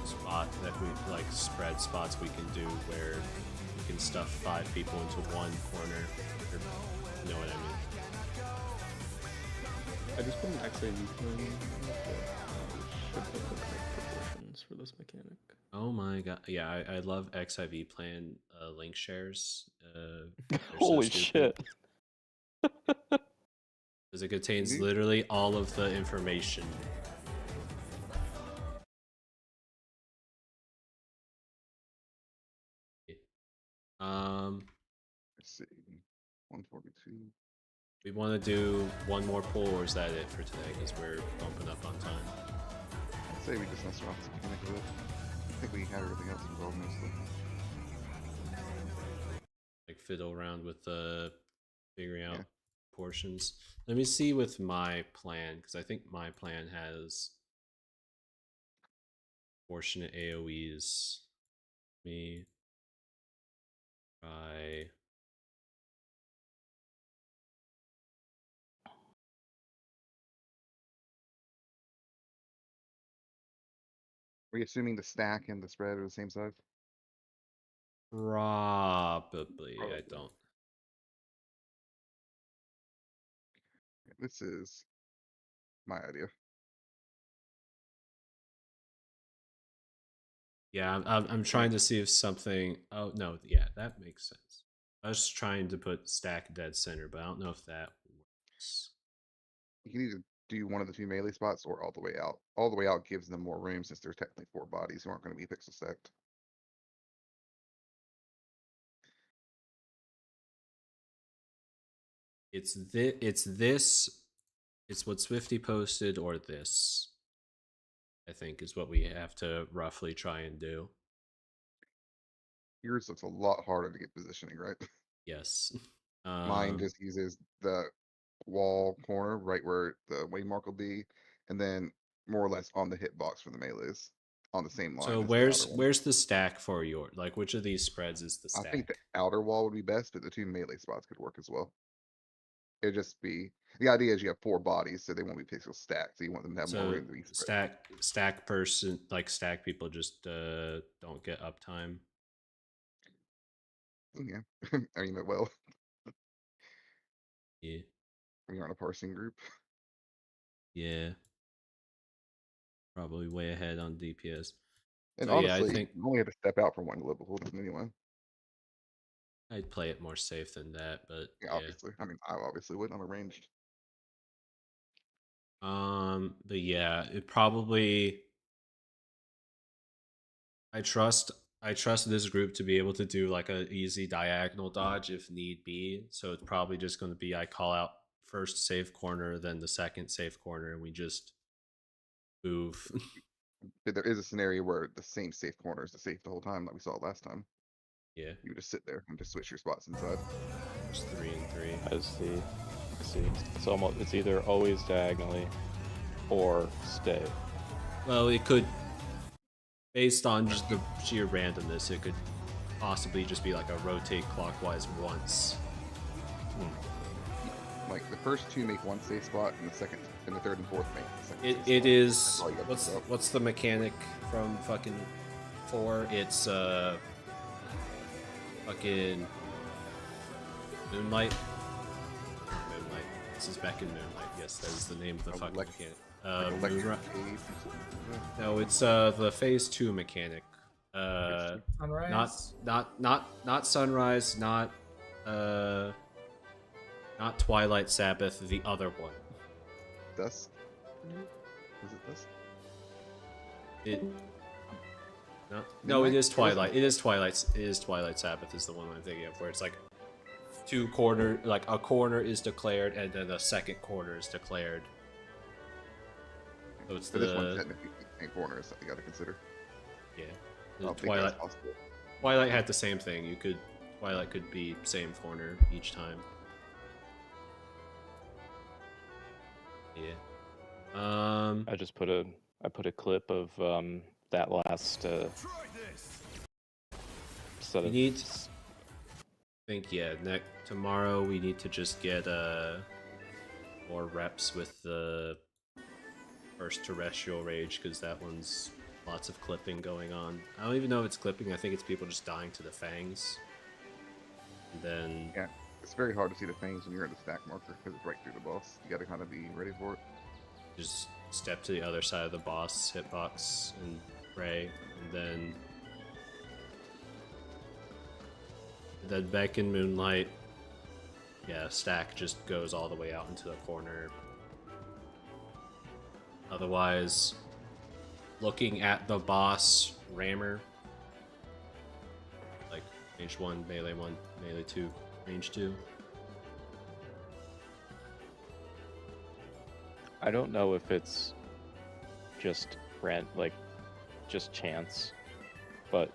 spot that we like spread spots we can do where you can stuff 5 people into one corner. Or, you know what I mean? I just put an XIV plan in should have the correct proportions for this mechanic. Oh my god! Yeah, I love XIV plan link shares. They're so Holy stupid. shit. Because it contains Mhm. literally all of the information. Let's see, 142. We want to do one more pull, or is that it for today? Because we're bumping up on time. I'd say we just mess around with the mechanic a bit. I think we had everything else involved mostly. Like fiddle around with figuring out Yeah. portions. Let me see with my plan, because I think my plan has proportionate AoEs. Let me try. Are you assuming the stack and the spread are the same size? Probably. I Probably. don't. This is my idea. Yeah, I'm trying to see if something. Oh no, yeah, that makes sense. I was trying to put stack dead center, but I don't know if that works. You can either do one of the two melee spots or all the way out. All the way out gives them more room since there's technically 4 bodies who aren't going to be pixel stacked. It's what Swifty posted or this. I think is what we have to roughly try and do. Yours looks a lot harder to get positioning, right? Yes. Mine just uses the wall corner right where the waymark will be, and then more or less on the hitbox for the melees on the same line So as the outer one. where's the stack for your, like, which of these spreads is the I think the stack? outer wall would be best, but the two melee spots could work as well. It'd just be the idea is you have 4 bodies, so they won't be pixel stacked. So you want them to have more So room to be spread. stack person, like stack people just don't get uptime. Yeah, I mean, well, Yeah. we are on a parsing group. Yeah. Probably way ahead on DPS. And So yeah, I honestly, think you only have to step out for one global hold anyway. I'd play it more safe than that, but Yeah, yeah. obviously. I mean, I obviously would. I'm arranged. But yeah, it probably. I trust this group to be able to do like a easy diagonal dodge if need be. So it's probably just going to be I call out first safe corner, then the second safe corner, and we just move. But there is a scenario where the same safe corner is the safe the whole time, like we saw last time. Yeah, You would just sit there and just switch your spots inside. just 3 and 3. I see. It's almost, it's either always diagonally or stay. Well, it could, based on just the sheer randomness, it could possibly just be like a rotate clockwise once. Like the first 2 make one safe spot, and the second and the third and fourth make the second. safe It spot. is. That's all you gotta do. What's the mechanic from fucking 4? It's fucking Moonlight. Moonlight. This is back in Moonlight. Yes, that is the name of the fucking Like mechanic. electric Moonri- cave. No, it's the phase 2 mechanic. Sunrise. Not sunrise, not Twilight Sabbath, the other one. Dusk. Was it dusk? It no, Midnight? it is Twilight. It is Twilight. It is Twilight Sabbath is the one I'm thinking of, where it's like 2 corner, like a corner is declared, and then a second corner is declared. So it's But this one the technically ain't corners that you gotta consider. yeah. I The don't think Twilight that's possible. Twilight had the same thing. Twilight could be same corner each time. Yeah. I just put a clip of that last Try this. set We of need. I think tomorrow we need to just get more reps with the first terrestrial rage, because that one's lots of clipping going on. I don't even know if it's clipping. I think it's people just dying to the fangs. And then Yeah, it's very hard to see the fangs when you're at the stack marker because it's right through the boss. You gotta kind of be ready for it. just step to the other side of the boss hitbox and pray, and then back in Moonlight, yeah, stack just goes all the way out into the corner. Otherwise, looking at the boss rammer, like range 1, melee 1, melee 2, range 2. I don't know if it's just just chance, but